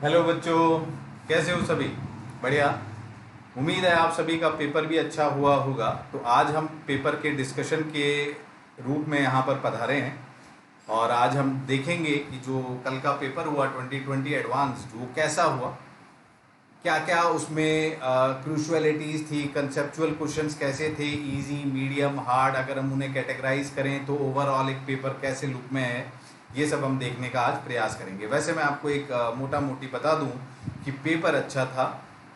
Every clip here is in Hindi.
हेलो बच्चों, कैसे हो सभी? बढ़िया। उम्मीद है आप सभी का पेपर भी अच्छा हुआ होगा। तो आज हम पेपर के डिस्कशन के रूप में यहाँ पर पधारे हैं और आज हम देखेंगे कि जो कल का पेपर हुआ 2020 एडवांस, वो कैसा हुआ, क्या क्या उसमें क्रूशुअलिटीज़ थी, कंसेप्चुअल क्वेश्चंस कैसे थे, इजी, मीडियम, हार्ड, अगर हम उन्हें कैटेगराइज करें तो ओवरऑल एक पेपर कैसे लुक में है, ये सब हम देखने का आज प्रयास करेंगे। वैसे मैं आपको एक मोटा मोटी बता दूं कि पेपर अच्छा था।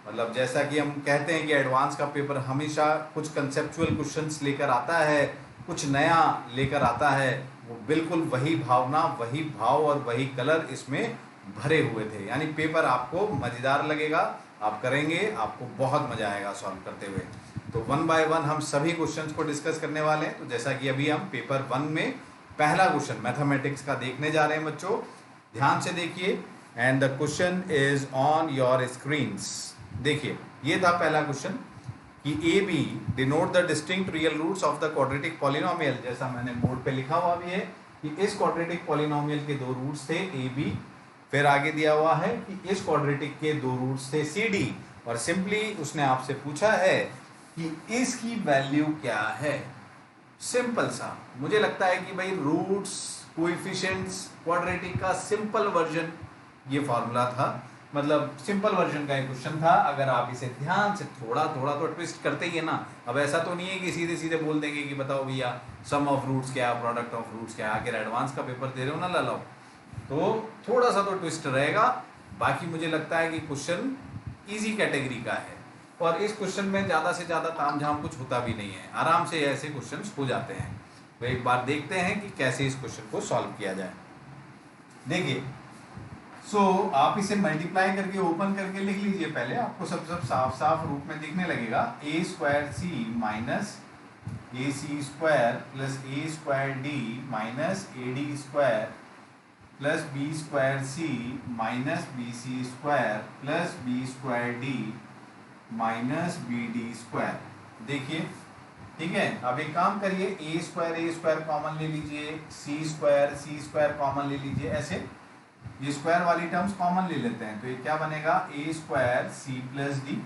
मतलब जैसा कि हम कहते हैं कि एडवांस का पेपर हमेशा कुछ कंसेप्चुअल क्वेश्चंस लेकर आता है, कुछ नया लेकर आता है। वो बिल्कुल वही भावना, वही भाव और वही कलर इसमें भरे हुए थे। यानी पेपर आपको मज़ेदार लगेगा, आप करेंगे, आपको बहुत मज़ा आएगा सॉल्व करते हुए। तो वन बाय वन हम सभी क्वेश्चंस को डिस्कस करने वाले हैं। तो जैसा कि अभी हम पेपर 1 में पहला क्वेश्चन मैथमेटिक्स का देखने जा रहे हैं बच्चों, ध्यान से देखिए। And the question is on your screens. देखिए, ये था पहला क्वेश्चन कि A B denote the distinct real roots of the quadratic polynomial. जैसा मैंने बोर्ड पे लिखा हुआ भी है कि इस क्वाड्रेटिक पॉलिनोमियल के दो रूट्स थे ए बी, फिर आगे दिया हुआ है कि इस क्वाड्रेटिक के दो रूट्स थे सी डी, और सिंपली उसने आपसे पूछा है कि इसकी वैल्यू क्या है। सिंपल सा, मुझे लगता है कि भाई रूट्स, कोएफिशिएंट्स, क्वाड्रेटिक का सिंपल वर्जन ये फॉर्मूला था। मतलब सिंपल वर्जन का एक क्वेश्चन था। अगर आप इसे ध्यान से थोड़ा थोड़ा तो ट्विस्ट करते ही है ना। अब ऐसा तो नहीं है कि सीधे सीधे बोल देंगे कि बताओ भैया सम ऑफ रूट्स क्या, प्रोडक्ट ऑफ रूट्स क्या। आखिर एडवांस का पेपर दे रहे हो ना लालाओ, तो थोड़ा सा तो ट्विस्ट रहेगा। बाकी मुझे लगता है कि क्वेश्चन इजी कैटेगरी का है और इस क्वेश्चन में ज़्यादा से ज़्यादा तामझाम कुछ होता भी नहीं है, आराम से ऐसे क्वेश्चंस हो जाते हैं। तो एक बार देखते हैं कि कैसे इस क्वेश्चन को सॉल्व किया जाए। देखिए, आप इसे मल्टीप्लाई करके ओपन करके लिख लीजिए। पहले आपको सब साफ साफ रूप में दिखने लगेगा। A square C minus A C square plus A square D minus A D square plus B square C minus B C square plus B square D minus B D square. देखिए, ठीक है। अब एक काम करिए, ए स्क्वायर कॉमन ले लीजिए, सी स्क्वायर कॉमन ले लीजिए। ऐसे ये स्क्वायर वाली टर्म्स कॉमन ले लेते हैं तो ये क्या बनेगा, a square c plus d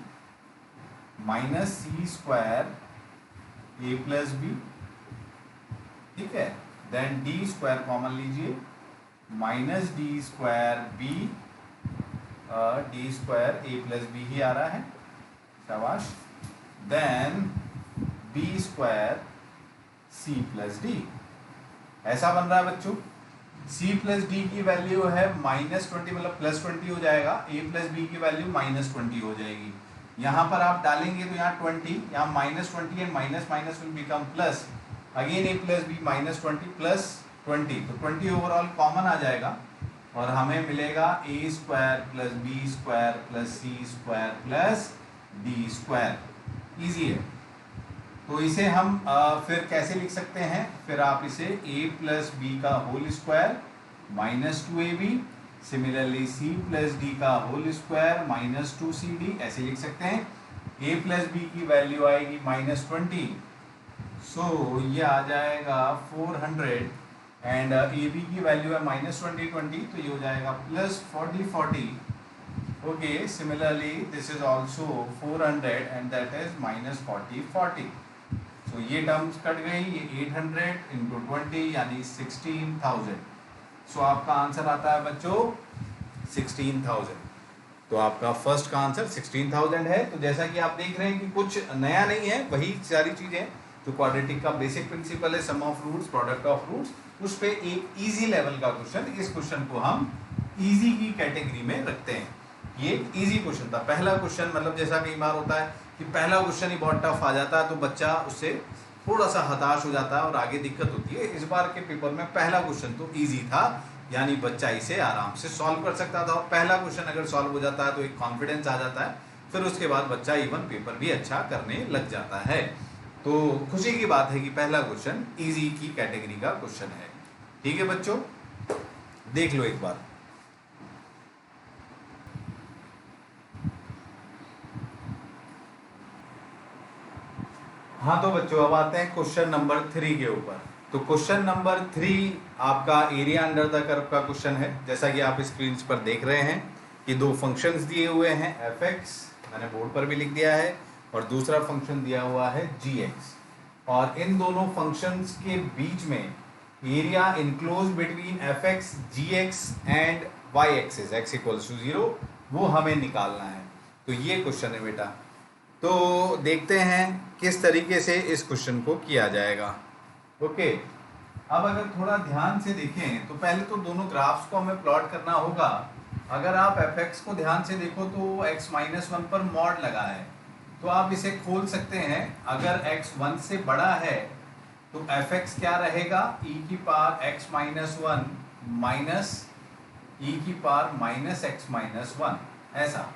minus c square a plus b. ठीक है, देन डी स्क्वायर कॉमन लीजिए, minus d square b, D square a plus b ही आ रहा है, शाबाश। Then b square c plus d. ऐसा बन रहा है बच्चों। c प्लस डी की वैल्यू है -20, मतलब +20 हो जाएगा। a प्लस बी की वैल्यू -20 हो जाएगी। यहाँ पर आप डालेंगे तो यहाँ 20, यहाँ -20 and minus minus will become plus. Again a plus B -20 plus 20, तो 20 ओवरऑल कॉमन आ जाएगा और हमें मिलेगा a square plus B square plus C square plus D square. Easy है। तो इसे हम फिर कैसे लिख सकते हैं, फिर आप इसे a प्लस बी का whole square -2ab, similarly c plus D का होल स्क्वायर -2cd ऐसे लिख सकते हैं। a प्लस बी की वैल्यू आएगी -20, सो ये आ जाएगा 400 एंड ab की वैल्यू है -20, तो ये हो जाएगा +40। Okay, similarly this is also 400 and that is -40। तो ये टर्म्स कट गई, ये 800 इंटू 20 यानी 16,000। सो आपका आंसर आता है बच्चों 16,000। तो आपका फर्स्ट का आंसर 16,000 है। तो जैसा कि आप देख रहे हैं कि कुछ नया नहीं है, वही सारी चीज़ें जो क्वाड्रेटिक का बेसिक प्रिंसिपल है, sum of roots, product of roots, उस पर एक ईजी लेवल का क्वेश्चन। इस क्वेश्चन को हम ईजी की कैटेगरी में रखते हैं। ये एक ईजी क्वेश्चन था। पहला क्वेश्चन, मतलब जैसा कई बार होता है कि पहला क्वेश्चन ही बहुत टफ आ जाता है तो बच्चा उससे थोड़ा सा हताश हो जाता है और आगे दिक्कत होती है। इस बार के पेपर में पहला क्वेश्चन तो इजी था, यानी बच्चा इसे आराम से सॉल्व कर सकता था। और पहला क्वेश्चन अगर सॉल्व हो जाता है तो एक कॉन्फिडेंस आ जाता है, फिर उसके बाद बच्चा इवन पेपर भी अच्छा करने लग जाता है। तो खुशी की बात है कि पहला क्वेश्चन ईजी की कैटेगरी का क्वेश्चन है। ठीक है बच्चों, देख लो एक बार। हाँ तो बच्चों, अब आते हैं क्वेश्चन नंबर 3 के ऊपर। तो क्वेश्चन नंबर 3 आपका एरिया अंडर द कर्व का क्वेश्चन है, जैसा कि आप स्क्रीन पर देख रहे हैं। कि दो फंक्शंस दिए हुए हैं एफ एक्स, मैंने बोर्ड पर भी लिख दिया है, और दूसरा फंक्शन दिया हुआ है जी एक्स, और इन दोनों फंक्शंस के बीच में area enclose between F X G X and Y axis X equals to 0 वो हमें निकालना है। तो ये क्वेश्चन है बेटा। तो देखते हैं किस तरीके से इस क्वेश्चन को किया जाएगा। ओके, अब अगर थोड़ा ध्यान से देखें तो पहले तो दोनों ग्राफ्स को हमें प्लॉट करना होगा। अगर आप एफ एक्स को ध्यान से देखो तो x माइनस वन पर मॉड लगा है, तो आप इसे खोल सकते हैं। अगर x 1 से बड़ा है तो एफ एक्स क्या रहेगा, e की power x minus one minus e की power minus x minus one, ऐसा।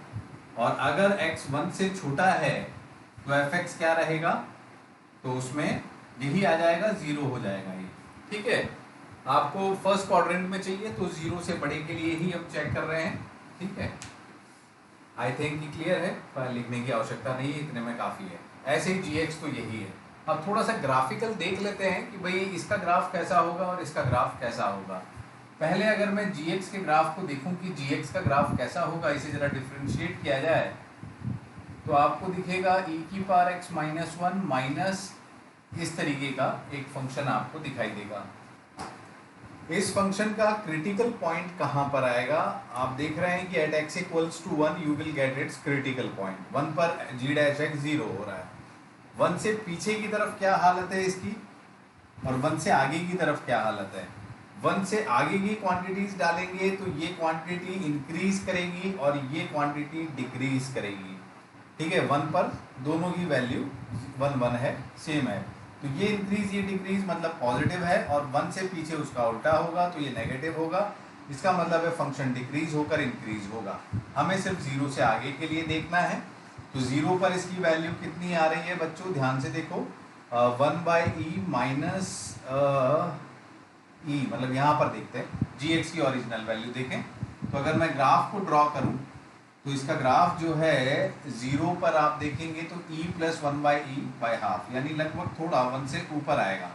और अगर x 1 से छोटा है तो एफ एक्स क्या रहेगा, तो उसमें यही आ जाएगा, 0 हो जाएगा ये। ठीक है, आपको फर्स्ट क्वाड्रेंट में चाहिए तो 0 से बड़े के लिए ही हम चेक कर रहे हैं। ठीक है, आई थिंक कि क्लियर है, पर लिखने की आवश्यकता नहीं है, इतने में काफ़ी है। ऐसे ही जी तो यही है। अब थोड़ा सा ग्राफिकल देख लेते हैं कि भाई इसका ग्राफ कैसा होगा और इसका ग्राफ कैसा होगा। पहले अगर मैं जी के ग्राफ को देखूं कि जी का ग्राफ कैसा होगा, इसे ज़रा डिफ्रेंशिएट किया जाए तो आपको दिखेगा e की power x minus one minus इस तरीके का एक फंक्शन आपको दिखाई देगा। इस फंक्शन का क्रिटिकल पॉइंट कहाँ पर आएगा, आप देख रहे हैं कि at x equals to 1 you will get its critical point. 1 पर g डैश x 0 हो रहा है। 1 से पीछे की तरफ क्या हालत है इसकी, और 1 से आगे की तरफ क्या हालत है। 1 से आगे की क्वांटिटीज डालेंगे तो ये क्वांटिटी इंक्रीज करेगी और ये क्वांटिटी डिक्रीज करेगी। ठीक है, 1 पर दोनों की वैल्यू 1 1 है, सेम है, तो ये इंक्रीज ये डिक्रीज मतलब पॉजिटिव है, और 1 से पीछे उसका उल्टा होगा तो ये नेगेटिव होगा। इसका मतलब है फंक्शन डिक्रीज होकर इंक्रीज होगा। हमें सिर्फ 0 से आगे के लिए देखना है। तो 0 पर इसकी वैल्यू कितनी आ रही है बच्चों, ध्यान से देखो, 1 बाई ई माइनस ई, मतलब यहाँ पर देखते हैं जी एक्स की ओरिजिनल वैल्यू देखें। तो अगर मैं ग्राफ को ड्रॉ करूँ तो इसका ग्राफ जो है 0 पर आप देखेंगे तो e plus one by E by half, यानी लगभग थोड़ा 1 से ऊपर आएगा,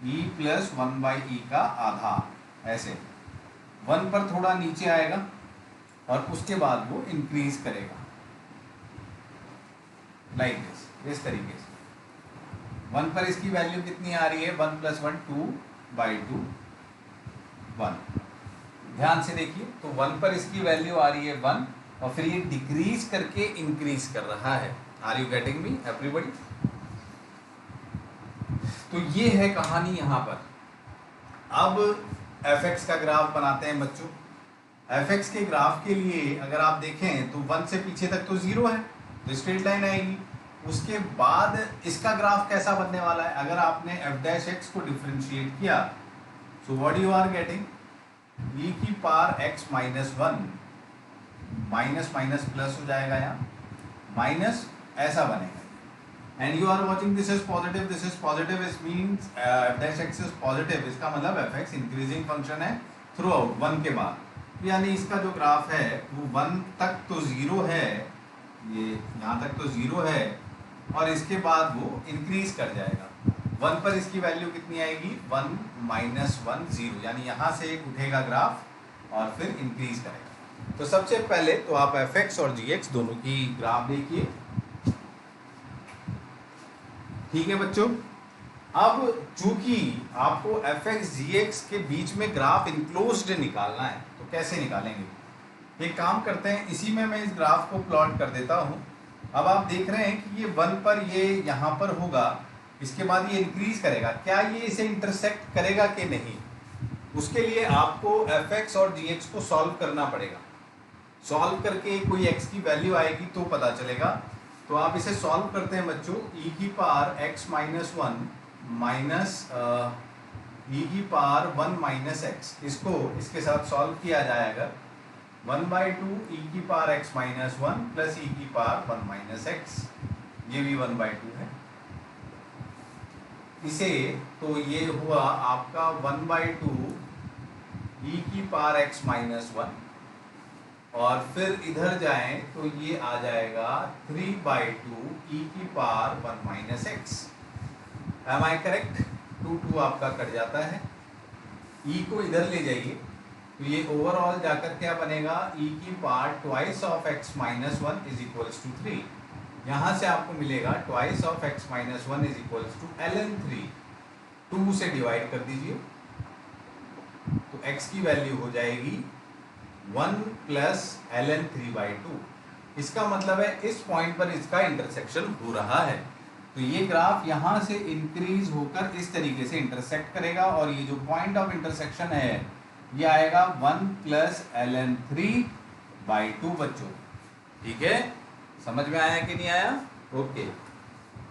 e plus one by E का आधा, ऐसे 1 पर थोड़ा नीचे आएगा और उसके बाद वो इंक्रीज करेगा लाइक दिस, इस तरीके से। 1 पर इसकी वैल्यू कितनी आ रही है, 1 प्लस वन 2 बाई 2 1। ध्यान से देखिए, तो 1 पर इसकी वैल्यू आ रही है 1 और फिर ये डिक्रीज करके इंक्रीज कर रहा है। Are you getting me everybody? तो ये है कहानी यहाँ पर। अब एफ एक्स का ग्राफ बनाते हैं बच्चों। एफ एक्स के ग्राफ के लिए अगर आप देखें तो 1 से पीछे तक तो 0 है, तो स्ट्रेट लाइन आएगी। उसके बाद इसका ग्राफ कैसा बनने वाला है, अगर आपने एफ डैश एक्स को डिफ्रेंशिएट किया so what you are getting, e की power x minus one, minus minus plus हो जाएगा, यहाँ माइनस ऐसा बनेगा। And you are watching this is positive, this is positive, it means F dash X is positive. इसका मतलब एफ एक्स इंक्रीजिंग फंक्शन है थ्रू आउट 1 के बाद, यानी इसका जो ग्राफ है वो 1 तक तो 0 है, ये यहाँ तक तो 0 है और इसके बाद वो इंक्रीज कर जाएगा। 1 पर इसकी वैल्यू कितनी आएगी, 1 माइनस 1 0, यानी यहाँ से एक उठेगा ग्राफ और फिर इंक्रीज करेगा। तो सबसे पहले तो आप एफ एक्स और जी एक्स दोनों की ग्राफ देखिए। ठीक है बच्चों, अब चूंकि आपको एफ एक्स जी एक्स के बीच में ग्राफ इनक्लोज्ड निकालना है, तो कैसे निकालेंगे, एक काम करते हैं, इसी में मैं इस ग्राफ को प्लॉट कर देता हूँ। अब आप देख रहे हैं कि ये 1 पर ये यहाँ पर होगा, इसके बाद ये इंक्रीज करेगा, क्या ये इसे इंटरसेक्ट करेगा कि नहीं, उसके लिए आपको एफ एक्स और जी एक्स को सॉल्व करना पड़ेगा। सॉल्व करके कोई x की वैल्यू आएगी तो पता चलेगा। तो आप इसे सॉल्व करते हैं बच्चों, e की power x minus one minus e की पावर 1 माइनस एक्स, इसको इसके साथ सॉल्व किया जाए अगर 1 बाई 2 e की power x minus one plus e की पावर 1 माइनस एक्स, ये भी 1 बाई 2 है। इसे तो ये हुआ आपका 1 बाई 2 e की पावर x माइनस वन, और फिर इधर जाएं तो ये आ जाएगा 3 बाई 2 e की power 1 minus X. Am I correct? 2 2 आपका कट जाता है, e को इधर ले जाइए तो ये ओवरऑल जाकर क्या बनेगा, e की power twice of x minus one is equals to 3। यहाँ से आपको मिलेगा twice of x minus one is equals to ln3। 2 से डिवाइड कर दीजिए तो x की वैल्यू हो जाएगी 1 प्लस ln3/2। इसका मतलब है इस पॉइंट पर इसका इंटरसेक्शन हो रहा है। तो ये ग्राफ यहाँ से इंक्रीज होकर इस तरीके से इंटरसेक्ट करेगा और ये जो पॉइंट ऑफ इंटरसेक्शन है ये आएगा 1 प्लस ln3/2 बच्चों। ठीक है, समझ में आया कि नहीं आया? ओके।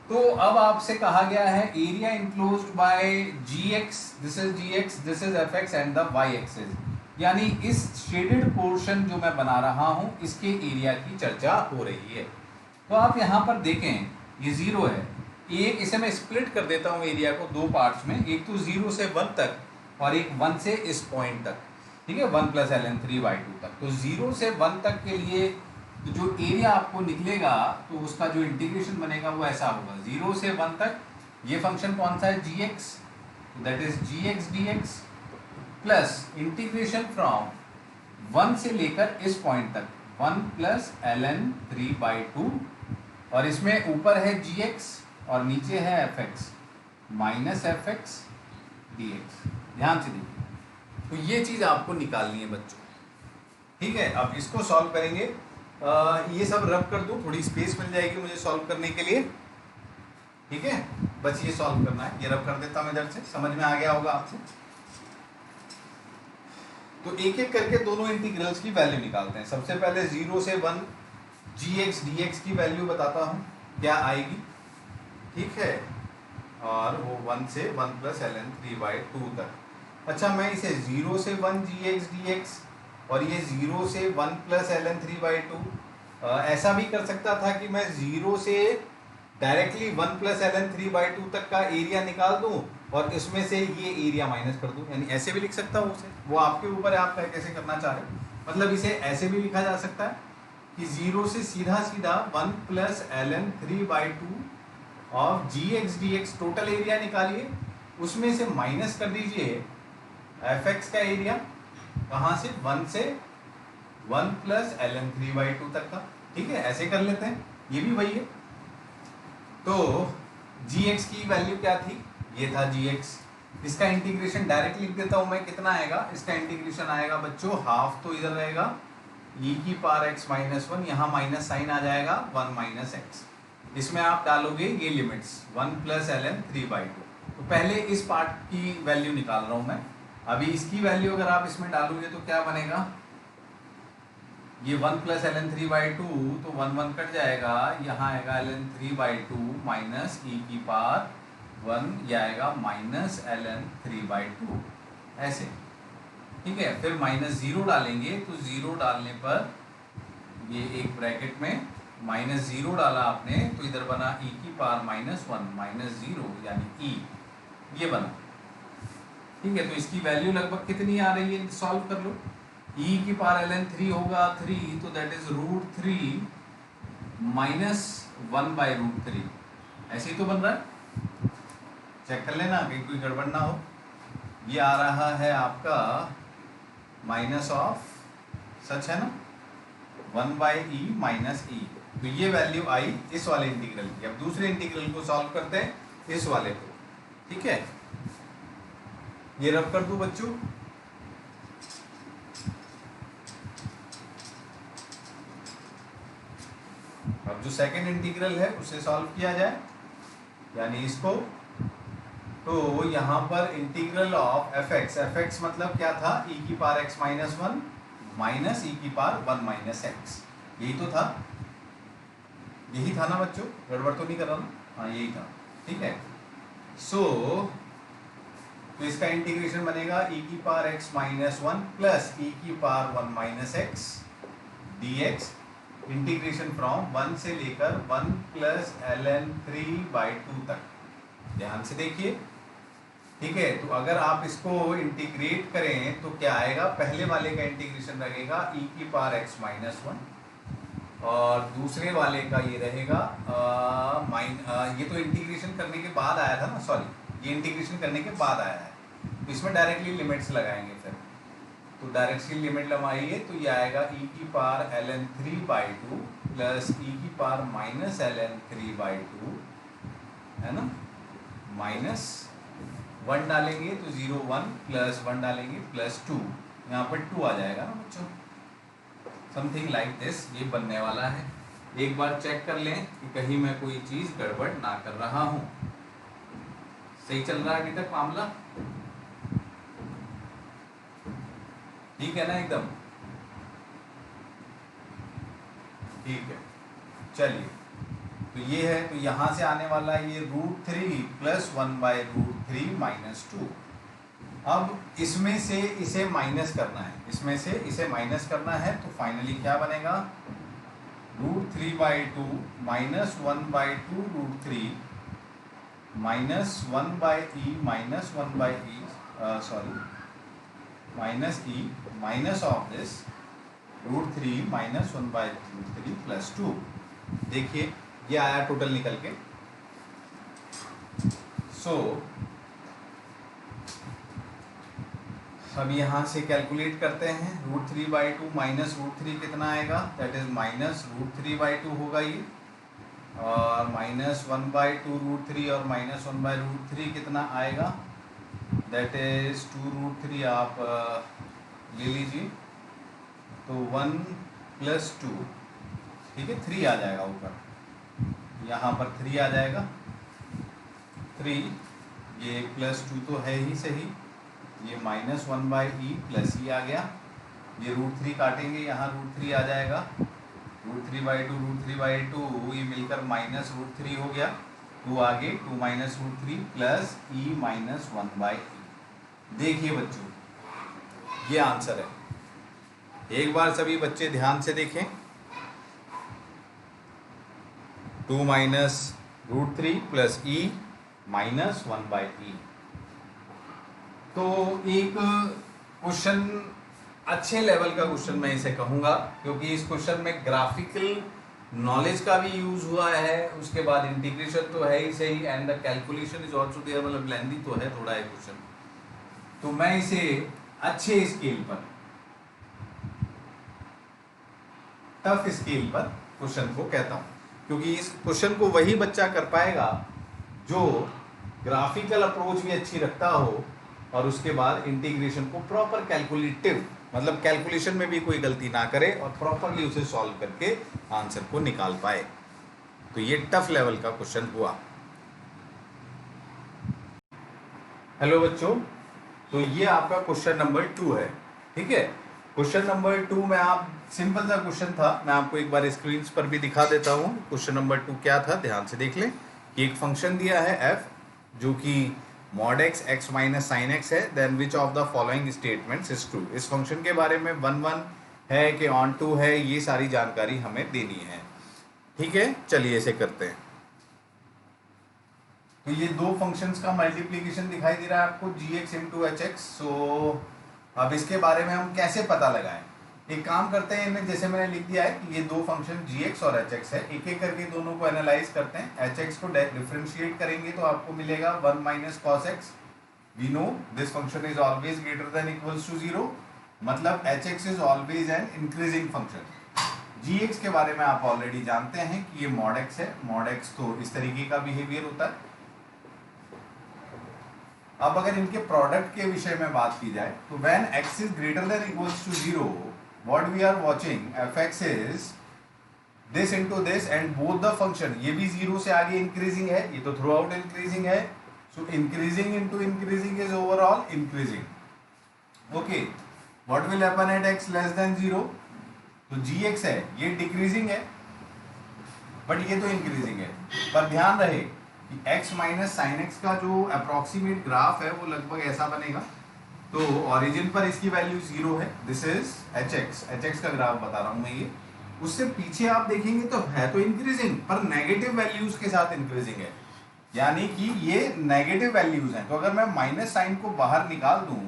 तो अब आपसे कहा गया है area enclosed bye gx, this is gx, this is fx and the y axis, यानी इस शेडेड पोर्शन जो मैं बना रहा हूं इसके एरिया की चर्चा हो रही है। तो आप यहाँ पर देखें ये 0 है, एक इसे मैं स्प्लिट कर देता हूँ एरिया को दो पार्ट्स में, एक तो 0 से 1 तक और एक 1 से इस पॉइंट तक। ठीक है, 1 प्लस ln3/2 तक। तो 0 से 1 तक के लिए जो एरिया आपको निकलेगा तो उसका जो इंटीग्रेशन बनेगा वो ऐसा होगा, 0 से 1 तक ये फंक्शन कौन सा है, gx, that is gx dx plus integration from 1 से लेकर इस पॉइंट तक 1 प्लस ln3/2 और इसमें ऊपर है gx और नीचे है fx माइनस fx dx। ध्यान से देखिए, तो ये चीज़ आपको निकालनी है बच्चों। ठीक है, अब इसको सॉल्व करेंगे। ये सब रब कर दूं, थोड़ी स्पेस मिल जाएगी मुझे सॉल्व करने के लिए। ठीक है, बस ये सॉल्व करना है, ये रब कर देता हूं इधर से, समझ में आ गया होगा आपसे। तो एक एक करके दोनों इंटीग्रल्स की वैल्यू निकालते हैं। सबसे पहले 0 से 1 gx dx की वैल्यू बताता हूँ क्या आएगी। ठीक है, और वो 1 से 1 प्लस ln3/2 तक। अच्छा, मैं इसे 0 से 1 gx dx और ये 0 से 1 प्लस ln3/2 ऐसा भी कर सकता था कि मैं 0 से डायरेक्टली 1 प्लस ln3/2 तक का एरिया निकाल दूं और इसमें से ये एरिया माइनस कर दूं, यानी ऐसे भी लिख सकता हूँ उसे, वो आपके ऊपर है, आप कैसे करना चाह रहे हैं। मतलब इसे ऐसे भी लिखा जा सकता है कि 0 से सीधा सीधा 1 plus ln3/2 of gx dx total area निकालिए, उसमें से माइनस कर दीजिए fx का एरिया, कहाँ से, 1 से 1 प्लस ln3/2 तक का। ठीक है, ऐसे कर लेते हैं, ये भी वही है। तो gx की वैल्यू क्या थी, ये था gx, इसका इंटीग्रेशन डायरेक्ट लिख देता हूं मैं, कितना आएगा, इसका इंटीग्रेशन आएगा बच्चों हाफ, तो इधर रहेगा e की पावर x माइनस 1, यहाँ माइनस साइन आ जाएगा 1 माइनस एक्स, इसमें आप डालोगे ये लिमिट्स 1 प्लस ln3/2। तो पहले इस पार्ट की वैल्यू निकाल रहा हूं मैं। अभी इसकी वैल्यू अगर आप इसमें डालोगे तो क्या बनेगा, ये 1 प्लस ln3/2, तो 1 1 कट जाएगा, यहाँ आएगा ln3/2 माइनस e की पावर 1, यह आएगा माइनस ln3/2 ऐसे। ठीक है, फिर माइनस 0 डालेंगे, तो 0 डालने पर ये एक ब्रैकेट में माइनस 0 डाला आपने तो इधर बना e की पावर माइनस 1 माइनस 0 यानी e, ये बना। ठीक है, तो इसकी वैल्यू लगभग कितनी आ रही है, सॉल्व कर लो। e की पावर ln3 होगा 3, तो दैट इज √3 माइनस 1/√3, ऐसे ही तो बन रहा है, चेक कर लेना कहीं कोई गड़बड़ ना हो। ये आ रहा है आपका माइनस ऑफ, सच है ना, 1/e माइनस e, तो ये वैल्यू आई इस वाले इंटीग्रल की। अब दूसरे इंटीग्रल को सॉल्व करते हैं, इस वाले को। ठीक है, ये रब कर दूं बच्चों, अब जो सेकंड इंटीग्रल है उसे सॉल्व किया जाए, यानी इसको। तो यहाँ पर इंटीग्रल ऑफ fx मतलब क्या था, e की power x minus 1 minus e की पावर 1 माइनस एक्स, यही तो था, यही था ना बच्चों, गड़बड़ तो नहीं कर रहा ना, हाँ यही था। ठीक है, तो इसका इंटीग्रेशन बनेगा e की power x minus 1 plus e की power 1 minus x dx, integration from 1 से लेकर 1 प्लस ln3/2 तक। ध्यान से देखिए। ठीक है, तो अगर आप इसको इंटीग्रेट करें तो क्या आएगा, पहले वाले का इंटीग्रेशन रहेगा e की पावर x माइनस 1 और दूसरे वाले का ये रहेगा ये तो इंटीग्रेशन करने के बाद आया था ना, सॉरी, ये इंटीग्रेशन करने के बाद आया है, तो इसमें डायरेक्टली लिमिट्स लगाएंगे फिर। तो डायरेक्शनल लिमिट लगाइए तो ये आएगा e की पावर ln3/2 प्लस e की पावर माइनस ln3/2, है ना, माइनस 1 डालेंगे तो 0 1 प्लस 1 डालेंगे प्लस 2, यहाँ पर 2 आ जाएगा ना बच्चों, समथिंग लाइक दिस ये बनने वाला है। एक बार चेक कर लें कि कहीं मैं कोई चीज़ गड़बड़ ना कर रहा हूँ। सही चल रहा है अभी तक मामला, ठीक है ना, एकदम ठीक है। चलिए, तो ये है, तो यहाँ से आने वाला ये √3 प्लस 1/√3 माइनस 2। अब इसमें से इसे माइनस करना है, इसमें से इसे माइनस करना है, तो फाइनली क्या बनेगा, √3/2 minus 1/2√3 minus 1/e minus 1/e minus e minus of this √3 minus 1/√3 plus 2। देखिए ये आया टोटल निकल के। सो अब यहाँ से कैलकुलेट करते हैं, √3/2 माइनस √3 कितना आएगा, दैट इज माइनस √3/2 होगा ये, और माइनस 1/2√3 और माइनस 1/√3 कितना आएगा, दैट इज 2√3 आप ले लीजिए, तो 1 प्लस 2, ठीक है, 3 आ जाएगा ऊपर, यहाँ पर 3 आ जाएगा, 3, ये प्लस 2 तो है ही सही, ये माइनस 1/e प्लस e आ गया, ये √3 काटेंगे, यहाँ √3 आ जाएगा, √3/2 ये मिलकर माइनस √3 हो गया, 2 आगे 2 minus √3 plus e minus 1/e। देखिए बच्चों ये आंसर है, एक बार सभी बच्चे ध्यान से देखें, 2 minus √3 plus e minus 1/e। तो एक क्वेश्चन, अच्छे लेवल का क्वेश्चन मैं इसे कहूँगा, क्योंकि इस क्वेश्चन में ग्राफिकल नॉलेज का भी यूज हुआ है, उसके बाद इंटीग्रेशन तो है ही सही, and the calculation is also there, मतलब लेंथी तो है थोड़ा है क्वेश्चन। तो मैं इसे अच्छे स्केल पर, टफ स्केल पर क्वेश्चन को कहता हूँ, क्योंकि इस क्वेश्चन को वही बच्चा कर पाएगा जो ग्राफिकल अप्रोच भी अच्छी रखता हो और उसके बाद इंटीग्रेशन को प्रॉपर कैलकुलेटिव, मतलब कैलकुलेशन में भी कोई गलती ना करे और प्रॉपरली उसे सॉल्व करके आंसर को निकाल पाए। तो ये टफ लेवल का क्वेश्चन हुआ। हेलो बच्चों, तो ये आपका क्वेश्चन नंबर 2 है, ठीक है। क्वेश्चन नंबर 2 में आप, सिंपल सा क्वेश्चन था, मैं आपको एक बार स्क्रीन पर भी दिखा देता हूँ। क्वेश्चन नंबर 2 क्या था, ध्यान से देख लें कि एक फंक्शन दिया है f जो कि mod x minus sine x है, then which of the following statements is true. इस फंक्शन के बारे में 1 है कि ऑन टू है, ये सारी जानकारी हमें देनी है, ठीक है। चलिए इसे करते हैं। तो ये दो फंक्शंस का मल्टीप्लिकेशन दिखाई दे रहा है आपको, gx इंटू एच एक्स। सो अब इसके बारे में हम कैसे पता लगाएं, एक काम करते हैं, इनमें जैसे मैंने लिख दिया है कि ये दो फंक्शन gx और hx है, एक एक करके दोनों को एनालाइज करते हैं। hx को डिफरेंशिएट करेंगे तो आपको मिलेगा 1 minus cos X. We know this function is always greater than equals to 0, मतलब hx is always an increasing function. gx के बारे में आप ऑलरेडी जानते हैं कि ये mod x है, mod x तो इस तरीके का बिहेवियर होता है। अब अगर इनके प्रोडक्ट के विषय में बात की जाए तो when x is greater than equals to 0, what we are watching, fx is this into this and both the function, ये भी 0 से आगे इंक्रीजिंग है, ये तो थ्रू आउट इंक्रीजिंग है, सो increasing into increasing is overall increasing. Okay, what will happen eight x less than 0, तो gx है ये डिक्रीजिंग है, बट ये तो इंक्रीजिंग है। पर ध्यान रहे कि x माइनस साइन एक्स का जो अप्रोक्सीमेट ग्राफ है वो लगभग ऐसा बनेगा। तो ओरिजिन पर इसकी वैल्यू 0 है, दिस इज hx का ग्राफ बता रहा हूं मैं ये। उससे पीछे आप देखेंगे तो है तो इंक्रीजिंग, पर नेगेटिव वैल्यूज के साथ इंक्रीजिंग है, यानी कि ये नेगेटिव वैल्यूज हैं। तो अगर मैं माइनस साइन को बाहर निकाल दूं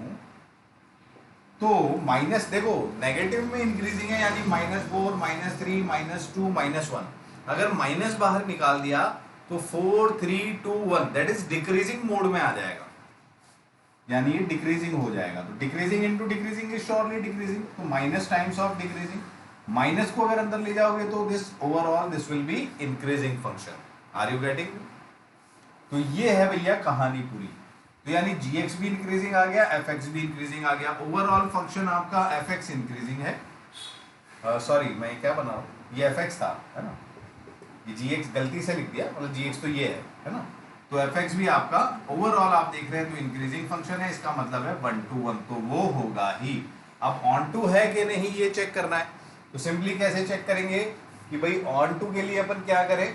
तो माइनस, देखो नेगेटिव में इंक्रीजिंग है, यानी -4, -3, -2, -1। अगर माइनस बाहर निकाल दिया तो 4, 3, 2, 1 दैट इज डिक्रीजिंग मोड में आ जाएगा। यानी ये डिक्रीजिंग हो जाएगा। तो decreasing into decreasing is surely decreasing, तो minus times of decreasing, minus को अगर अंदर ले जाओगे तो this overall this will be increasing function. Are you getting? तो ये है भैया कहानी पूरी। तो यानी gx भी इंक्रीजिंग आ गया, fx भी इंक्रीजिंग आ गया, ओवरऑल फंक्शन आपका fx इंक्रीजिंग है। सॉरी मैं क्या बना रहा हूँ, ये fx था, है ना, ये gx गलती से लिख दिया, मतलब gx तो ये है ना। तो fx भी आपका ओवरऑल आप देख रहे हैं तो इंक्रीजिंग फंक्शन है, इसका मतलब है 1 to 1, तो वो होगा ही। अब ऑन टू है कि नहीं ये चेक करना है, तो सिंपली कैसे चेक करेंगे कि भाई ऑन टू के लिए अपन क्या करें,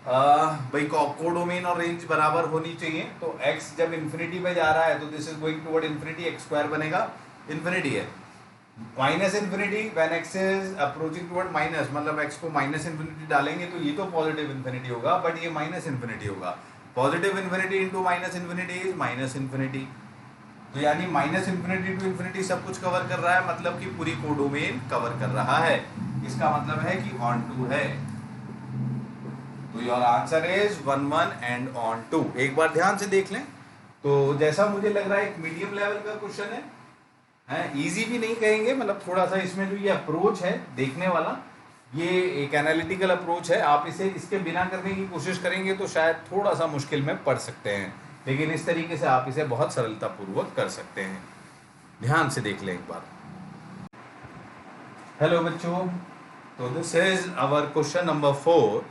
भाई कोडोमेन और रेंज बराबर होनी चाहिए। तो x जब इन्फिनिटी पे जा रहा है तो this is going toward infinity, x square बनेगा इन्फिनिटी है। Minus infinity when x is approaching toward minus, मतलब x को माइनस इन्फिनिटी डालेंगे तो ये तो पॉजिटिव इन्फिनिटी होगा, बट ये माइनस इन्फिनिटी होगा। Positive infinity into minus infinity is minus infinity. तो यानी माइनस इन्फिनिटी टू इन्फिनिटी सब कुछ कवर कर रहा है, मतलब कि पूरी कोडोमेन कवर कर रहा है। इसका मतलब है कि ऑन टू है। तो your answer is 1 1 and onto. एक बार ध्यान से देख लें। तो जैसा मुझे लग रहा है एक मीडियम लेवल का क्वेश्चन है, इजी भी नहीं कहेंगे, मतलब थोड़ा सा इसमें जो ये अप्रोच है देखने वाला, ये एक एनालिटिकल अप्रोच है। आप इसे इसके बिना करने की कोशिश करेंगे तो शायद थोड़ा सा मुश्किल में पड़ सकते हैं, लेकिन इस तरीके से आप इसे बहुत सरलतापूर्वक कर सकते हैं। ध्यान से देख लें एक बार। हेलो बच्चों, तो this is our question number 4।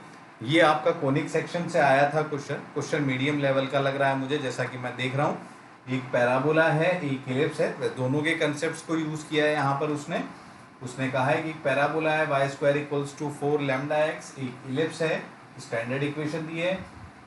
ये आपका कोनिक सेक्शन से आया था क्वेश्चन मीडियम लेवल का लग रहा है मुझे, जैसा कि मैं देख रहा हूँ। एक पैराबोला है, एक इलिप्स है, दोनों के कंसेप्ट्स को यूज किया है यहाँ पर। उसने कहा है कि एक पैराबोला है y square equals to 4 lambda x, एक इलिप्स है, स्टैंडर्ड इक्वेशन दी है,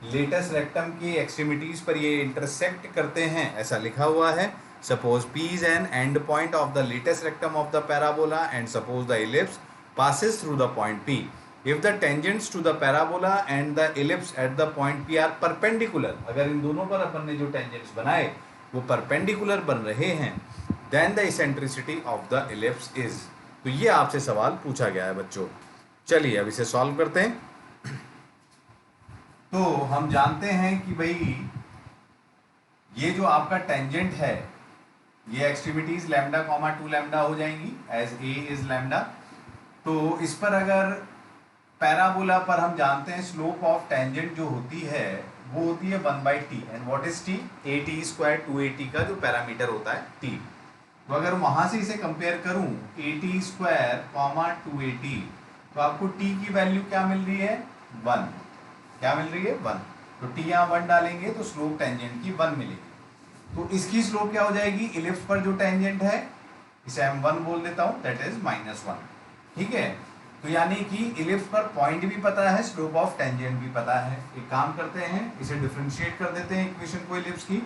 लेटस रेक्टम की एक्सट्रीमिटीज पर ये इंटरसेक्ट करते हैं, ऐसा लिखा हुआ है। Suppose P is an end point of the latest rectum of the parabola and suppose the ellipse passes through the point P. If the tangents to the parabola and the ellipse at the point P are perpendicular, अगर इन दोनों पर अपन ने जो tangents बनाए वो perpendicular बन रहे हैं, then the eccentricity of the ellipse is. तो ये आपसे सवाल पूछा गया है बच्चों। चलिए अब इसे सॉल्व करते हैं। तो हम जानते हैं कि भाई ये जो आपका टेंजेंट है, ये एक्सट्रीमिटीज लैम्डा कॉमा 2 लैम्डा हो जाएंगी एज ए इज लैम्डा। तो इस पर अगर पैराबोला पर हम जानते हैं स्लोप ऑफ टेंजेंट जो होती है वो होती है 1/t, and what is t? at square 2at का जो पैरामीटर होता है t। तो अगर वहां से इसे कंपेयर करूं at स्क्वायर कॉमा 2at, तो आपको t की वैल्यू क्या मिल रही है? 1। क्या मिल रही है? 1। तो t यहाँ 1 डालेंगे तो स्लोप टेंजेंट की 1 मिलेगी। तो इसकी स्लोप क्या हो जाएगी? इलिप्स पर जो टेंजेंट है इसे हम 1 बोल देता हूं, दैट इज -1। ठीक है, तो यानी कि इलिप्स पर पॉइंट भी पता है, स्लोप ऑफ टेंजेंट भी पता है। एक काम करते हैं, इसे डिफरेंशिएट कर देते हैं इक्वेशन को इलिप्स की।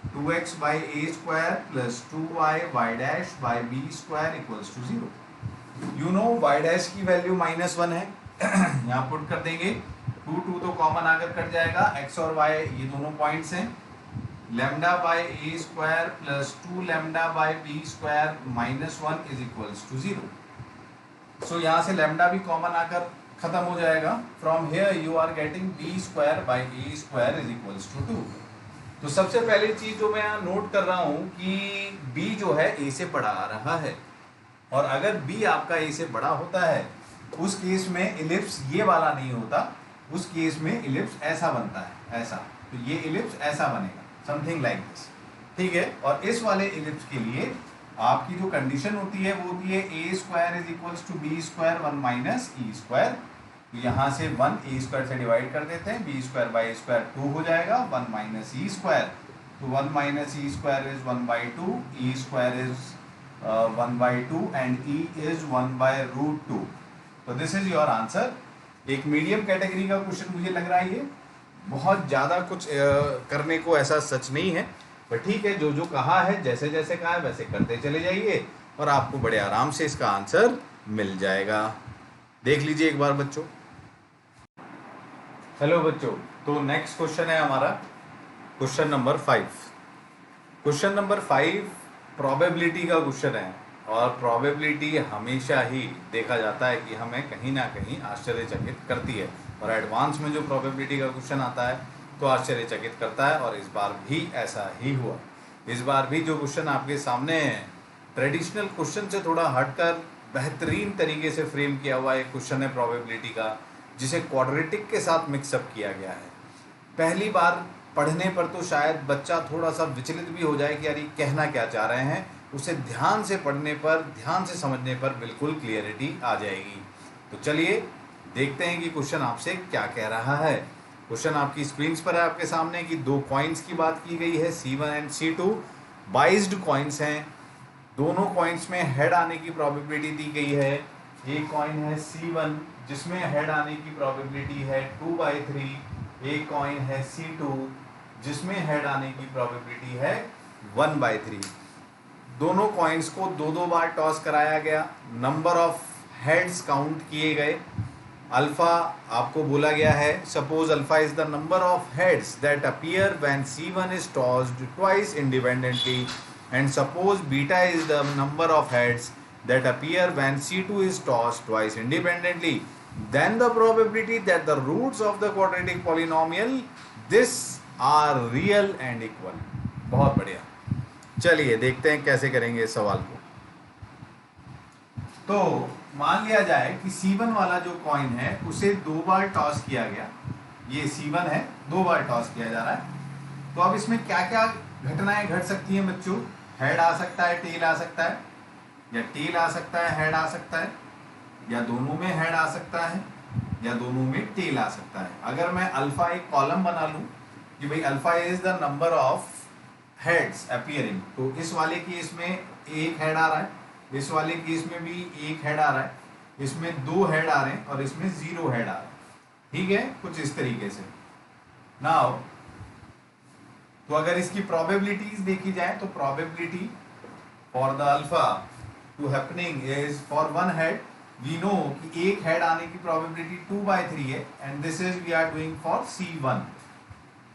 2x by a स्क्वायर प्लस 2y y dash by b square equals to 0। You know y dash की वैल्यू -1 है। यहाँ पुट कर देंगे, 2 तो कॉमन आकर कट जाएगा, x और y ये दोनों पॉइंट्स हैं। लैम्डा बाय ए स्क्वायर प्लस 2 lambda by B square -1 is equals to 0। So यहाँ से लैम्डा भी कॉमन आकर खत्म हो जाएगा। From here you are getting B square by A square is equals to 2। तो सबसे पहली चीज जो मैं यहाँ नोट कर रहा हूँ कि b जो है a से बड़ा आ रहा है, और अगर b आपका a से बड़ा होता है उस केस में इलिप्स ये वाला नहीं होता, उस केस में इलिप्स ऐसा बनता है, ऐसा। तो ये इलिप्स ऐसा बनेगा, समथिंग लाइक दिस। ठीक है, और इस वाले इलिप्स के लिए आपकी जो कंडीशन होती है वो होती है a square is equals to b square 1 minus e square. तो यहाँ से 1 ए स्क्वायर से डिवाइड कर देते हैं, बी स्क्वायर बाई स्क्वायर 2 हो जाएगा, 1 माइनस ई स्क्वायर। तो 1 minus e square is 1/2, E square is 1/2 and E is 1/√2। तो दिस इज योर आंसर। एक मीडियम कैटेगरी का क्वेश्चन मुझे लग रहा है, ये बहुत ज़्यादा कुछ करने को ऐसा सच नहीं है, पर ठीक है, जो जो कहा है, जैसे जैसे कहा है वैसे करते चले जाइए और आपको बड़े आराम से इसका आंसर मिल जाएगा। देख लीजिए एक बार बच्चों। हेलो बच्चों, तो नेक्स्ट क्वेश्चन है हमारा question number 5। Question number 5 probability का क्वेश्चन है, और प्रोबेबिलिटी हमेशा ही देखा जाता है कि हमें कहीं ना कहीं आश्चर्यचकित करती है, और एडवांस में जो प्रोबेबिलिटी का क्वेश्चन आता है तो आश्चर्यचकित करता है। और इस बार भी ऐसा ही हुआ। इस बार भी जो क्वेश्चन आपके सामने है, ट्रेडिशनल क्वेश्चन से थोड़ा हटकर बेहतरीन तरीके से फ्रेम किया हुआ एक क्वेश्चन है प्रोबेबिलिटी का, जिसे क्वाड्रेटिक के साथ मिक्सअप किया गया है। पहली बार पढ़ने पर तो शायद बच्चा थोड़ा सा विचलित भी हो जाए कि यार ये कहना क्या चाह रहे हैं, उसे ध्यान से पढ़ने पर, ध्यान से समझने पर बिल्कुल क्लियरिटी आ जाएगी। तो चलिए देखते हैं कि क्वेश्चन आपसे क्या कह रहा है। क्वेश्चन आपकी स्क्रीन पर है आपके सामने कि दो कॉइन्स की बात की गई है, C1 and C2 biased coins हैं। दोनों कॉइन्स में हेड आने की प्रोबेबिलिटी दी गई है। एक कॉइन है C1 जिसमें हेड आने की प्रोबेबिलिटी है 2/3। एक कॉइन है C2 जिसमें हेड आने की प्रोबेबिलिटी है 1/3। दोनों कॉइन्स को दो दो बार टॉस कराया गया। नंबर ऑफ हेड्स काउंट किए गए। अल्फा आपको बोला गया है, suppose alpha is the number of heads that appear when C1 is tossed twice independently, and suppose beta is the number of heads that appear when C2 is tossed twice independently, then the probability that the roots of the quadratic polynomial this are real and equal। बहुत बढ़िया। चलिए देखते हैं कैसे करेंगे इस सवाल को। तो मान लिया जाए कि C1 वाला जो कॉइन है उसे दो बार टॉस किया गया। ये C1 है, दो बार टॉस किया जा रहा है। तो अब इसमें क्या क्या घटनाएं घट सकती हैं बच्चों? हेड आ सकता है, टेल आ सकता है, या टेल आ सकता है, हेड आ सकता है, या दोनों में हेड आ सकता है, या दोनों में टेल आ सकता है। अगर मैं अल्फा एक कॉलम बना लूं कि भाई alpha is the number of heads appearing, तो इस वाले केस में एक हेड आ रहा है, इस वाले केस में भी एक हेड आ रहा है, इसमें दो हेड आ रहे हैं और इसमें 0 हेड आ रहा है। ठीक है, कुछ इस तरीके से। नाउ तो अगर इसकी प्रोबेबिलिटीज देखी जाए तो probability for the alpha to happening is for one head, we know कि एक हेड आने की प्रोबेबिलिटी 2/3 है, and this is we are doing for C1।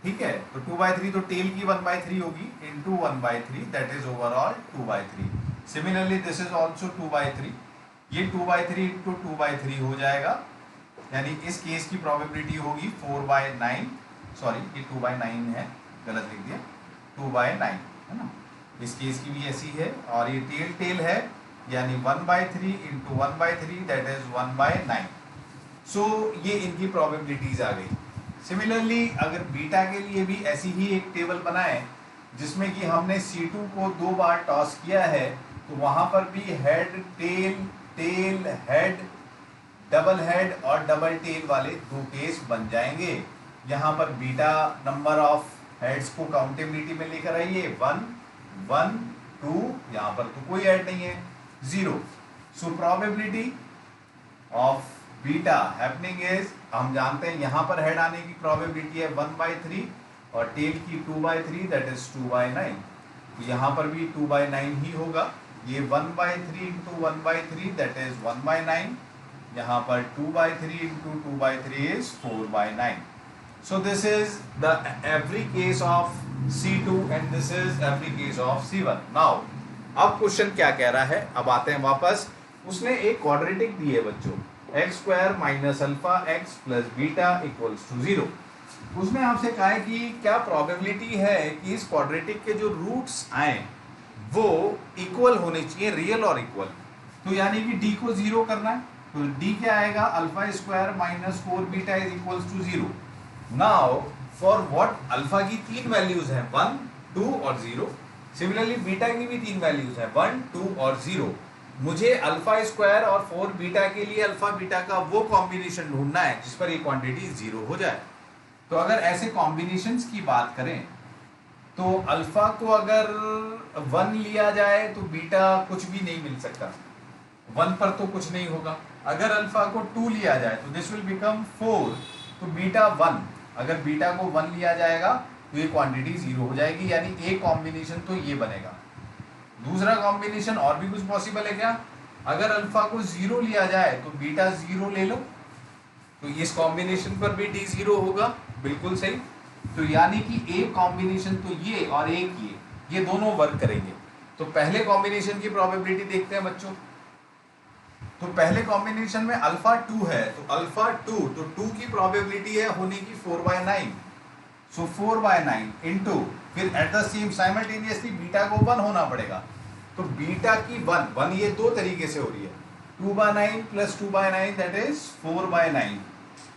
ठीक है, तो 2/3 तो टेल की 1/3 होगी into 1/3, that is overall 2/3। Similarly this is also 2/3, ये 2/3 इंटू 2/3 हो जाएगा, यानी इस केस की प्रोबेबिलिटी होगी 4/9, सॉरी ये 2/9 है, गलत लिख दिया, 2/9 है ना। इस केस की भी ऐसी है, और ये टेल टेल है, यानी 1/3 इंटू 1/3 दैट इज 1/9। सो ये इनकी प्रोबेबिलिटीज आ गई। सिमिलरली अगर बीटा के लिए भी ऐसी ही एक टेबल बनाए जिसमें कि हमने C2 को दो बार टॉस किया है, तो वहां पर भी head tail tail head, double head और डबल टेल वाले दो केस बन जाएंगे। यहाँ पर बीटा नंबर ऑफ हेड्स को काउंटेबिलिटी में लेकर आइए, 1 1 2, यहाँ पर तो कोई हेड नहीं है, 0। So probability of beta happening is, हम जानते हैं यहाँ पर हेड आने की प्रोबेबिलिटी है 1/3 और टेल की 2/3 दैट इज 2/9। तो यहाँ पर भी 2/9 ही होगा। ये 1/3 इंटू 1/3 दैट इज 1/9, यहाँ पर 2/3 into 2/3 is 4/9। So this is the every case of C2 and this is every case of C1. Now अब क्वेश्चन क्या कह रहा है, अब आते हैं वापस। उसने एक क्वाड्रेटिक दी है बच्चों, x² minus alpha x plus beta equals to 0। उसने आपसे कहा है कि क्या प्रोबेबिलिटी है कि इस क्वाड्रेटिक के जो रूट्स आए वो इक्वल होने चाहिए, रियल और इक्वल। तो यानी कि d को 0 करना है, तो d क्या आएगा, alpha square minus 4 beta is equals to 0। Now for what, alpha की 3 वैल्यूज हैं, 1 2 और 0। सिमिलरली बीटा की भी 3 वैल्यूज हैं, 1 2 और 0। मुझे अल्फा स्क्वायर और 4 बीटा के लिए अल्फा बीटा का वो कॉम्बिनेशन ढूंढना है जिस पर ये क्वांटिटी 0 हो जाए। तो अगर ऐसे कॉम्बिनेशंस की बात करें तो अल्फा को अगर 1 लिया जाए तो बीटा कुछ भी नहीं मिल सकता, 1 पर तो कुछ नहीं होगा। अगर अल्फा को 2 लिया जाए तो दिस विल बिकम 4, तो बीटा 1, अगर बीटा को 1 लिया जाएगा तो ये क्वांटिटी 0 हो जाएगी, यानी एक कॉम्बिनेशन तो ये बनेगा। दूसरा कॉम्बिनेशन और भी कुछ पॉसिबल है क्या, अगर अल्फा को 0 लिया जाए तो बीटा 0 ले लो, तो इस कॉम्बिनेशन पर भी d 0 होगा, बिल्कुल सही। तो यानी कि एक कॉम्बिनेशन तो ये और एक ये दोनों वर्क करेंगे। तो पहले कॉम्बिनेशन की प्रोबेबिलिटी देखते हैं बच्चों। तो पहले कॉम्बिनेशन में अल्फा 2 है, तो अल्फा 2, तो 2 की प्रोबेबिलिटी है होने की 4/9। सो 4/9 इंटू, फिर at the same simultaneously beta को 1 होना पड़ेगा, तो बीटा की 1 ये दो तरीके से हो रही है, 2/9 plus 2/9 that is 4/9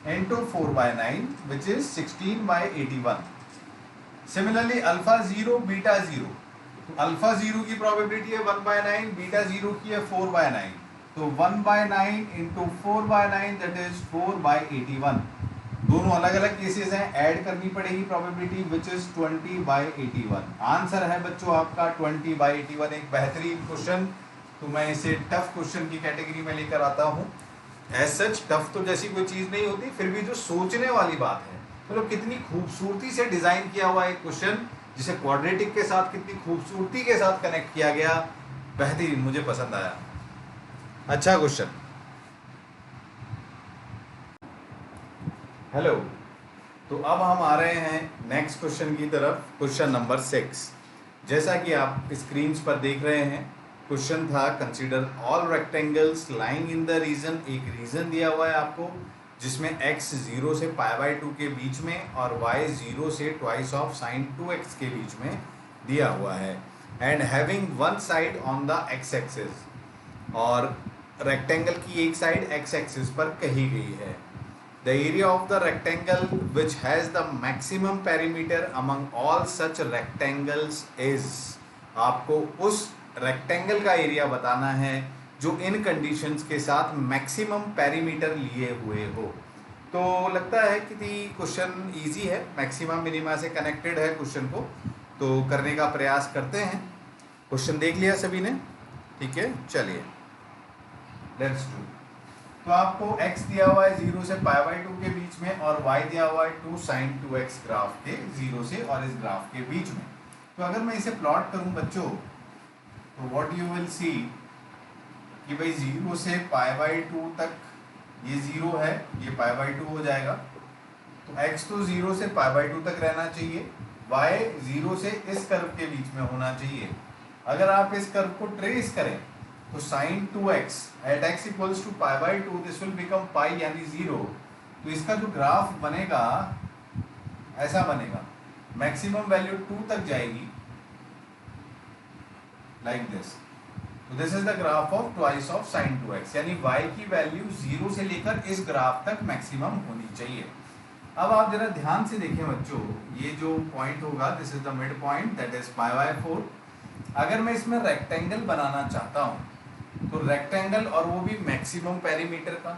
into 4/9 which is 16/81। Similarly alpha 0 beta 0, तो अल्फा 0 की प्रोबेबिलिटी है 1/9, बीटा 0 की है 4/9, तो 1/9 इंटू 4/9 दैट इज 4/81। दोनों अलग अलग केसेस हैं, ऐड करनी पड़ेगी प्रोबेबिलिटी विच इज 20/81। आंसर है बच्चों आपका 20/81। एक बेहतरीन क्वेश्चन, तो मैं इसे टफ क्वेश्चन की कैटेगरी में लेकर आता हूँ। एज सच टफ तो जैसी कोई चीज नहीं होती, फिर भी जो सोचने वाली बात है, मतलब कितनी खूबसूरती से डिजाइन किया हुआ एक क्वेश्चन, जिसे क्वाड्रेटिक के साथ कितनी खूबसूरती के साथ कनेक्ट किया गया, बेहतरीन, मुझे पसंद आया। अच्छा क्वेश्चन। हेलो, तो अब हम आ रहे हैं नेक्स्ट क्वेश्चन की तरफ, क्वेश्चन नंबर 6। जैसा कि आप स्क्रीन पर देख रहे हैं, क्वेश्चन था consider all rectangles lying in the region. एक रीजन दिया हुआ है आपको जिसमें x 0 से π/2 के बीच में और y 0 से ट्वाइस ऑफ साइन 2x के बीच में दिया हुआ है, and having one side on the x axis, और रेक्टेंगल की एक साइड x एक्सिस पर कही गई है। The area of the rectangle which has the maximum perimeter among all such rectangles is, आपको उस रेक्टेंगल का एरिया बताना है जो इन कंडीशंस के साथ मैक्सिमम पेरीमीटर लिए हुए हो। तो लगता है कि क्वेश्चन इजी है, मैक्सिमम मिनिमा से कनेक्टेड है क्वेश्चन को, तो करने का प्रयास करते हैं। क्वेश्चन देख लिया सभी ने? ठीक है, चलिए लेट्स डू। तो आपको x दिया हुआ है 0 से π/2 के बीच में और y दिया हुआ है 2 sin 2x ग्राफ के 0 से और इस ग्राफ के बीच में। तो अगर मैं इसे प्लॉट करूं बच्चों, तो व्हाट यू विल सी कि भाई 0 से π/2 तक ये 0 है, ये π/2 हो जाएगा, तो x तो 0 से π/2 तक रहना चाहिए, y 0 से इस कर्व के बीच में होना चाहिए। अगर आप इस कर्व को ट्रेस करें तो sin 2x at x equals to π/2 this will become pi यानी 0। तो इसका जो ग्राफ बनेगा ऐसा बनेगा, मैक्सिमम वैल्यू 2 तक जाएगी लाइक दिस। तो this is the graph of twice of sin 2x, यानी y की वैल्यू 0 से लेकर इस ग्राफ तक मैक्सिमम होनी चाहिए। अब आप जरा ध्यान से देखें बच्चों, ये जो पॉइंट होगा this is the mid point that is π/4। अगर मैं इसमें रेक्टेंगल बनाना चाहता हूँ, तो रेक्टेंगल और वो भी मैक्सिमम पेरीमीटर का,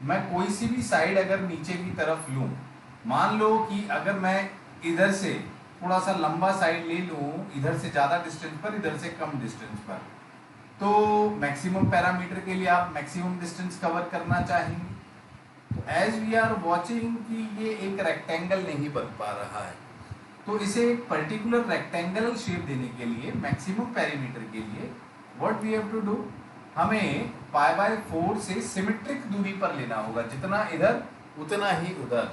मैं कोई सी भी साइड अगर नीचे की तरफ लूं, मान लो कि अगर मैं इधर से थोड़ा सा लंबा साइड ले लूं, इधर से ज़्यादा डिस्टेंस पर, इधर से कम डिस्टेंस पर, तो मैक्सिमम पैरामीटर के लिए आप मैक्सिमम डिस्टेंस कवर करना चाहेंगे। तो एज वी आर वॉचिंग कि ये एक रेक्टेंगल नहीं बन पा रहा है, तो इसे एक पर्टिकुलर रेक्टेंगल शेप देने के लिए, मैक्सिमम पेरीमीटर के लिए what we have to do, हमें π/4 से सिमेट्रिक दूरी पर लेना होगा, जितना इधर उतना ही उधर।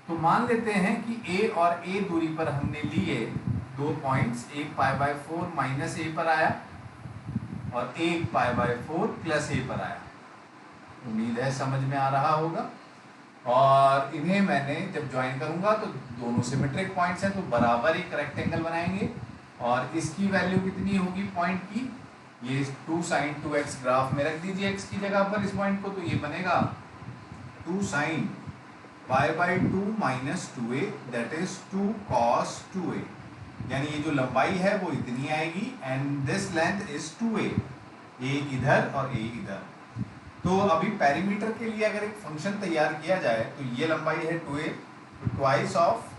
तो मान लेते हैं कि a और a दूरी पर हमने लिए दो पॉइंट्स, एक π/4 माइनस a पर आया और एक π/4 प्लस a पर आया। उम्मीद है समझ में आ रहा होगा। और इन्हें मैंने जब ज्वाइन करूंगा तो दोनों सिमेट्रिक पॉइंट्स हैं, तो बराबर एक रेक्टेंगल बनाएंगे, और इसकी वैल्यू कितनी होगी पॉइंट की, ये 2 sin 2x ग्राफ में रख दीजिए x की जगह पर इस पॉइंट को, तो ये बनेगा 2 sin π/2 minus 2a that is 2 cos 2a, यानी ये जो लंबाई है वो इतनी आएगी, and this length is 2a, a इधर और a इधर। तो अभी पेरीमीटर के लिए अगर एक फंक्शन तैयार किया जाए, तो ये लंबाई है 2a, तो ट्वाइस ऑफ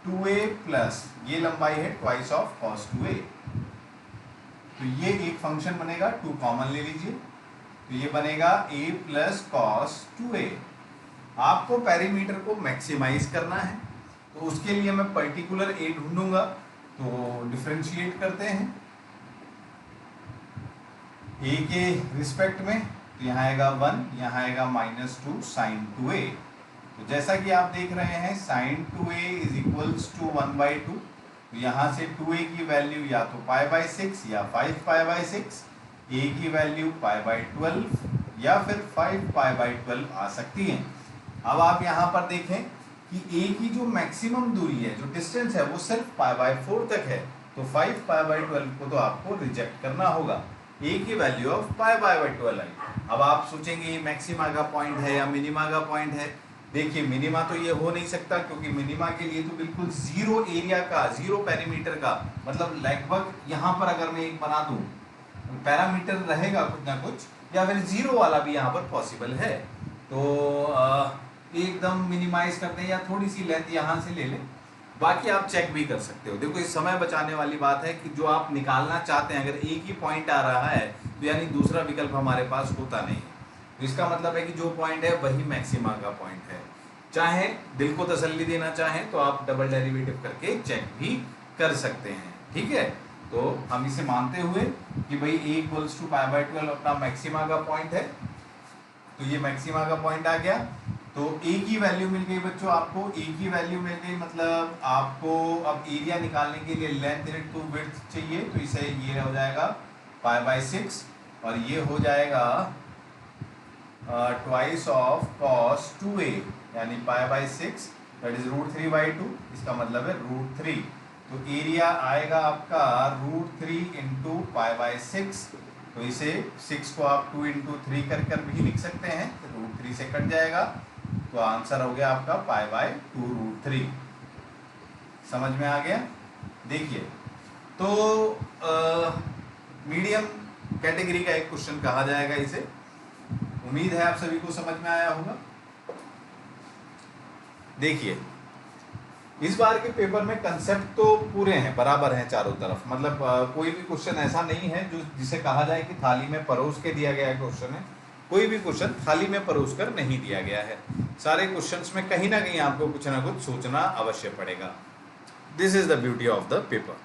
2a प्लस ये लंबाई है ट्वाइस ऑफ cos 2a, तो ये एक फंक्शन बनेगा, 2 कॉमन ले लीजिए, तो ये बनेगा a प्लस cos 2a। आपको पेरीमीटर को मैक्सिमाइज करना है, तो उसके लिए मैं पर्टिकुलर a ढूंढूंगा, तो डिफरेंशिएट करते हैं a के रिस्पेक्ट में, तो यहाँ आएगा 1, यहाँ आएगा -2 sin 2a। तो जैसा कि आप देख रहे हैं sin 2a is equals to 1/2, तो यहाँ से 2a की वैल्यू या तो π/6 या 5π/6, a की वैल्यू π/12 या फिर 5π/12 आ सकती है। अब आप यहाँ पर देखें कि ए की जो मैक्सिमम दूरी है, जो डिस्टेंस है, वो सिर्फ π/4 तक है, तो 5π/12 को तो आपको रिजेक्ट करना होगा। ए की वैल्यू ऑफ π/12 आई। अब आप सोचेंगे ये मैक्सिमा का पॉइंट है या मिनिमा का पॉइंट है। देखिए मिनिमा तो ये हो नहीं सकता, क्योंकि मिनिमा के लिए तो बिल्कुल जीरो एरिया का, जीरो पैरामीटर का, मतलब लगभग यहाँ पर अगर मैं एक बना दूं, पैरामीटर रहेगा कुछ ना कुछ, या फिर जीरो वाला भी यहाँ पर पॉसिबल है। तो एकदम मिनिमाइज कर दें या थोड़ी सी लेंथ यहाँ से ले लें, बाकी आप चेक भी कर सकते हो। देखो, इस समय बचाने वाली बात है कि जो आप निकालना चाहते हैं, अगर एक ही पॉइंट आ रहा है तो यानी दूसरा विकल्प हमारे पास होता नहीं है। तो इसका मतलब है कि जो पॉइंट है वही मैक्सिमा का पॉइंट है। चाहे दिल को तसल्ली देना चाहें तो आप डबल डेरिवेटिव करके चेक भी कर सकते हैं, ठीक है। तो हम इसे मानते हुए कि भाई a इक्वल्स टू π/12 अपना मैक्सिमा का पॉइंट है, तो ये मैक्सिमा का पॉइंट आ गया। तो a की वैल्यू मिल गई बच्चों, आपको a की वैल्यू मिल गई, मतलब आपको अब एरिया निकालने के लिए लेंथ इनटू विड्थ चाहिए, तो इसे ये हो जाएगा π/6 और ये हो जाएगा ट्वाइस ऑफ cos 2a यानी π/6 दैट इज √3/2, इसका मतलब है √3। तो एरिया आएगा आपका √3 इंटू π/6, तो इसे 6 को आप 2 इंटू 3 कर भी लिख सकते हैं, तो √3 से कट जाएगा, तो आंसर हो गया आपका π/2 √3। समझ में आ गया। देखिए, तो मीडियम कैटेगरी का एक क्वेश्चन कहा जाएगा इसे। उम्मीद है आप सभी को समझ में आया होगा। देखिए, इस बार के पेपर में कंसेप्ट तो पूरे हैं, बराबर हैं चारों तरफ, मतलब कोई भी क्वेश्चन ऐसा नहीं है जो जिसे कहा जाए कि थाली में परोस के दिया गया क्वेश्चन है। कोई भी क्वेश्चन थाली में परोस कर नहीं दिया गया है। सारे क्वेश्चंस में कहीं ना कहीं आपको कुछ ना कुछ सोचना अवश्य पड़ेगा। This is the beauty of the paper.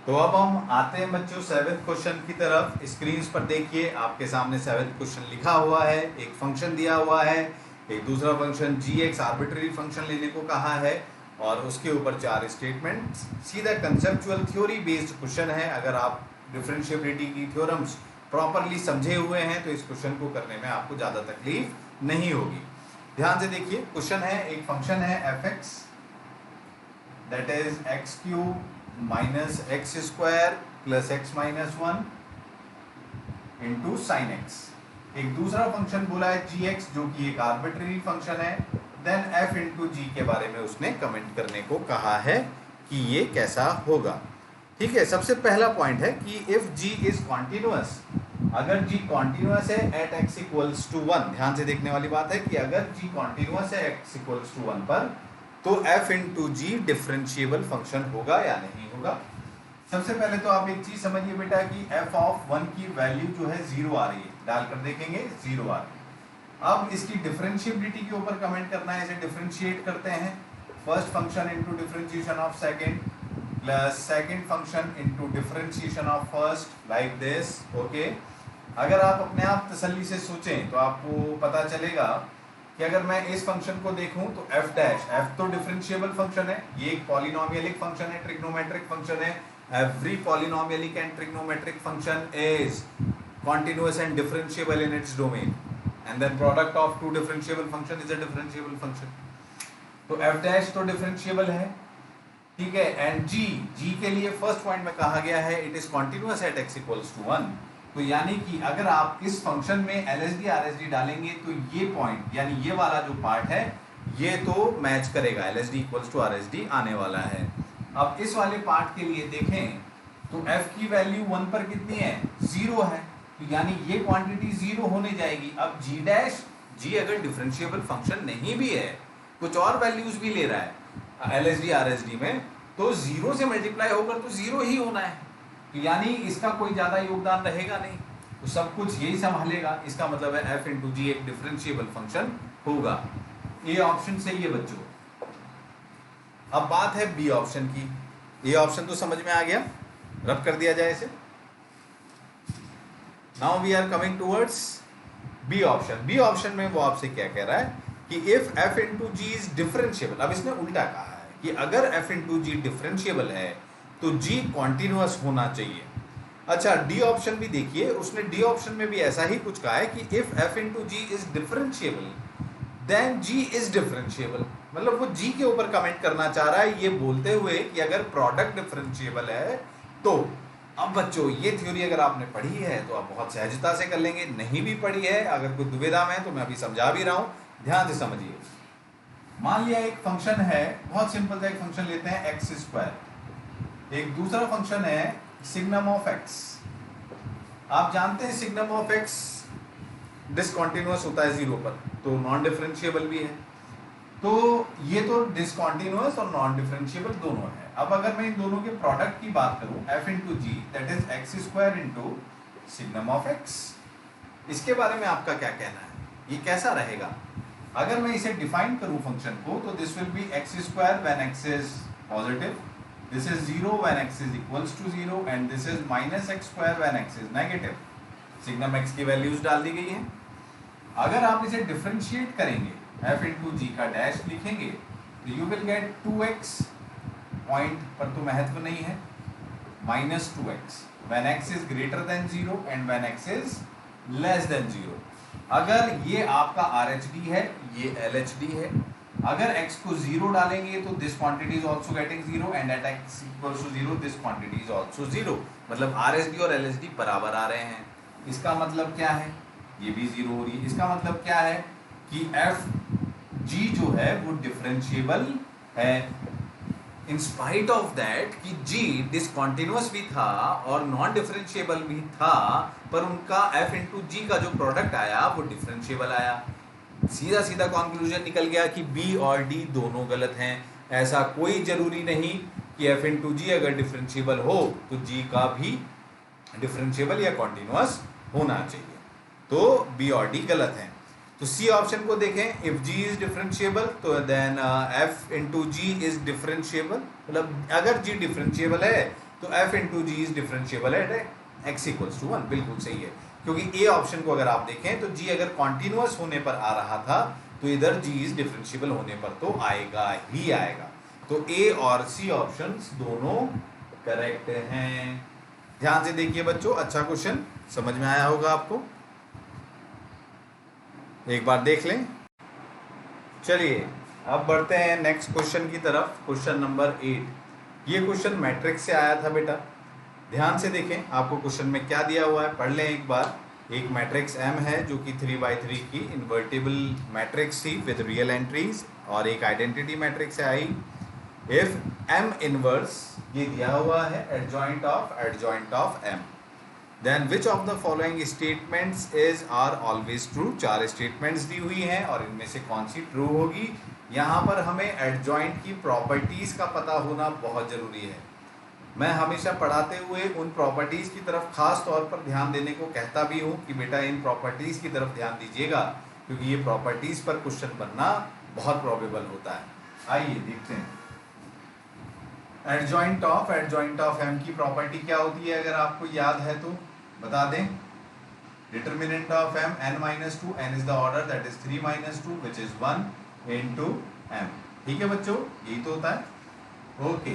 तो अब हम आते हैं बच्चों 7th क्वेश्चन की तरफ। स्क्रीन पर देखिए, आपके सामने 7th क्वेश्चन लिखा हुआ है। एक फंक्शन दिया हुआ है, एक दूसरा फंक्शन g(x) आर्बिट्ररी फंक्शन लेने को कहा है, और उसके ऊपर 4 स्टेटमेंट। सीधा कंसेप्चुअल थ्योरी बेस्ड क्वेश्चन है। अगर आप डिफरेंशिएबिलिटी की थ्योरम्स प्रॉपरली समझे हुए हैं तो इस क्वेश्चन को करने में आपको ज़्यादा तकलीफ नहीं होगी। ध्यान से देखिए, क्वेश्चन है, एक फंक्शन है f(x) that is x³ minus x² plus x minus 1 into sine x। एक दूसरा फंक्शन बोला है g(x) जो कि एक आर्बिट्ररी फंक्शन है। देन f इंटू जी के बारे में उसने कमेंट करने को कहा है कि ये कैसा होगा। ठीक है, सबसे पहला पॉइंट है कि इफ g इज कॉन्टिन्यूअस, अगर g कॉन्टिन्यूअस है एट x इक्वल्स टू 1। ध्यान से देखने वाली बात है कि अगर g कॉन्टिन्यूअस है x इक्वल्स टू 1 पर, तो f इंटू जी डिफरेंशिएबल फंक्शन होगा या नहीं होगा। सबसे पहले तो आप एक चीज समझिए बेटा कि f ऑफ 1 की वैल्यू जो है 0 आ रही है, डालकर देखेंगे 0 आ रही है। अब इसकी डिफरेंशिएबिलिटी के ऊपर कमेंट करना है, इसे डिफरेंशिएट करते हैं। First function into differentiation of second plus second function into differentiation of first, like this. Okay, अगर आप अपने आप तसल्ली से सोचें तो आपको पता चलेगा कि अगर मैं इस फंक्शन को देखूं तो f डैश, f तो डिफरेंशिएबल फंक्शन है, ये एक पॉलिनोमियलिक फंक्शन है, ट्रिग्नोमेट्रिक फंक्शन है। Every polynomial and trigonometric function is continuous and differentiable in its domain, and then product of two differentiable function is a differentiable function. तो f डैश तो डिफरेंशिएबल है, ठीक है, एंड g के लिए फर्स्ट पॉइंट में कहा गया है it is continuous at x equals to 1। तो यानी कि अगर आप इस फंक्शन में LSD RSD डालेंगे तो ये पॉइंट यानी ये वाला जो पार्ट है ये तो मैच करेगा, LSD इक्वल्स टू RSD आने वाला है। अब इस वाले पार्ट के लिए देखें तो f की वैल्यू 1 पर कितनी है, 0 है, तो यानी ये क्वांटिटी 0 होने जाएगी। अब g डैश, g अगर डिफरेंशिएबल फंक्शन नहीं भी है, कुछ और वैल्यूज भी ले रहा है LSD RSD में, तो 0 से मल्टीप्लाई होकर तो 0 ही होना है, तो यानी इसका कोई ज्यादा योगदान रहेगा नहीं, तो सब कुछ यही संभालेगा। इसका मतलब है f इंटू जी एक डिफरेंशिएबल फंक्शन होगा। ए ऑप्शन सही है बच्चों। अब बात है बी ऑप्शन की। ए ऑप्शन तो समझ में आ गया, रब कर दिया जाए इसे। Now we are coming towards B option. B option में वो आपसे क्या कह रहा है कि if f into G is differentiable. अब इसने उल्टा कहा है कि अगर f इंटू जी डिफरेंशिएबल है तो g कॉन्टिन्यूअस होना चाहिए। अच्छा, डी ऑप्शन भी देखिए, उसने डी ऑप्शन में भी ऐसा ही कुछ कहा है कि if f into G is differentiable then G is differentiable. मतलब वो जी के ऊपर कमेंट करना चाह रहा है ये बोलते हुए कि अगर प्रोडक्ट डिफरेंशिएबल है तो। अब बच्चों ये थ्योरी अगर आपने पढ़ी है तो आप बहुत सहजता से कर लेंगे, नहीं भी पढ़ी है अगर कोई दुविधा में है तो मैं अभी समझा भी रहा हूं, ध्यान से समझिए। मान लिया एक फंक्शन है, बहुत सिंपल सा एक फंक्शन लेते हैं एक्स स्क्वायर, एक दूसरा फंक्शन है सिग्नम ऑफ एक्स। आप जानते हैं सिग्नम ऑफ एक्स डिसकंटिन्यूअस होता है जीरो पर, तो नॉन डिफरेंशिएबल भी है। तो ये तो डिसकंटिन्यूअस और नॉन डिफरेंशिएबल दोनों है। अब अगर मैं इन दोनों के प्रोडक्ट की बात करूं F into G that is X square into signum of X, इसके बारे में आपका क्या कहना है, ये कैसा रहेगा? अगर मैं इसे डिफाइन करूं फंक्शन को तो this will be X square when X is positive, this is zero when X is equals to zero and this is minus x square when X is negative. Signum X की वैल्यूज डाल दी गई हैं। अगर आप इसे डिफरेंशिएट करेंगे f इंटू जी का डैश लिखेंगे तो you will gate 2x, point पर तो महत्व नहीं है, minus 2x when x is greater than zero and when x is less than zero. अगर ये आपका RHD है, ये LHD है, अगर x को जीरो डालेंगे तो this quantity is also getting zero and at x equals to zero this quantity is also zero. मतलब RHD और LHD बराबर आ रहे हैं। इसका मतलब क्या है, ये भी जीरो हो रही है। इसका मतलब क्या है कि एफ जी जो है वो डिफरेंशिएबल है, इन स्पाइट ऑफ दैट कि जी डिसकंटिन्यूअस भी था और नॉन डिफरेंशिएबल भी था, पर उनका एफ इंटू जी का जो प्रोडक्ट आया वो डिफरेंशिएबल आया। सीधा सीधा कंक्लूजन निकल गया कि बी और डी दोनों गलत हैं। ऐसा कोई जरूरी नहीं कि एफ इंटू जी अगर डिफरेंशिएबल हो तो जी का भी डिफरेंशिएबल या कॉन्टिन्यूअस होना चाहिए, तो बी और डी गलत हैं। तो सी ऑप्शन को देखें, इफ जी इज डिफरेंशिएबल तो then F into G is differentiable. मतलब अगर जी डिफरेंशिएबल है तो F into G is differentiable है एक्स इक्वल्स टू 1, बिल्कुल सही है। क्योंकि ए ऑप्शन को अगर आप देखें तो जी अगर कॉन्टिन्यूअस होने पर आ रहा था तो इधर जी इज डिफरेंशिएबल होने पर तो आएगा ही आएगा। तो ए और सी ऑप्शन दोनों करेक्ट हैं। ध्यान से देखिए बच्चों, अच्छा क्वेश्चन समझ में आया होगा आपको, एक बार देख लें। चलिए अब बढ़ते हैं नेक्स्ट क्वेश्चन की तरफ, क्वेश्चन नंबर 8। ये क्वेश्चन मैट्रिक्स से आया था बेटा, ध्यान से देखें आपको क्वेश्चन में क्या दिया हुआ है, पढ़ लें एक बार। एक मैट्रिक्स M है जो कि 3x3 की इन्वर्टिबल मैट्रिक्स थी विद रियल एंट्रीज, और एक आइडेंटिटी मैट्रिक्स है आई। इफ M इनवर्स ये दिया हुआ है adjoint of M, then which of the following statements is are always true. 4 statements दी हुई हैं और इनमें से कौन सी ट्रू होगी। यहाँ पर हमें एडजॉइंट की प्रॉपर्टीज़ का पता होना बहुत ज़रूरी है। मैं हमेशा पढ़ाते हुए उन प्रॉपर्टीज़ की तरफ खास तौर पर ध्यान देने को कहता भी हूँ कि बेटा इन प्रॉपर्टीज़ की तरफ ध्यान दीजिएगा, क्योंकि ये प्रॉपर्टीज़ पर क्वेश्चन बनना बहुत प्रोबेबल होता है। आइए देखते हैं एडजॉइंट ऑफ M की प्रॉपर्टी क्या होती है, अगर आपको याद है तो बता दें। Determinant of M n-2, n is the order that is 3-2 which is 1 into M। ठीक है बच्चों, यही तो होता है। ओके,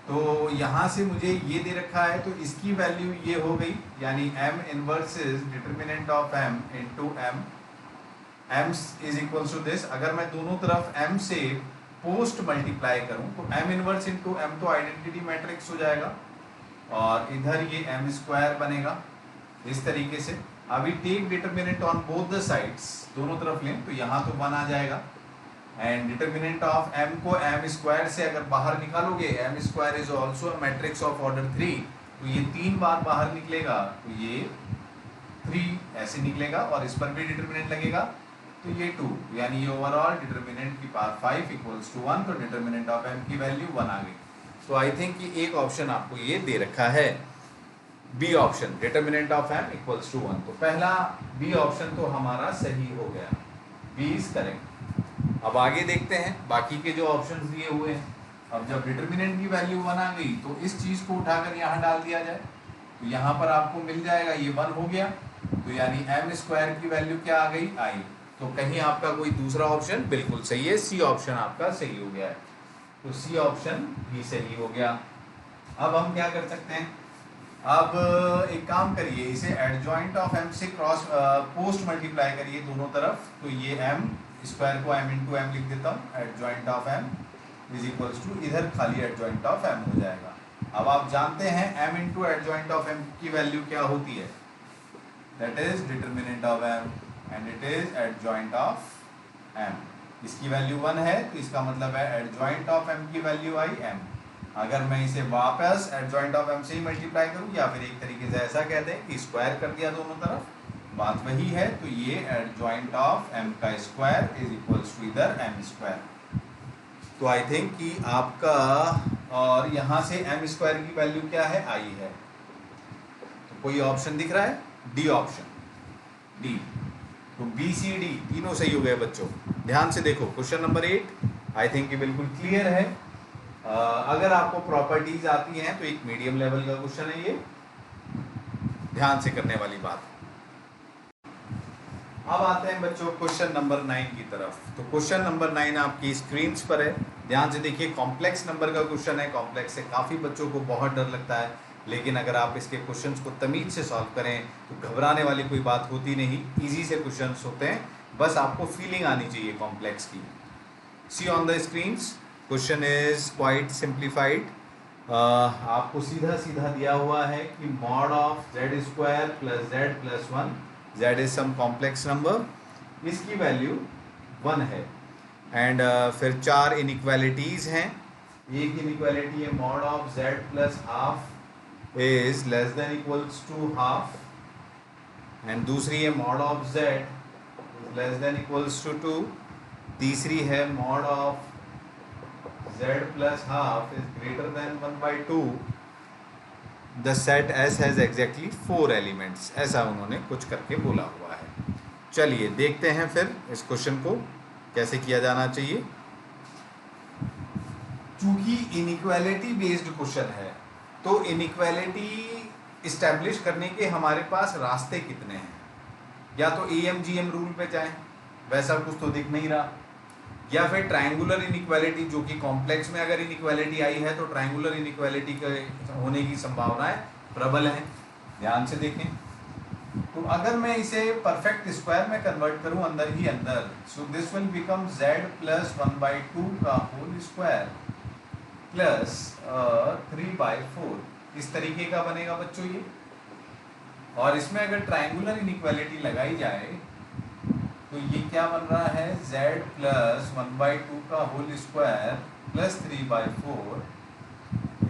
तो यहाँ से मुझे ये दे रखा है तो इसकी वैल्यू ये हो गई, यानी M inverse is determinant of M into M, M is equals to this. अगर मैं दोनों तरफ M से पोस्ट मल्टीप्लाई करूं तो M इनवर्स इनटू M तो आइडेंटिटी मैट्रिक्स हो जाएगा, और इधर ये M स्क्वायर बनेगा इस तरीके से। अभी take determinant on both the sides, दोनों तरफ लें तो यहाँ तो 1 आ जाएगा, एंड डिटर्मिनेंट ऑफ M को M स्क्वायर से अगर बाहर निकालोगे, M square is also matrix of order 3, तो ये 3 बार बाहर निकलेगा तो ये 3 ऐसे निकलेगा, और इस पर भी डिटर्मिनेंट लगेगा तो ये 2, यानी ये ओवरऑल डिटर्मिनेंट की पावर 5 इक्वल्स टू 1, तो डिटर्मिनेंट ऑफ M की वैल्यू 1 आ गई। तो आई थिंक कि एक ऑप्शन आपको ये दे रखा है, B option, determinant of M equals to 1। तो पहला बी ऑप्शन तो हमारा सही हो गया, बी इज करेक्ट। अब आगे देखते हैं बाकी के जो ऑप्शंस दिए हुए हैं। अब जब डिटर्मिनेंट की वैल्यू 1 आ गई तो इस चीज़ को उठाकर यहाँ डाल दिया जाए, तो यहाँ पर आपको मिल जाएगा ये 1 हो गया, तो यानी M स्क्वायर की वैल्यू क्या आ गई, आई। तो कहीं आपका कोई दूसरा ऑप्शन बिल्कुल सही है, सी ऑप्शन आपका सही हो गया है, तो सी ऑप्शन भी सही हो गया। अब हम क्या कर सकते हैं, अब एक काम करिए, इसे एडजॉइंट ऑफ M से क्रॉस पोस्ट मल्टीप्लाई करिए दोनों तरफ, तो ये M स्क्वायर को m इंटू एम लिख देता हूँ, adjoint of m is equals to, इधर खाली एडजॉइंट ऑफ m हो जाएगा। अब आप जानते हैं m into adjoint of m की वैल्यू क्या होती है, that is determinant of m and it is adjoint of m। इसकी वैल्यू 1 है तो इसका मतलब है एडजॉइंट ऑफ m की वैल्यू आई m। अगर मैं इसे वापस एडजॉइंट ऑफ m से ही मल्टीप्लाई करूँ या फिर एक तरीके से ऐसा कहते हैं कि स्क्वायर कर दिया दोनों तरफ, बात वही है, तो ये एडजॉइंट ऑफ m का स्क्वायर इज इक्वल्स टू इधर m स्क्वायर। तो आई थिंक कि आपका, और यहाँ से m स्क्वायर की वैल्यू क्या है, i है। तो कोई ऑप्शन दिख रहा है, डी ऑप्शन, डी। तो बी सी डी तीनों सही हो गए बच्चों। ध्यान से देखो क्वेश्चन नंबर 8 आई थिंक बिल्कुल क्लियर है। अगर आपको प्रॉपर्टीज आती हैं तो एक मीडियम लेवल का क्वेश्चन है ये, ध्यान से करने वाली बात। अब आते हैं बच्चों क्वेश्चन नंबर 9 की तरफ। तो क्वेश्चन नंबर 9 आपकी स्क्रीन पर है, ध्यान से देखिए। कॉम्प्लेक्स नंबर का क्वेश्चन है, कॉम्प्लेक्स से काफ़ी बच्चों को बहुत डर लगता है, लेकिन अगर आप इसके क्वेश्चंस को तमीज से सॉल्व करें तो घबराने वाली कोई बात होती नहीं, इजी से क्वेश्चंस होते हैं, बस आपको फीलिंग आनी चाहिए कॉम्प्लेक्स की। See on the screens, question is quite simplified. आपको सीधा सीधा दिया हुआ है कि mod of z square plus z plus 1, z is some complex number, इसकी वैल्यू 1 है। एंड फिर 4 इनइक्वालिटीज़ हैं। एक इनइक्वालिटी है mod of z plus half is less than equals to half, and दूसरी है mod of z is less than equals to 2, तीसरी है mod of z plus half is greater than 1/2, the set S has exactly 4 elements, ऐसा उन्होंने कुछ करके बोला हुआ है। चलिए देखते हैं फिर इस क्वेश्चन को कैसे किया जाना चाहिए। चूंकि इनइक्वालिटी बेस्ड क्वेश्चन है तो इनइक्वालिटी इस्टेब्लिश करने के हमारे पास रास्ते कितने हैं, या तो AMGM रूल पे जाएं, वैसा कुछ तो दिख नहीं रहा, या फिर ट्रायंगुलर इनइक्वालिटी, जो कि कॉम्प्लेक्स में अगर इनइक्वालिटी आई है तो ट्रायंगुलर इनइक्वालिटी के होने की संभावनाएं प्रबल हैं। ध्यान से देखें, तो अगर मैं इसे परफेक्ट स्क्वायर में कन्वर्ट करूं अंदर ही अंदर, so this will become z plus 1/2 का होल स्क्वायर प्लस 3/4, इस तरीके का बनेगा बच्चों ये। और इसमें अगर ट्रायंगुलर इनइक्वालिटी लगाई जाए तो ये क्या बन रहा है, z प्लस 1/2 का whole square plus 3/4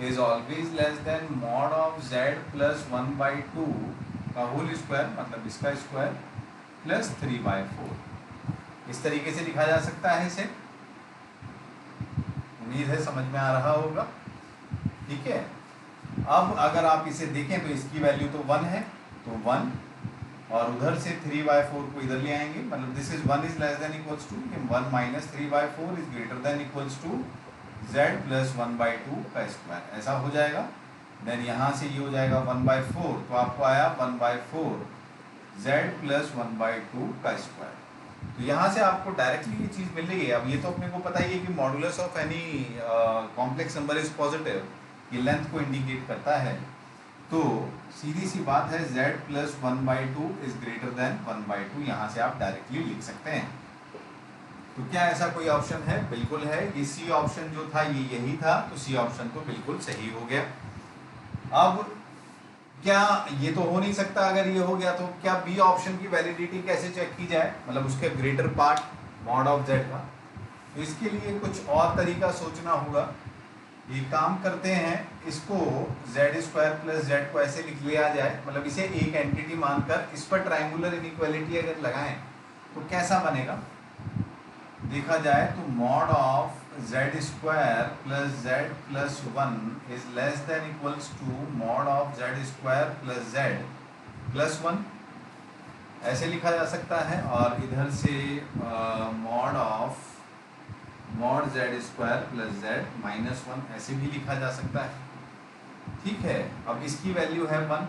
is always less than mod of z plus 1/2 का होल स्क्वायर, मतलब इसका स्क्वायर प्लस 3/4। इस तरीके से लिखा जा सकता है इसे। उम्मीद है समझ में आ रहा होगा, ठीक है। अब अगर आप इसे देखें तो इसकी वैल्यू तो 1 है, तो 1, और उधर से 3/4 को इधर ले आएंगे, मतलब this is 1 is less than equals to 1 minus 3/4 is greater than equals to z plus 1/2 का स्क्वायर, ऐसा हो जाएगा। देन यहाँ से ये हो जाएगा 1/4, तो आपको आया 1/4 z प्लस 1/2 का स्क्वायर। तो यहाँ से आपको डायरेक्टली ये चीज़ मिल रही है। अब ये तो अपने को पता ही है कि modulus of any complex number is positive, ये लेंथ को इंडिकेट करता है, तो सीधी सी बात है z plus 1/2 is greater then 1/2, यहाँ से आप डायरेक्टली लिख सकते हैं। तो क्या ऐसा कोई ऑप्शन है? बिल्कुल है। ये सी ऑप्शन जो था ये यही था, तो सी ऑप्शन तो बिल्कुल सही हो गया। अब क्या ये तो हो नहीं सकता, अगर ये हो गया तो क्या बी ऑप्शन की वैलिडिटी कैसे चेक की जाए, मतलब उसके greater part mod of Z का? तो इसके लिए कुछ और तरीका सोचना होगा। ये काम करते हैं, इसको जेड स्क्वायर प्लस जेड को ऐसे लिख लिया जाए, मतलब इसे एक एंटिटी मानकर इस पर ट्रायंगुलर इनइक्वालिटी अगर लगाएं तो कैसा बनेगा देखा जाए तो mod of z square plus z plus 1 is less than equals to mod of z square plus z plus 1, ऐसे लिखा जा सकता है। और इधर से mod z square plus z minus 1 ऐसे भी लिखा जा सकता है, ठीक है। अब इसकी वैल्यू है 1,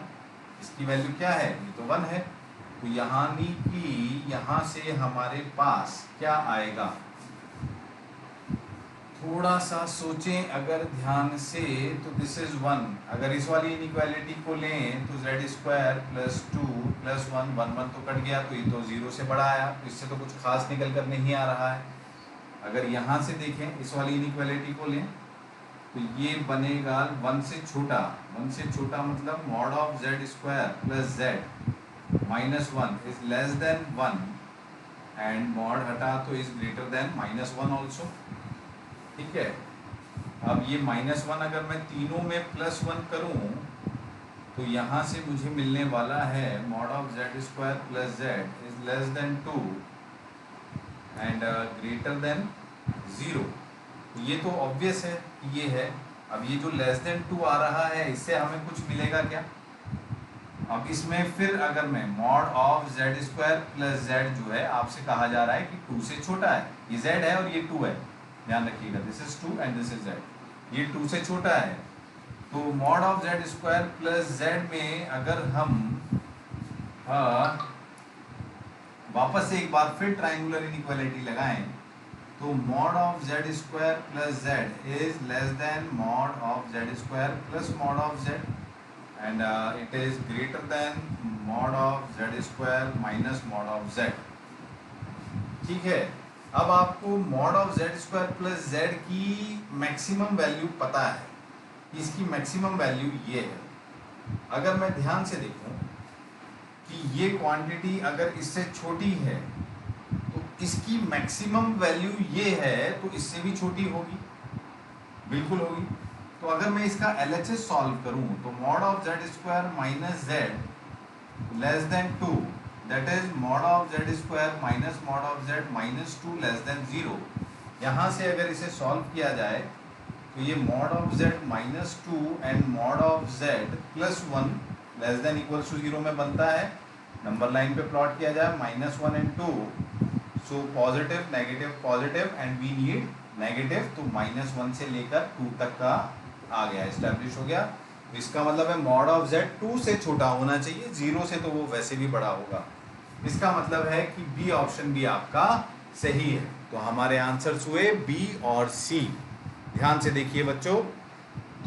इसकी वैल्यू क्या है, ये तो 1 है, तो यहाँ से हमारे पास क्या आएगा, थोड़ा सा सोचें अगर ध्यान से, तो दिस इज 1, अगर इस वाली इनइक्वालिटी को लें तो जेड स्क्वायर प्लस 2 प्लस 1, 1 तो कट गया, तो ये तो 0 से बड़ा आया, तो इससे तो कुछ खास निकल कर नहीं आ रहा है। अगर यहाँ से देखें, इस वाली इनइक्वालिटी को लें, तो ये बनेगा 1 से छोटा। 1 से छोटा मतलब mod of z square plus z minus 1 is less then 1 and mod हटा तो is greater then minus 1 also. ठीक है, अब ये माइनस 1 अगर मैं तीनों में प्लस 1 करूँ तो यहाँ से मुझे मिलने वाला है mod of z square plus z is less then 2 and greater than 0। ये तो ऑब्वियस है कि ये है। अब ये जो लेस देन 2 आ रहा है, इससे हमें कुछ मिलेगा क्या? अब इसमें फिर अगर मैं mod of z square plus Z जो है, आपसे कहा जा रहा है कि 2 से छोटा है। ये जेड है और ये 2 है, ध्यान रखिएगा, this is 2 and this is Z. ये 2 से छोटा है, तो mod of z square plus Z में अगर हम वापस से एक बार फिर ट्राइंगुलर इनइक्वालिटी लगाएं, तो mod of z square plus z is less than mod of z square plus mod of Z and it is greater then mod of z square minus mod of Z. ठीक है, अब आपको mod of z square plus Z की मैक्सिमम वैल्यू पता है, इसकी मैक्सिमम वैल्यू ये है। अगर मैं ध्यान से देखूं कि ये क्वांटिटी अगर इससे छोटी है तो इसकी मैक्सिमम वैल्यू ये है, तो इससे भी छोटी होगी, बिल्कुल होगी। तो अगर मैं इसका LHS सॉल्व करूं तो mod of z square minus Z less than 2 that is mod of z square minus mod of z minus 2 less than 0। यहाँ से अगर इसे सॉल्व किया जाए तो ये mod of z minus 2 and mod of z plus 1 less than equals to 0 में बनता है। नंबर लाइन पे प्लॉट किया जाए minus 1 and 2, so positive negative positive and we need negative, तो माइनस 1 से लेकर 2 तक का आ गया, एस्टैब्लिश हो गया। इसका मतलब है मॉड ऑफ जेड 2 से छोटा होना चाहिए, 0 से तो वो वैसे भी बड़ा होगा। इसका मतलब है कि बी ऑप्शन भी आपका सही है। तो हमारे आंसर्स हुए बी और सी। ध्यान से देखिए बच्चों,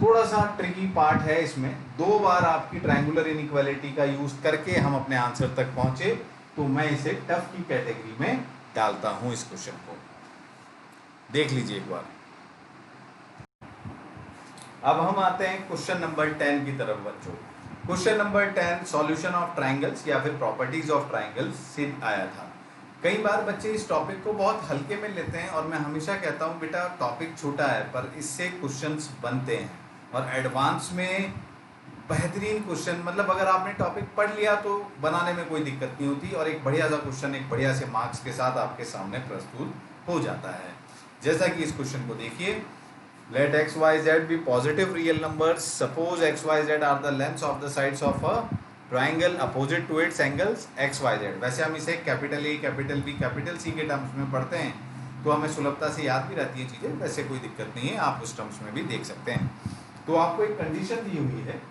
थोड़ा सा ट्रिकी पार्ट है इसमें, 2 बार आपकी ट्रायंगुलर इनइक्वालिटी का यूज करके हम अपने आंसर तक पहुंचे, तो मैं इसे टफ की कैटेगरी में डालता हूं। इस क्वेश्चन को देख लीजिए एक बार। अब हम आते हैं क्वेश्चन नंबर 10 की तरफ बच्चों। Question number 10 solution of triangles या फिर प्रॉपर्टीज ऑफ ट्रायंगल्स से आया था। कई बार बच्चे इस टॉपिक को बहुत हल्के में लेते हैं और मैं हमेशा कहता हूं बेटा टॉपिक छोटा है पर इससे क्वेश्चंस बनते हैं और एडवांस में बेहतरीन क्वेश्चन, मतलब अगर आपने टॉपिक पढ़ लिया तो बनाने में कोई दिक्कत नहीं होती और एक बढ़िया सा क्वेश्चन एक बढ़िया से मार्क्स के साथ आपके सामने प्रस्तुत हो जाता है। जैसा कि इस क्वेश्चन को देखिए, let x y z be positive real numbers, suppose x y z are the lengths of the sides of a triangle opposite to its angles x y z। वैसे हम इसे capital A capital B capital C के टर्म्स में पढ़ते हैं तो हमें सुलभता से याद भी रहती है चीज़ें, वैसे कोई दिक्कत नहीं है, आप उस टर्म्स में भी देख सकते हैं। तो आपको एक कंडीशन दी हुई है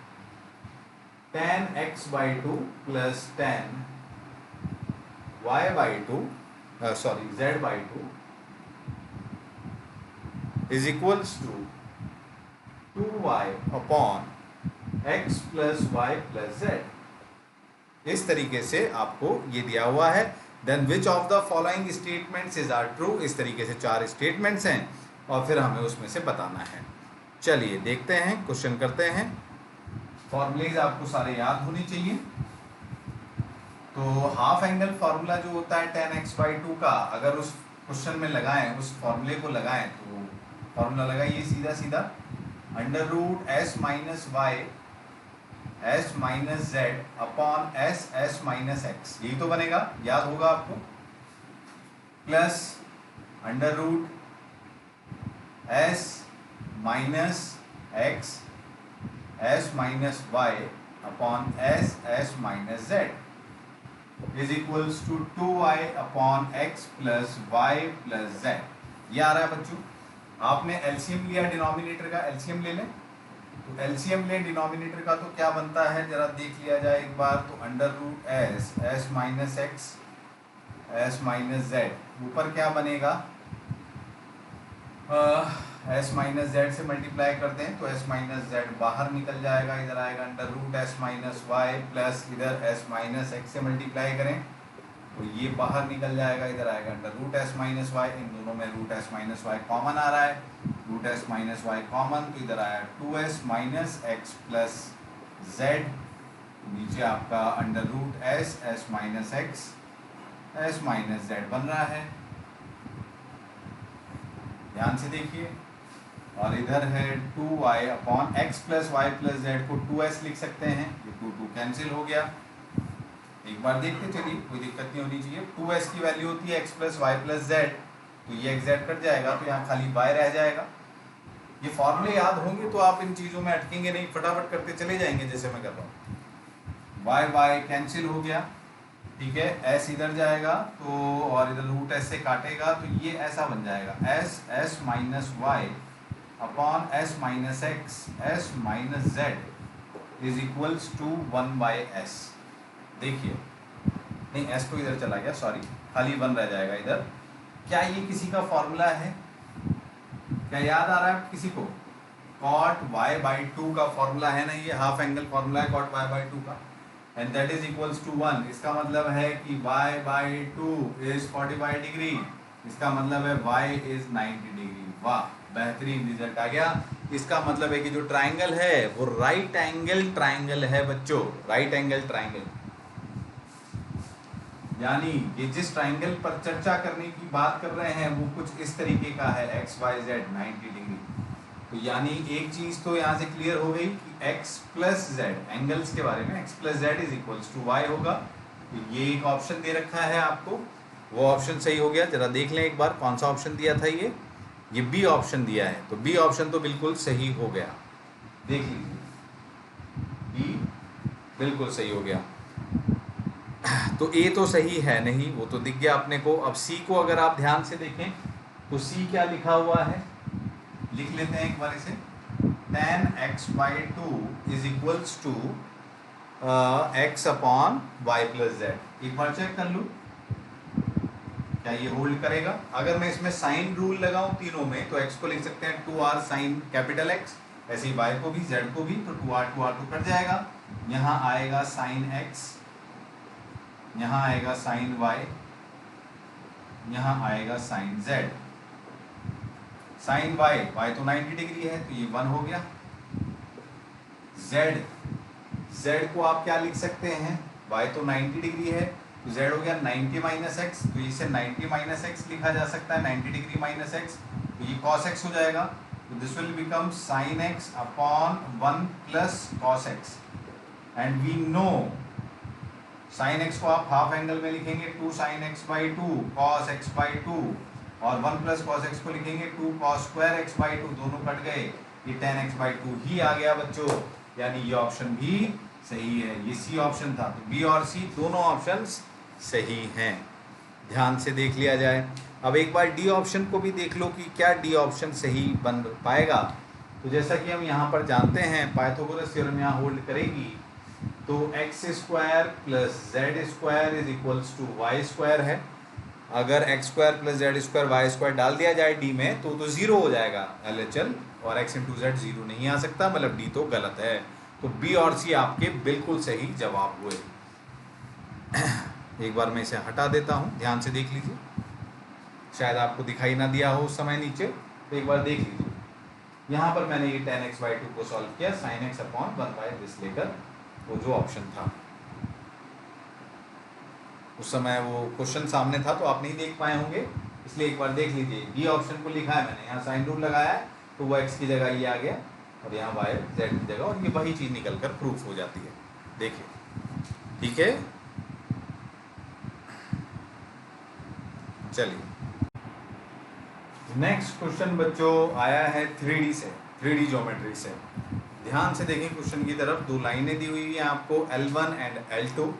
tan x/2 plus tan y/2 z/2 is equals to 2y upon x plus y plus z। इस तरीके से आपको ये दिया हुआ है। Then which of the following statements is are true. इस तरीके से 4 स्टेटमेंट्स हैं और फिर हमें उसमें से बताना है। चलिए देखते हैं, क्वेश्चन करते हैं। फॉर्मूलेज आपको सारे याद होने चाहिए। तो हाफ एंगल फार्मूला जो होता है tan x/2 का, अगर उस क्वेश्चन में लगाएं, उस फॉर्मूले को लगाएं, तो फॉर्मूला लगाइए सीधा सीधा under root s minus y s minus z upon s minus x, यही तो बनेगा, याद होगा आपको, plus under root s minus x s minus y upon s minus z is equals to 2y upon x plus y plus z. ये आ रहा है बच्चों। आपने एलसीएम लिया, डिनोमिनेटर का एलसीएम ले लें, तो एलसीएम ले डिनोमिनेटर का, तो क्या बनता है जरा देख लिया जाए एक बार। तो under root s minus x s minus z, ऊपर क्या बनेगा एस माइनस जेड से मल्टीप्लाई करते हैं तो एस माइनस जेड बाहर निकल जाएगा, इधर आएगा under root s minus y plus इधर एस माइनस एक्स से मल्टीप्लाई करें तो ये बाहर निकल जाएगा, इधर आएगा under root s minus y, इन दोनों में root s minus y common आ रहा है, root s minus y common तो इधर आया 2s minus x plus z, नीचे आपका under root s minus x s minus z बन रहा है। ध्यान से देखिए, और इधर है 2y upon x plus y plus z को 2s लिख सकते हैं, ये 2 कैंसिल हो गया। एक बार देखते चलिए, कोई दिक्कत नहीं होनी चाहिए। 2s की वैल्यू होती है x plus y plus z, तो ये एक्स कट जाएगा तो यहाँ खाली y रह जाएगा। ये फॉर्मूले याद होंगे तो आप इन चीज़ों में अटकेंगे नहीं, फटाफट करते चले जाएंगे जैसे मैं कर रहा हूँ। y कैंसिल हो गया, ठीक है, s इधर जाएगा तो और इधर रूट s से काटेगा तो ये ऐसा बन जाएगा s minus y upon s minus x s minus z is equals to 1/s। देखिए, नहीं s तो इधर चला गया, सॉरी, खाली 1 रह जाएगा इधर। क्या ये किसी का फॉर्मूला है? क्या याद आ रहा है किसी को? cot y/2 का फॉर्मूला है ना, ये हाफ एंगल फॉर्मूला है cot y/2 का, and that is equals to 1। इसका मतलब है कि y/2 इज 45 डिग्री, इसका मतलब है y इज 90 डिग्री। वाह, बेहतरीन रिजल्ट आ गया। इसका मतलब है कि जो ट्राइंगल है वो राइट एंगल ट्राइंगल है बच्चों, राइट एंगल ट्राइंगल। यानी ये जिस ट्राइंगल पर चर्चा करने की बात कर रहे हैं वो कुछ इस तरीके का है, एक्स वाई जेड 90 डिग्री। तो यानी एक चीज तो यहाँ से क्लियर हो गई कि x प्लस जेड, एंगल्स के बारे में, x plus z is equals to y होगा। तो ये एक ऑप्शन दे रखा है आपको, वो ऑप्शन सही हो गया। जरा देख लें एक बार कौन सा ऑप्शन दिया था, ये बी ऑप्शन दिया है, तो बी ऑप्शन तो बिल्कुल सही हो गया। देख लीजिए, बी बिल्कुल सही हो गया। तो ए तो सही है नहीं, वो तो दिख गया अपने को। अब सी को अगर आप ध्यान से देखें तो सी क्या लिखा हुआ है, लिख लेते हैं एक बार इसे। tan x/2 is equals to x upon y plus z. एक बार चेक कर लूँ क्या ये होल्ड करेगा। अगर मैं इसमें साइन रूल लगाऊं तीनों में तो x को लिख सकते हैं 2r साइन कैपिटल X, ऐसे ही y को भी z को भी, तो 2r कट जाएगा। यहाँ आएगा साइन x, यहाँ आएगा साइन y, यहाँ आएगा साइन z। साइन y तो 90 डिग्री है तो ये 1 हो गया। z को आप क्या लिख सकते हैं, y तो 90 डिग्री है तो z हो गया 90 माइनस एक्स, तो इसे 90 माइनस एक्स लिखा जा सकता है, 90 डिग्री माइनस एक्स, तो ये cos x हो जाएगा। तो this will become sine x अपॉन 1 plus cos x, and we know sine x को आप हाफ एंगल में लिखेंगे 2 साइन x/2 cos x/2, और 1 प्लस cos x को लिखेंगे 2 cos स्क्वायर x/2, दोनों कट गए, ये tan x/2 ही आ गया बच्चों। यानी ये ऑप्शन भी सही है, ये सी ऑप्शन था। तो बी और सी दोनों ऑप्शंस सही हैं, ध्यान से देख लिया जाए। अब एक बार डी ऑप्शन को भी देख लो कि क्या डी ऑप्शन सही बन पाएगा। तो जैसा कि हम यहाँ पर जानते हैं पाइथागोरस थ्योरम यहाँ होल्ड करेगी, तो x square plus z square is equals to y square है। अगर x square plus z square y square डाल दिया जाए डी में तो जीरो हो जाएगा LHL, और एक्स इंटू जेड जीरो नहीं आ सकता, मतलब डी तो गलत है। तो बी और सी आपके बिल्कुल सही जवाब हुए। एक बार मैं इसे हटा देता हूँ, ध्यान से देख लीजिए, शायद आपको दिखाई ना दिया हो उस समय नीचे, तो एक बार देख लीजिए। यहाँ पर मैंने ये tan x/2 को सॉल्व किया sin x अपॉन 1/this लेकर, वो जो ऑप्शन था उस समय वो क्वेश्चन सामने था तो आप नहीं देख पाए होंगे, इसलिए एक बार देख लीजिए। डी ऑप्शन को लिखा है मैंने, यहाँ साइन रूल लगाया है तो वो x की जगह ये आ गया और यहाँ y z की जगह, और ये वही चीज़ निकल कर प्रूफ हो जाती है। देखिए, ठीक है, चलिए नेक्स्ट क्वेश्चन बच्चों आया है 3D से, 3D ज्योमेट्री से। ध्यान से देखें क्वेश्चन की तरफ, दो लाइनें दी हुई हैं आपको L1 एंड L2,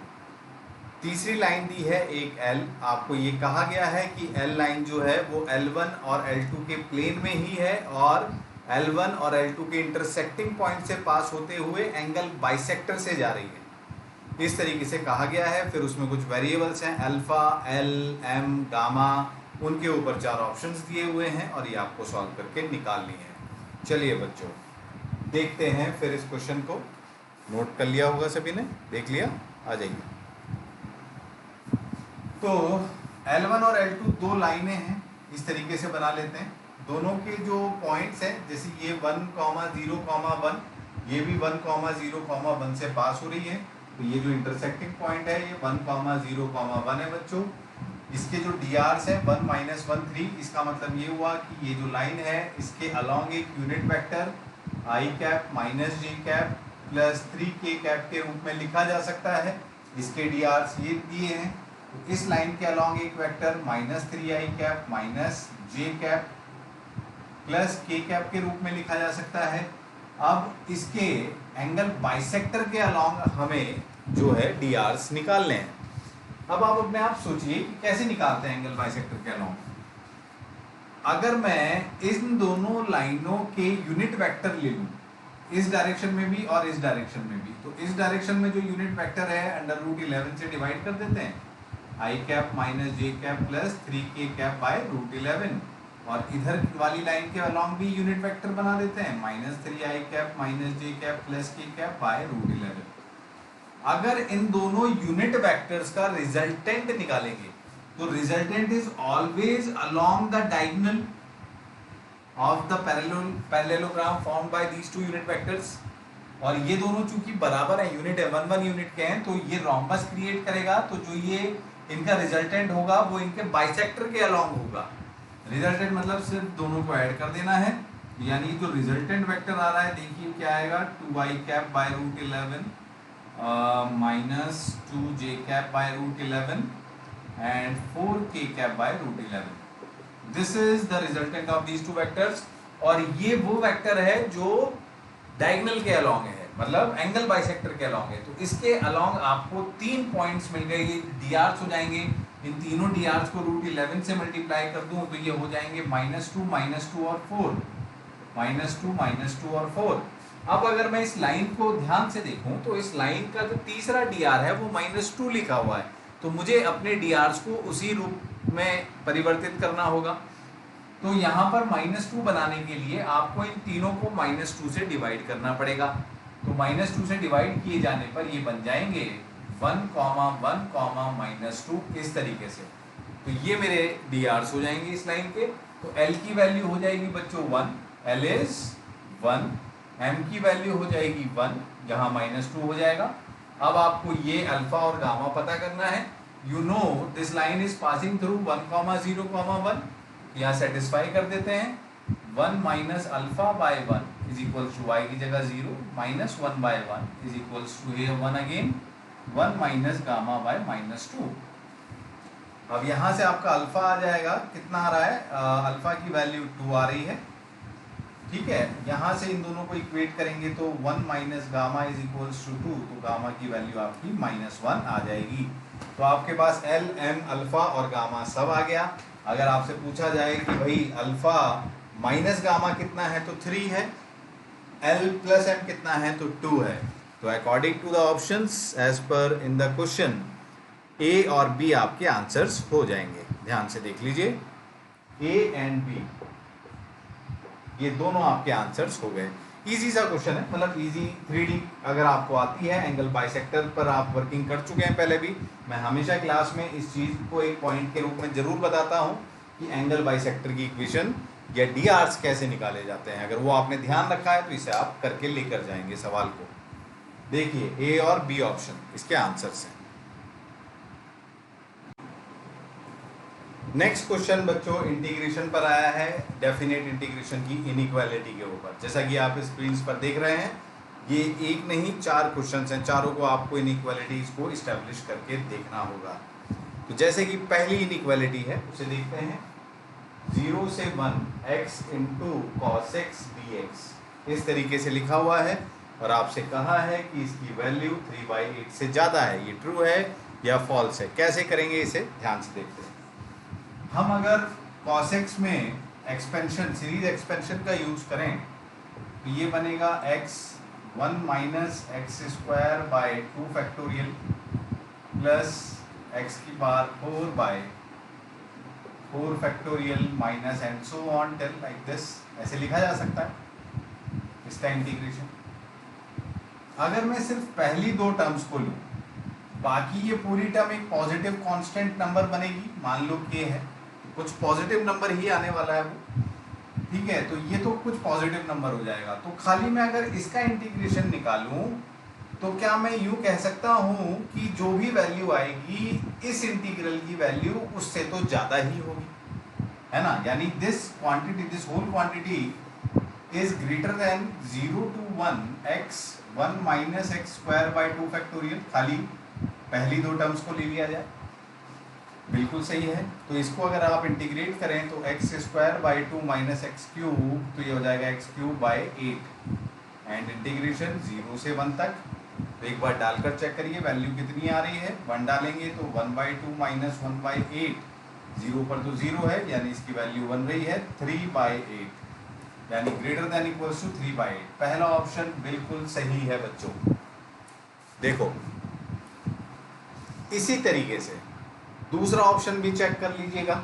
तीसरी लाइन दी है एक L। आपको ये कहा गया है कि L लाइन जो है वो L1 और L2 के प्लेन में ही है, और L1 और L2 के इंटरसेक्टिंग पॉइंट से पास होते हुए एंगल बाइसेक्टर से जा रही है, इस तरीके से कहा गया है। फिर उसमें कुछ वेरिएबल्स हैं, अल्फा, L, M, गामा, उनके ऊपर 4 ऑप्शंस दिए हुए हैं और ये आपको सॉल्व करके निकालनी है। चलिए बच्चों देखते हैं फिर इस क्वेश्चन को। नोट कर लिया होगा सभी ने, देख लिया, आ जाइए। तो L1 और L2 दो लाइनें हैं, इस तरीके से बना लेते हैं। दोनों के जो पॉइंट्स हैं, जैसे ये 1, 0, 1, ये भी 1, 0, 1 से पास हो रही है, तो ये जो इंटरसेक्टिंग पॉइंट है ये 1, 0, 1 है बच्चों। इसके जो DRs है 1, -1, 3, इसका मतलब ये हुआ कि ये जो लाइन है इसके अलोंग एक unit vector i cap minus j cap plus 3k cap के रूप में लिखा जा सकता है। इसके DRs ये दिए हैं, तो इस लाइन के अलोंग एक vector -3i cap minus j cap plus k cap के रूप में लिखा जा सकता है। अब इसके एंगल बाइसेक्टर के अलोंग हमें जो है DRs निकालने हैं। अब आप अपने आप सोचिए कि कैसे निकालते हैं एंगल बाइसेक्टर के अलोंग। अगर मैं इन दोनों लाइनों के यूनिट वेक्टर ले लूं, इस डायरेक्शन में भी और इस डायरेक्शन में भी, तो इस डायरेक्शन में जो यूनिट वेक्टर है √11 से डिवाइड कर देते हैं, i cap minus j cap plus 3k cap by √11, और इधर वाली लाइन के अलोंग भी यूनिट वेक्टर बना देते हैं -3i cap minus j cap plus k cap by √11। अगर इन दोनों यूनिट वेक्टर्स का रिजल्टेंट निकालेंगे तो resultant is always along the diagonal of the parallelogram formed by these two unit vectors, और ये दोनों चूंकि बराबर है, यूनिट है 1, 1 यूनिट के हैं, तो ये रोम्बस क्रिएट करेगा। तो जो ये इनका रिजल्टेंट होगा वो इनके बाइसेक्टर के अलोंग होगा। रिजल्टेंट मतलब सिर्फ दोनों को ऐड कर देना है, यानी जो रिजल्टेंट वेक्टर आ रहा है देखिए क्या आएगा, 2i cap by √11 minus 2j cap by √11 and 4k cap by √11. This is the resultant of these two vectors, और ये वो वेक्टर है जो डायगोनल के अलोंग है, मतलब एंगल बाइसेक्टर के अलोंग है। तो इसके अलोंग आपको 3 पॉइंट्स मिल गए, ये DRs हो जाएंगे। इन तीनों DRs को √11 से मल्टीप्लाई कर दूं तो ये हो जाएंगे -2, -2 और 4, -2, -2 और 4। अब अगर मैं इस लाइन को ध्यान से देखूं तो इस लाइन का जो तीसरा DR है वो -2 लिखा हुआ है, तो मुझे अपने DRs को उसी रूप में परिवर्तित करना होगा। तो यहाँ पर -2 बनाने के लिए आपको इन तीनों को -2 से डिवाइड करना पड़ेगा। तो -2 से डिवाइड किए जाने पर ये बन जाएंगे 1, 1, -2 इस तरीके से। तो ये मेरे DRs हो जाएंगे इस लाइन के। तो L की वैल्यू हो जाएगी बच्चों 1, L इज 1, M की वैल्यू हो जाएगी 1, जहाँ -2 हो जाएगा। अब आपको ये अल्फा और गामा पता करना है। You know this line is passing through 1, 0, 1, यहाँ सेटिस्फाई कर देते हैं। 1 minus alpha by 1 is equal to y की जगह 0, -1 बाय 1 इज इक्वल टू ये 1 अगेन 1 माइनस गामा बाय -2। अब यहाँ से आपका अल्फा आ जाएगा, कितना आ रहा है, अल्फा की वैल्यू 2 आ रही है, ठीक है। यहाँ से इन दोनों को इक्वेट करेंगे तो 1 minus gamma is equals to 2, तो गामा की वैल्यू आपकी -1 आ जाएगी। तो आपके पास L, M, अल्फा और गामा सब आ गया। अगर आपसे पूछा जाए कि भाई अल्फा माइनस गामा कितना है तो 3 है, L प्लस M कितना है तो 2 है। तो according to the options as per in the question A और B आपके आंसर्स हो जाएंगे। ध्यान से देख लीजिए, A एंड B ये दोनों आपके आंसर्स हो गए। इजी सा क्वेश्चन है, मतलब इजी 3D अगर आपको आती है, एंगल बाइसेक्टर पर आप वर्किंग कर चुके हैं पहले भी। मैं हमेशा क्लास में इस चीज़ को एक पॉइंट के रूप में ज़रूर बताता हूँ कि एंगल बाइसेक्टर की इक्वेशन या DRs कैसे निकाले जाते हैं। अगर वो आपने ध्यान रखा है तो इसे आप करके लेकर जाएंगे सवाल को। देखिए A और B ऑप्शन इसके आंसर्स हैं। नेक्स्ट क्वेश्चन बच्चों इंटीग्रेशन पर आया है, डेफिनेट इंटीग्रेशन की इनइक्वालिटी के ऊपर। जैसा कि आप स्क्रीन पर देख रहे हैं, ये एक नहीं 4 क्वेश्चन हैं, चारों को आपको इनइक्वालिटीज को इस्टेब्लिश करके देखना होगा। तो जैसे कि पहली इनइक्वालिटी है उसे देखते हैं, 0 से 1 x into cos x dx इस तरीके से लिखा हुआ है, और आपसे कहा है कि इसकी वैल्यू 3/8 से ज़्यादा है। ये ट्रू है या फॉल्स है, कैसे करेंगे इसे ध्यान से देखते हैं। हम अगर cos x में एक्सपेंशन, सीरीज एक्सपेंशन का यूज़ करें तो ये बनेगा x 1 minus x square by 2 factorial plus x की power 4 by 4 factorial minus and so on till like this, ऐसे लिखा जा सकता है इसका इंटीग्रेशन। अगर मैं सिर्फ पहली दो टर्म्स को लूँ, बाकी ये पूरी टर्म एक पॉजिटिव कांस्टेंट नंबर बनेगी, मान लो k है, कुछ पॉजिटिव नंबर ही आने वाला है वो, ठीक है, तो ये तो कुछ पॉजिटिव नंबर हो जाएगा। तो खाली मैं अगर इसका इंटीग्रेशन निकालूं तो क्या मैं यूं कह सकता हूं कि जो भी वैल्यू आएगी इस इंटीग्रल की वैल्यू उससे तो ज़्यादा ही होगी, है ना। यानी this quantity, this whole quantity is greater than 0 to 1 x 1 minus x square by 2 factorial. खाली पहली दो टर्म्स को ले लिया जाए, बिल्कुल सही है। तो इसको अगर आप इंटीग्रेट करें तो x square by 2 minus x cube, तो ये हो जाएगा x cube by 8 and integration 0 से 1 तक। तो एक बार डालकर चेक करिए वैल्यू कितनी आ रही है। 1 डालेंगे तो 1/2 माइनस 1/8, 0 पर तो 0 है यानी इसकी वैल्यू बन रही है 3/8, यानी ग्रेटर देन इक्वल्स टू 3/8। पहला ऑप्शन बिल्कुल सही है बच्चों। देखो इसी तरीके से दूसरा ऑप्शन भी चेक कर लीजिएगा।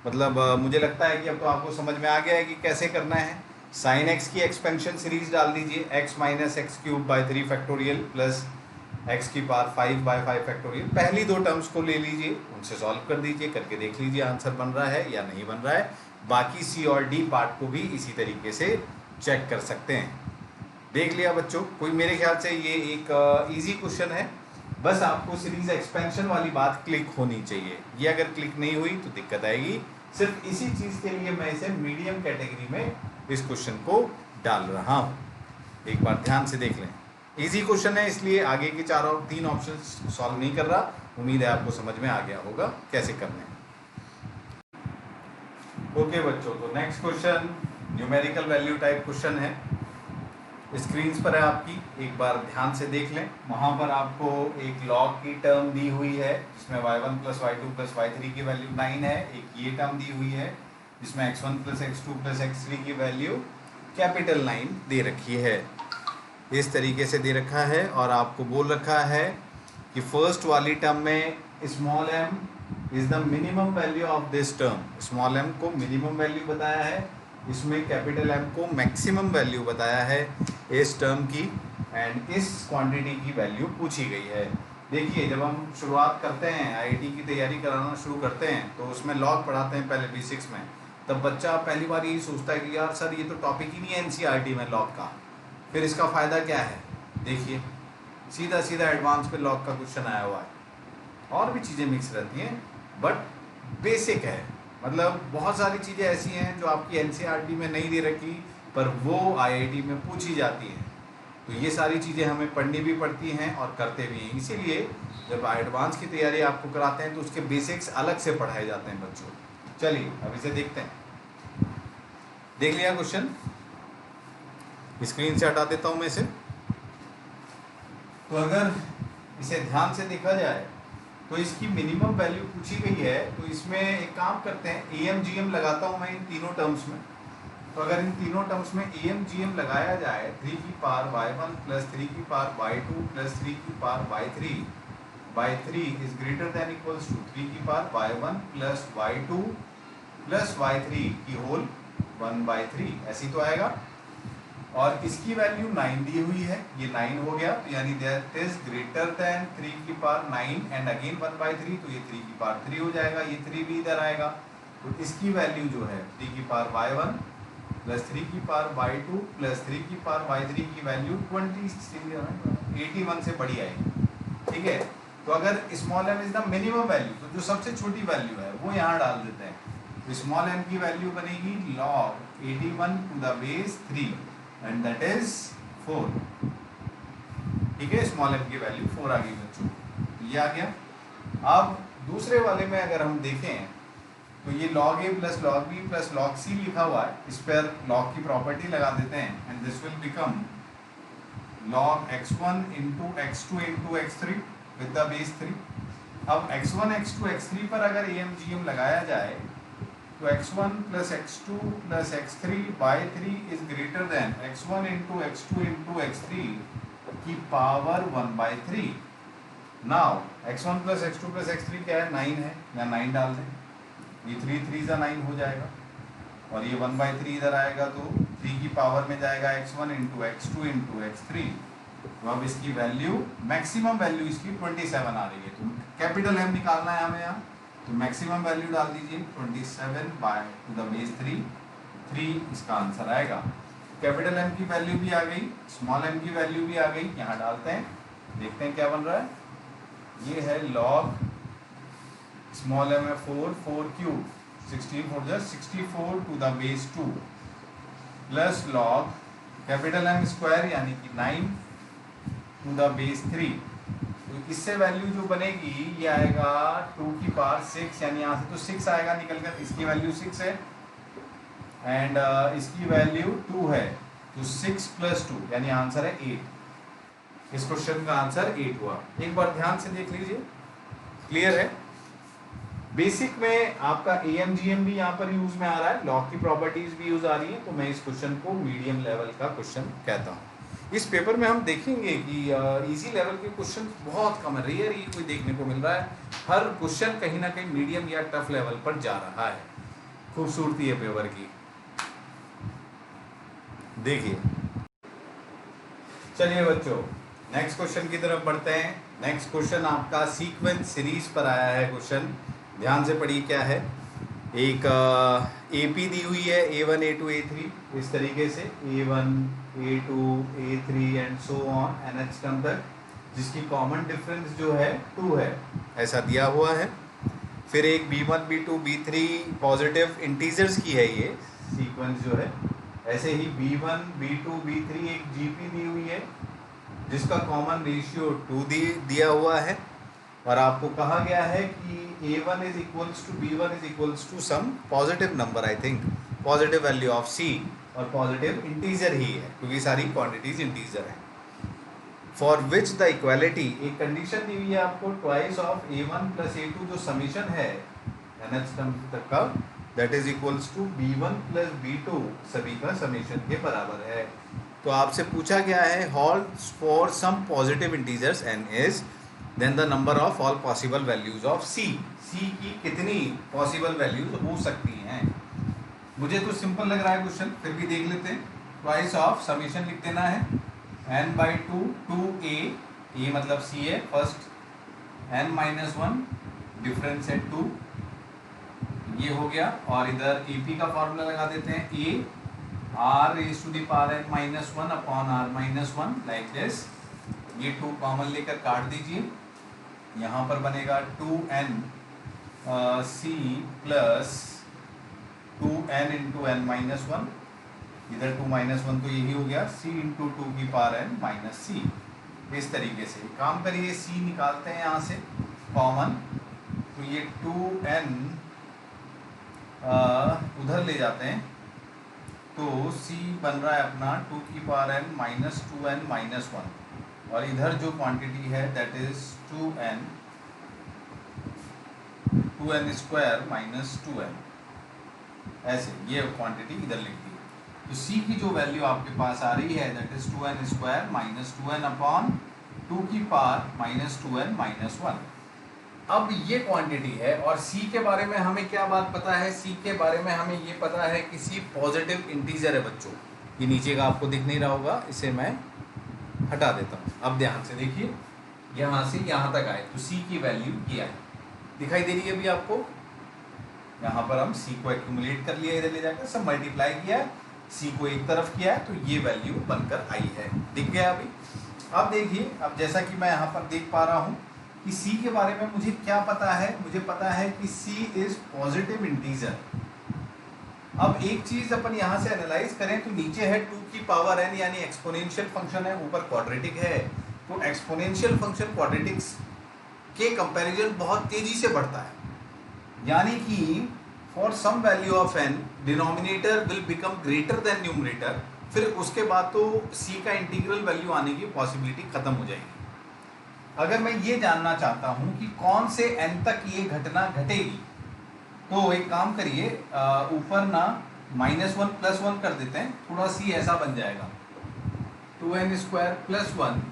मतलब मुझे लगता है कि अब तो आपको समझ में आ गया है कि कैसे करना है। साइन एक्स की एक्सपेंशन सीरीज डाल दीजिए, x minus x cube by 3 factorial plus x की पावर 5 बाई 5 फैक्टोरियल। पहली दो टर्म्स को ले लीजिए, उनसे सॉल्व कर दीजिए, करके देख लीजिए आंसर बन रहा है या नहीं बन रहा है। बाकी सी और डी पार्ट को भी इसी तरीके से चेक कर सकते हैं। देख लिया बच्चों, कोई मेरे ख्याल से ये एक ईजी क्वेश्चन है। बस आपको सीरीज एक्सपेंशन वाली बात क्लिक होनी चाहिए, ये अगर क्लिक नहीं हुई तो दिक्कत आएगी। सिर्फ इसी चीज़ के लिए मैं इसे मीडियम कैटेगरी में इस क्वेश्चन को डाल रहा हूँ। एक बार ध्यान से देख लें, इजी क्वेश्चन है इसलिए आगे के 3 ऑप्शन सॉल्व नहीं कर रहा। उम्मीद है आपको समझ में आ गया होगा कैसे करने हैं। ओके बच्चों, तो next question numerical value type question है, स्क्रीन पर है आपकी, एक बार ध्यान से देख लें। वहाँ पर आपको एक लॉग की टर्म दी हुई है जिसमें y1 plus y2 plus y3 की वैल्यू 9 है। एक ये टर्म दी हुई है जिसमें x1 plus x2 plus x3 की वैल्यू कैपिटल 9 दे रखी है। इस तरीके से दे रखा है और आपको बोल रखा है कि फर्स्ट वाली टर्म में small m is the minimum value of this term. Small m को मिनिमम वैल्यू बताया है, इसमें कैपिटल M को मैक्सिमम वैल्यू बताया है इस टर्म की, एंड इस क्वांटिटी की वैल्यू पूछी गई है। देखिए जब हम शुरुआत करते हैं आईआईटी की तैयारी कराना शुरू करते हैं तो उसमें लॉग पढ़ाते हैं पहले बेसिक्स में, तब बच्चा पहली बार यही सोचता है कि यार सर ये तो टॉपिक ही नहीं है एनसीईआरटी में लॉग का, फिर इसका फ़ायदा क्या है। देखिए सीधा सीधा एडवांस पे लॉग का क्वेश्चन आया हुआ है, और भी चीज़ें मिक्स रहती हैं बट बेसिक है। मतलब बहुत सारी चीज़ें ऐसी हैं जो आपकी एनसीईआरटी में नहीं दे रखी पर वो आईआईटी में पूछी जाती हैं, तो ये सारी चीज़ें हमें पढ़नी भी पड़ती हैं और करते भी हैं। इसीलिए जब एडवांस की तैयारी आपको कराते हैं तो उसके बेसिक्स अलग से पढ़ाए जाते हैं बच्चों। चलिए अब इसे देखते हैं। देख लिया क्वेश्चन, स्क्रीन से हटा देता हूँ मैं इसे। तो अगर इसे ध्यान से देखा जाए तो इसकी मिनिमम वैल्यू पूछी गई है, तो इसमें एक काम करते हैं, AMGM लगाता हूँ मैं इन तीनों टर्म्स में। तो अगर इन तीनों टर्म्स में AMGM लगाया जाए 3 की पावर y1 प्लस 3 की पावर y2 प्लस 3 की power y3 is greater than equals to 3 की power y1 plus y2 plus y3 की होल 1/3, ऐसी तो आएगा। और इसकी वैल्यू 9 दी हुई है, ये 9 हो गया, तो यानी दैट इज ग्रेटर देन 3 की पावर 9 एंड अगेन 1/3, तो ये 3 की पावर 3 हो जाएगा, ये 3 भी इधर आएगा। तो इसकी वैल्यू जो है 3 की पावर y1 प्लस 3 की पावर y2 प्लस 3 की पावर y3 की वैल्यू 81 से बड़ी आएगी, ठीक है। तो अगर small m is the minimum value, तो जो सबसे छोटी वैल्यू है वो यहाँ डाल देते हैं। तो स्मॉल m की वैल्यू बनेगी log 81 to the base 3 and that is 4, ठीक है। स्मॉल m की वैल्यू 4 आ गई बच्चों, ये आ गया। अब दूसरे वाले में अगर हम देखें तो ये log a plus log b plus log c लिखा हुआ है, इस पर log की प्रॉपर्टी लगा देते हैं and this will become log x1 into x2 into x3 with the base 3। अब x1 x2 x3 पर अगर AMGM लगाया जाए तो x1 plus x2 plus x3 by 3 is greater then x1 into x2 into x3 की power 1/3। Now x1 plus x2 plus x3 क्या है, 9 है, या 9 डाल दें। ये 3 9 हो जाएगा, और ये 1/3 इधर आएगा तो 3 की पावर में जाएगा x1 into x2 into x3। तो अब इसकी वैल्यू, मैक्सिमम वैल्यू इसकी 27 आ रही है। तो कैपिटल M निकालना है हमें यहाँ, तो मैक्सिमम वैल्यू डाल दीजिए 27/3, 3 इसका आंसर आएगा। कैपिटल M की वैल्यू भी आ गई, स्मॉल m की वैल्यू भी आ गई, यहाँ डालते हैं, देखते हैं क्या बन रहा है। ये है log स्मॉल m है 4 cube, 64 to the base 2 plus log capital M square यानी कि 9 टू द बेस 3। तो इससे वैल्यू जो बनेगी ये आएगा 2 की पावर 6, यानी यहाँ से तो 6 आएगा निकल कर, इसकी वैल्यू 6 है एंड इसकी वैल्यू 2 है, तो 6 + 2 यानी आंसर है 8। इस क्वेश्चन का आंसर 8 हुआ। एक बार ध्यान से देख लीजिए, क्लियर है। बेसिक में आपका AMGM भी यहाँ पर यूज में आ रहा है, लॉग की प्रॉपर्टीज भी यूज आ रही है, तो मैं इस क्वेश्चन को मीडियम लेवल का क्वेश्चन कहता हूँ। इस पेपर में हम देखेंगे कि इजी लेवल के क्वेश्चन बहुत कम है, रेयर ही कोई देखने को मिल रहा है। हर क्वेश्चन कहीं ना कहीं मीडियम या टफ लेवल पर जा रहा है। खूबसूरती है पेपर की, देखिए। चलिए बच्चों, नेक्स्ट क्वेश्चन की तरफ बढ़ते हैं। नेक्स्ट क्वेश्चन आपका सीक्वेंस सीरीज पर आया है क्वेश्चन, ध्यान से पढ़िए क्या है। एक AP दी हुई है A1 A2 A3, इस तरीके से A1 A2 A3 and so on NH term तक, जिसकी कॉमन डिफरेंस जो है 2 है, ऐसा दिया हुआ है। फिर एक B1 B2 B3 positive integers की है ये सीक्वेंस जो है। ऐसे ही B1 B2 B3 एक GP दी हुई है जिसका कॉमन रेशियो 2 दिया हुआ है, और आपको कहा गया है कि A1 is equals to B1 is equals to some positive number, I think positive value of C, और पॉजिटिव इंटीजर ही है क्योंकि सारी क्वांटिटीज इंटीजर हैं। फॉर विच द इक्वालिटी, एक कंडीशन दी हुई है आपको, ट्वाइस ऑफ A1 + A2 जो समीशन है NH टर्म तक का, that is equals to B1 + B2 सभी का समीशन के बराबर है। तो आपसे पूछा गया है holds for some positive integers n is then the number of all possible values of C की कितनी पॉसिबल वैल्यूज हो सकती हैं। मुझे तो सिंपल लग रहा है क्वेश्चन, फिर भी देख लेते हैं। ट्वाइस ऑफ समीशन लिख देना है n/2 2a मतलब C है फर्स्ट, n-1 डिफरेंस है 2, ये हो गया। और इधर AP का फॉर्मूला लगा देते हैं, A r⁻n-1 upon r-1 like this. ये 2 कॉमन लेकर काट दीजिए, यहाँ पर बनेगा 2n C plus 2n into n-1, इधर 2 - 1 तो यही हो गया, C इंटू 2 की पावर n-C। इस तरीके से काम करिए, C निकालते हैं यहाँ से कॉमन, तो ये 2n उधर ले जाते हैं, तो C बन रहा है अपना 2 की पावर n -2n-1, और इधर जो क्वांटिटी है that is 2n square -2n, ऐसे ये क्वांटिटी इधर लिख दी। तो C की जो वैल्यू आपके पास आ रही है that is 2n square -2n upon 2 की पावर -2n-1। अब ये क्वांटिटी है, और C के बारे में हमें क्या बात पता है, C के बारे में हमें ये पता है कि C पॉजिटिव इंटीजर है बच्चों। ये नीचे का आपको दिख नहीं रहा होगा, इसे मैं हटा देता हूँ। अब ध्यान से देखिए, यहाँ से यहाँ तक आए तो C की वैल्यू क्या है, दिखाई दे रही है अभी आपको। यहाँ पर हम C को एक्यूमुलेट कर लिया, इधर ले जाकर सब मल्टीप्लाई किया है, C को एक तरफ किया है, तो ये वैल्यू बनकर आई है, दिख गया अभी। अब देखिए, अब जैसा कि मैं यहाँ पर देख पा रहा हूँ कि C के बारे में मुझे क्या पता है, मुझे पता है कि C इज पॉजिटिव इंटीजर। अब एक चीज अपन यहाँ से एनालाइज करें तो नीचे है 2 की पावर n यानी एक्सपोनेंशियल फंक्शन है, ऊपर क्वाड्रेटिक है, तो एक्सपोनेंशियल फंक्शन क्वाड्रेटिक्स के कंपैरिजन बहुत तेजी से बढ़ता है, यानी कि for some value of n denominator will become greater than numerator, फिर उसके बाद तो C का इंटीग्रल वैल्यू आने की पॉसिबिलिटी खत्म हो जाएगी। अगर मैं ये जानना चाहता हूँ कि कौन से n तक ये घटना घटेगी, तो एक काम करिए, ऊपर ना -1 + 1 कर देते हैं, थोड़ा C ऐसा बन जाएगा 2n square + 1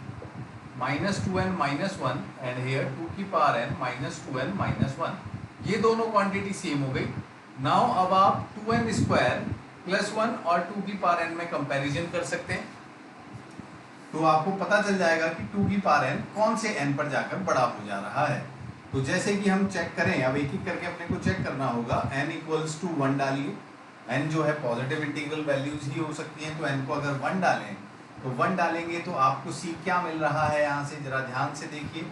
-2n - 1 and here 2 की पावर n -2n - 1। ये दोनों क्वांटिटी सेम हो गई। नाउ अब आप 2n² प्लस 1 और 2 की पावर n में कंपैरिजन कर सकते हैं, तो आपको पता चल जाएगा कि 2 की पावर n कौन से n पर जाकर बड़ा हो जा रहा है। तो जैसे कि हम चेक करें, अब एक एक करके अपने को चेक करना होगा। n इक्वल्स टू 1 डालिए, n जो है पॉजिटिव इंटीग्रल वैल्यूज ही हो सकती हैं, तो n को अगर 1 डालें तो 1 डालेंगे तो आपको c क्या मिल रहा है, यहाँ से जरा ध्यान से देखिए।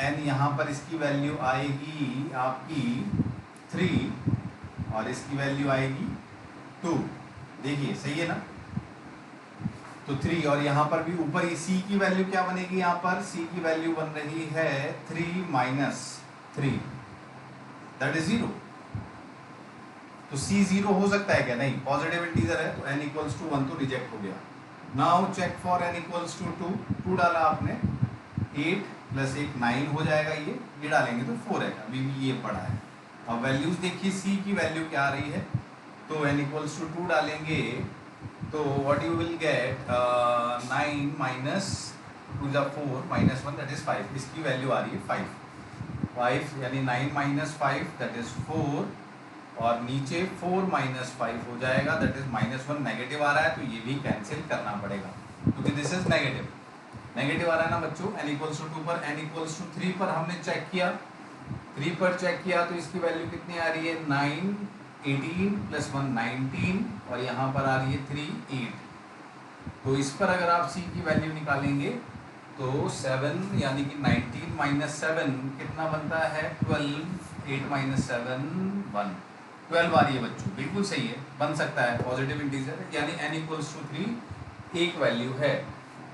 n यहाँ पर इसकी वैल्यू आएगी आपकी 3 और इसकी वैल्यू आएगी 2, देखिए सही है ना। तो 3 और यहाँ पर भी ऊपर ये c की वैल्यू क्या बनेगी, यहाँ पर c की वैल्यू बन रही है 3 माइनस 3, दैट इज 0। तो c 0 हो सकता है क्या, नहीं, पॉजिटिव इंटीजर है, तो n इक्वल्स टू 1 तो रिजेक्ट हो गया। Now check for n equals to 2, 2 डाला आपने, 8 प्लस 1 9 हो जाएगा, ये डालेंगे तो 4 है, अभी भी ये बड़ा है। अब वैल्यूज देखिए c की वैल्यू क्या आ रही है, तो n इक्वल्स टू 2 डालेंगे तो what you will gate 9 minus 2 जा 4 माइनस 1 दैट इज 5, इसकी वैल्यू आ रही है 5 यानी 9 माइनस 5 दैट इज 4, और नीचे 4 माइनस 5 हो जाएगा दैट इज -1, नेगेटिव आ रहा है तो ये भी कैंसिल करना पड़ेगा क्योंकि दिस इज नेगेटिव आ रहा है ना बच्चों। n इक्वल्स टू 2 पर, n इक्वल्स टू 3 पर हमने चेक किया, 3 पर चेक किया तो इसकी वैल्यू कितनी आ रही है 9, 18 प्लस 1 19, और यहाँ पर आ रही है 3 8। तो इस पर अगर आप c की वैल्यू निकालेंगे तो 7 यानी कि 19 माइनस 7 कितना बनता है 12, 8 माइनस 7 1, 12 आ रही है बच्चों, बिल्कुल सही है, बन सकता है, पॉजिटिव इंटीजर यानी n इक्वल्स टू 3 एक वैल्यू है।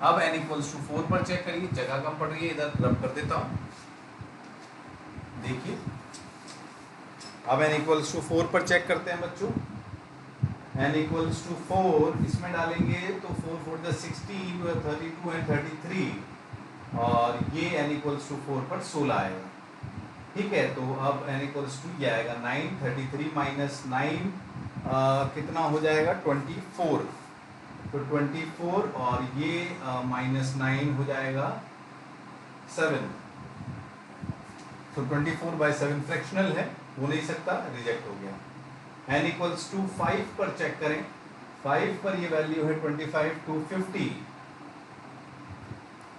अब n इक्वल्स टू 4 पर चेक करिए, जगह कम पड़ रही है, इधर रब कर देता हूँ, देखिए अब n इक्वल्स टू 4 पर चेक करते हैं बच्चों। n इक्वल्स टू 4 इसमें डालेंगे तो 4 4 जा 16, 32 एंड 33, और ये n इक्वल्स टू 4 पर 16 आएगा, ठीक है। तो अब n इक्वल्स टू ये आएगा 9, 33 माइनस 9 कितना हो जाएगा 24, तो 24 और ये माइनस 9 हो जाएगा 7, तो 24/7 फ्रैक्शनल है, हो नहीं सकता, रिजेक्ट हो गया। n इक्वल्स टू 5 पर चेक करें, 5 पर ये वैल्यू है 25 टू 50,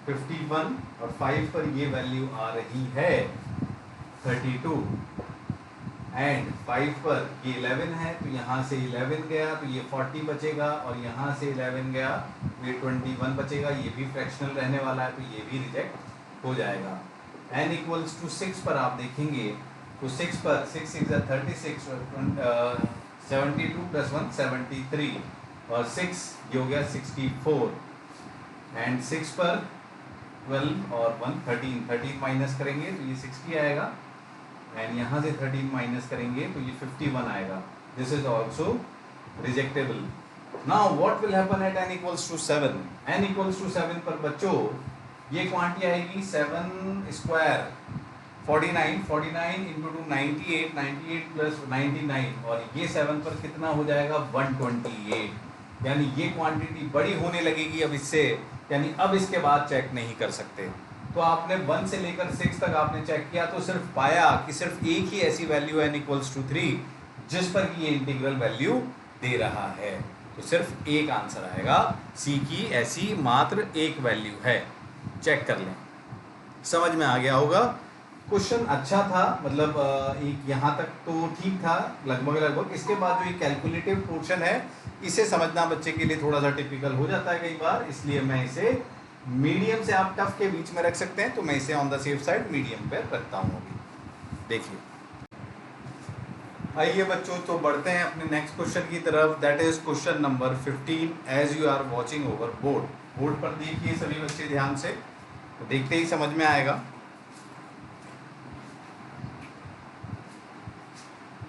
51, और 5 पर ये वैल्यू आ रही है 32, एंड 5 पर ये 11 है तो यहाँ से 11 गया तो ये 40 बचेगा, और यहाँ से 11 गया तो ये 21 बचेगा, ये भी फ्रैक्शनल रहने वाला है तो ये भी रिजेक्ट हो जाएगा। n इक्वल्स टू 6 पर आप देखेंगे तो 6 पर 6 6 36, 72 प्लस 1 73, और 6 ये हो गया 64, एंड 6 पर 12 और 1 13 माइनस करेंगे तो ये 60 आएगा, एंड यहाँ से 13 माइनस करेंगे तो ये 51 आएगा, this is also rejectable. Now what will happen at n equals to 7, n equals to 7 पर बच्चों ये क्वांटिटी आएगी 7 स्क्वायर 49 इंटू 2 98 प्लस 99, और ये 7 पर कितना हो जाएगा 128, यानी ये क्वांटिटी बड़ी होने लगेगी अब इससे, यानी अब इसके बाद चेक नहीं कर सकते। तो आपने 1 से लेकर 6 तक आपने चेक किया तो सिर्फ पाया कि सिर्फ एक ही ऐसी वैल्यू है n इक्वल्स टू 3 जिस पर कि ये इंटीग्रल वैल्यू दे रहा है, तो सिर्फ एक आंसर आएगा, c की ऐसी मात्र एक वैल्यू है, चेक कर लें। समझ में आ गया होगा, क्वेश्चन अच्छा था, मतलब एक यहाँ तक तो ठीक था लगभग। इसके बाद जो ये कैलकुलेटिव पोर्शन है इसे समझना बच्चे के लिए थोड़ा सा टिपिकल हो जाता है कई बार, इसलिए मैं इसे मीडियम से आप टफ के बीच में रख सकते हैं, तो मैं इसे on the safe side medium पे रखता हूँ अभी। देखिए आइए बच्चों, तो बढ़ते हैं अपने नेक्स्ट क्वेश्चन की तरफ, that is question number 15 as you are watching over board पर देखिए सभी बच्चे ध्यान से, तो देखते ही समझ में आएगा।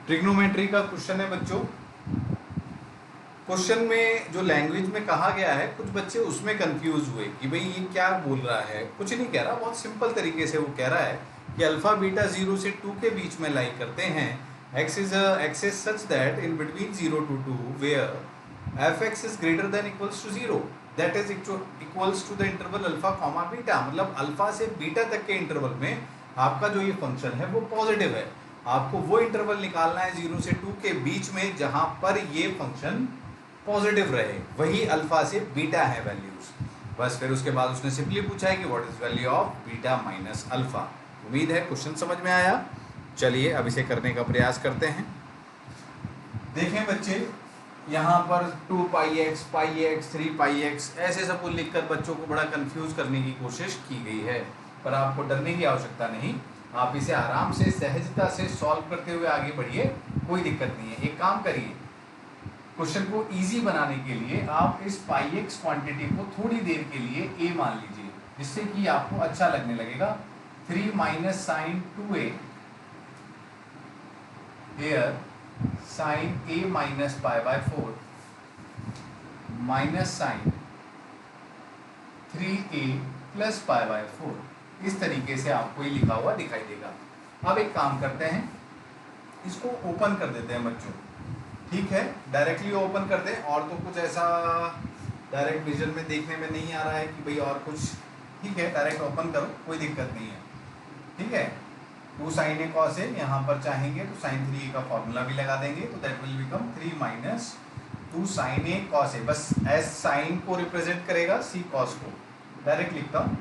ट्रिग्नोमेट्री का क्वेश्चन है बच्चों। क्वेश्चन में जो लैंग्वेज में कहा गया है, कुछ बच्चे उसमें कंफ्यूज हुए कि भाई ये क्या बोल रहा है, कुछ नहीं कह रहा, बहुत सिंपल तरीके से वो कह रहा है कि अल्फा बीटा 0 से 2 के बीच में लाई करते हैं, x is a axis such that in between 0 to 2 where f(x) is greater than equals to 0 that is equals to the interval alpha comma beta, मतलब अल्फा से बीटा तक के इंटरवल में आपका जो ये फंक्शन है वो पॉजिटिव है। आपको वो इंटरवल निकालना है 0 से 2 के बीच में जहां पर ये फंक्शन पॉजिटिव रहे, वही अल्फा से बीटा है वैल्यूज। बस फिर उसके बाद उसने सिंपली पूछा है कि what is value of beta minus alpha. उम्मीद है क्वेश्चन समझ में आया। चलिए अब इसे करने का प्रयास करते हैं। देखें बच्चे, यहाँ पर 2 पाई एक्स, पाई एक्स, 3 पाई एक्स ऐसे सब कुछ लिखकर बच्चों को बड़ा कंफ्यूज करने की कोशिश की गई है, पर आपको डरने की आवश्यकता नहीं। आप इसे आराम से सहजता से सॉल्व करते हुए आगे बढ़िए, कोई दिक्कत नहीं है। एक काम करिए, क्वेश्चन को इजी बनाने के लिए आप इस पाई एक्स क्वांटिटी को थोड़ी देर के लिए ए मान लीजिए, जिससे कि आपको अच्छा लगने लगेगा। 3 minus sine 2a here sin a minus pi by 4 minus sine 3a plus pi by 4, इस तरीके से आपको ये लिखा हुआ दिखाई देगा। अब एक काम करते हैं, इसको ओपन कर देते हैं बच्चों, ठीक है, डायरेक्टली ओपन कर दें। और तो कुछ ऐसा डायरेक्ट विजन में देखने में नहीं आ रहा है कि भाई और कुछ, ठीक है, डायरेक्ट ओपन करो, कोई दिक्कत नहीं है, ठीक है। 2 साइन ए कॉस ए, यहाँ पर चाहेंगे तो साइन 3a का फॉर्मूला भी लगा देंगे, तो that will become 3 minus 2 sine a cos a. बस एस साइन को रिप्रेजेंट करेगा, सी कॉस को, डायरेक्ट लिखता हूँ,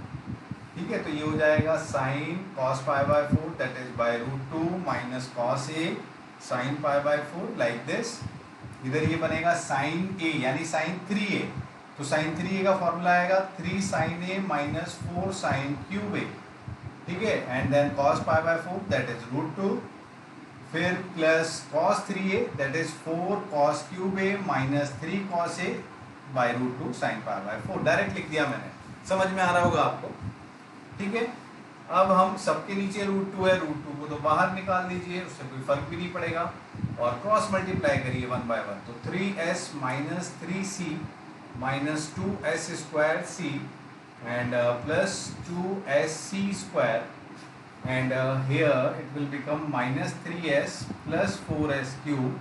ठीक है। तो ये हो जाएगा sine cos pi by 4 that is by √2 minus cos A sign pi by 4 like this. इधर ये बनेगा साइन ए यानी साइन 3a, तो साइन 3a का फॉर्मूला आएगा 3 sine a minus 4 sine cube a, ठीक है। And then cos pi by 4 that is √2, फिर plus cos 3a that is 4 cos cube a minus 3 cos a by √2 sine pi by 4। Direct लिख दिया मैंने, समझ में आ रहा होगा आपको, ठीक है। अब हम सबके नीचे √2 है, √2 को तो बाहर निकाल दीजिए, उससे कोई फर्क भी नहीं पड़ेगा, और क्रॉस मल्टीप्लाई करिए 1 बाय 1, तो 3s minus 3c minus 2s square c and plus 2sc square, and here it will become minus 3s plus 4s cube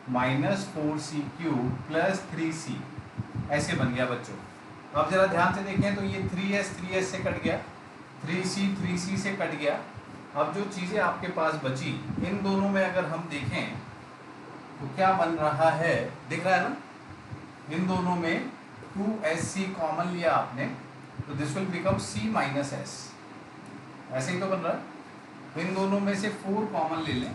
minus 4c cube plus 3c, ऐसे बन गया बच्चों। अब जरा ध्यान से देखें तो ये 3s से कट गया, 3c से कट गया। अब जो चीज़ें आपके पास बची, इन दोनों में अगर हम देखें तो क्या बन रहा है, दिख रहा है ना, इन दोनों में 2sc कॉमन लिया आपने, तो this will become c minus S, ऐसे ही तो बन रहा है। इन दोनों में से 4 कॉमन ले लें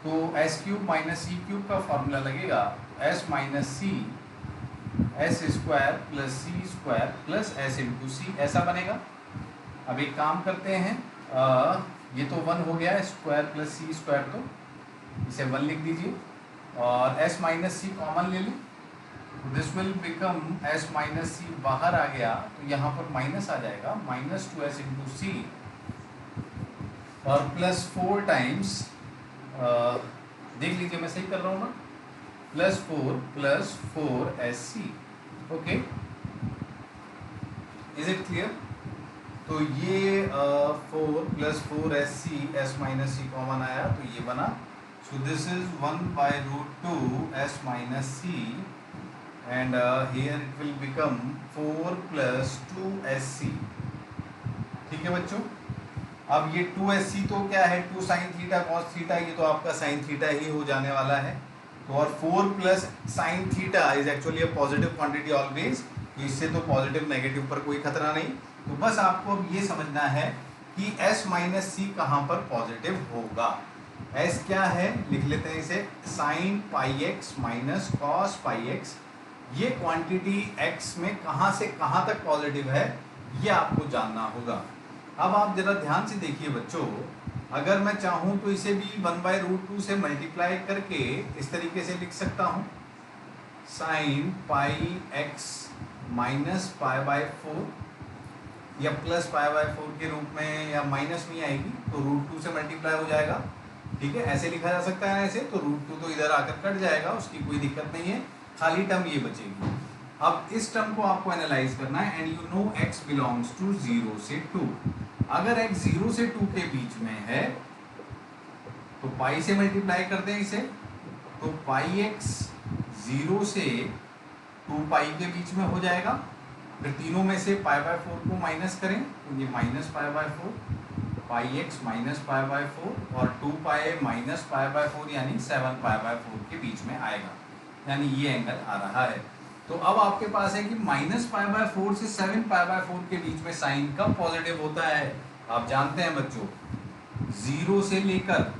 तो s cube minus c cube का फॉर्मूला लगेगा, s minus c s square plus सी square plus s into c, ऐसा बनेगा। अब एक काम करते हैं, ये तो 1 हो गया, स्क्वायर प्लस सी स्क्वायर, तो इसे 1 लिख दीजिए, और एस माइनस सी कॉमन ले लें, this will become s minus c, बाहर आ गया तो यहाँ पर माइनस आ जाएगा, माइनस 2s इंटू सी और प्लस 4 टाइम्स, देख लीजिए मैं सही कर रहा हूँ ना, plus 4 plus 4sc, okay, is it clear. तो ये 4 plus 4sc, s minus c common आया तो ये बना, so this is 1 by √2 s minus c, and here it will become 4 plus 2sc, ठीक है बच्चों। अब ये 2sc तो क्या है, 2 साइन थीटा कॉस थीटा, ये तो आपका साइन थीटा ही हो जाने वाला है, तो और 4 plus sine theta is actually a positive quantity always, तो इससे तो पॉजिटिव नेगेटिव पर कोई खतरा नहीं। तो बस आपको अब ये समझना है कि s माइनस सी कहाँ पर पॉजिटिव होगा। s क्या है, लिख लेते हैं इसे, sine pi x minus cos pi x, ये क्वांटिटी x में कहाँ से कहाँ तक पॉजिटिव है, ये आपको जानना होगा। अब आप जरा ध्यान से देखिए बच्चों, अगर मैं चाहूँ तो इसे भी 1 बाय √2 से मल्टीप्लाई करके इस तरीके से लिख सकता हूँ, sine pi x minus pi by 4, या प्लस पाई बाय 4 के रूप में, या माइनस नहीं आएगी तो √2 से मल्टीप्लाई हो जाएगा, ठीक है, ऐसे लिखा जा सकता है ऐसे, तो √2 तो इधर आकर कट जाएगा, उसकी कोई दिक्कत नहीं है, खाली टर्म ये बचेगी। अब इस टर्म को आपको एनालाइज करना है, and you know x belongs to 0 से 2। अगर x 0 से 2 के बीच में है तो पाई से मल्टीप्लाई कर दें इसे, तो पाई x 0 से 2 पाई के बीच में हो जाएगा। फिर तीनों में से पाई बाय 4 को माइनस करें तो ये minus pi by 4, pi x minus pi by 4 और 2 पाई माइनस पाई बाय 4 यानी 7 पाई बाय 4 के बीच में आएगा, यानी ये एंगल आ रहा है। तो अब आपके पास है कि माइनस पाई बाय 4 से 7 पाई बाय 4 के बीच में साइन कब पॉजिटिव होता है? आप जानते हैं बच्चों, 0 से लेकर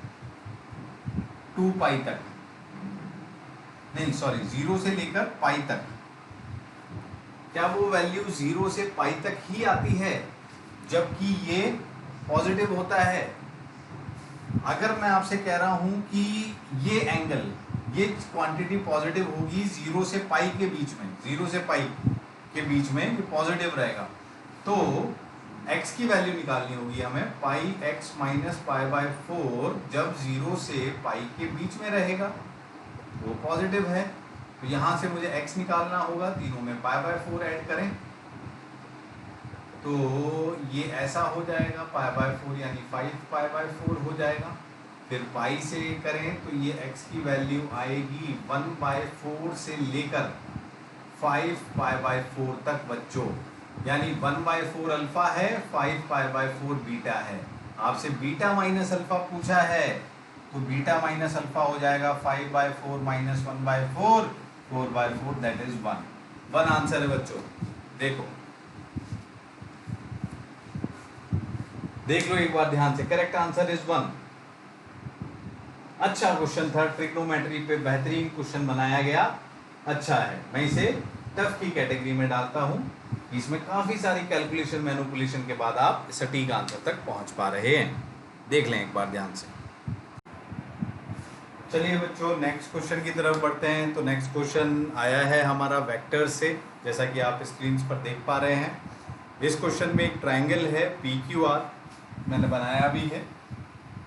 2 पाई तक, नहीं सॉरी 0 से लेकर पाई तक। क्या वो वैल्यू 0 से पाई तक ही आती है जबकि ये पॉजिटिव होता है? अगर मैं आपसे कह रहा हूं कि ये एंगल, ये क्वांटिटी पॉजिटिव होगी 0 से पाई के बीच में, 0 से पाई के बीच में ये पॉजिटिव रहेगा, तो x की वैल्यू निकालनी होगी हमें, पाई x माइनस पाई बाय 4 जब 0 से पाई के बीच में रहेगा वो पॉजिटिव है। तो यहाँ से मुझे x निकालना होगा, तीनों में पाई बाय 4 ऐड करें तो ये ऐसा हो जाएगा, पाई बाय 4 यानी 5 पाई बाय 4 हो जाएगा। फिर पाई से करें तो ये x की वैल्यू आएगी 1 बाय 4 से लेकर 5 पाई बाय 4 तक बच्चों, यानी 1 बाय 4 अल्फा है, 5 पाई बाय 4 बीटा है। आपसे बीटा माइनस अल्फा पूछा है तो बीटा माइनस अल्फा हो जाएगा 5 by 4 minus 1 by 4, 4 by 4 that is 1 answer है बच्चों। देखो देख लो एक बार ध्यान से, करेक्ट आंसर इज 1। अच्छा क्वेश्चन था, ट्रिग्नोमेट्री पे बेहतरीन क्वेश्चन बनाया गया, अच्छा है। मैं इसे टफ की कैटेगरी में डालता हूं, इसमें काफी सारी कैलकुलेशन मैनिपुलेशन के बाद आप सटीक आंसर तक पहुंच पा रहे हैं। देख लें एक बार ध्यान से। चलिए बच्चों नेक्स्ट क्वेश्चन की तरफ बढ़ते हैं। तो नेक्स्ट क्वेश्चन आया है हमारा वेक्टर से, जैसा कि आप स्क्रीन पर देख पा रहे हैं। इस क्वेश्चन में एक ट्राइंगल है PQR, मैंने बनाया भी है।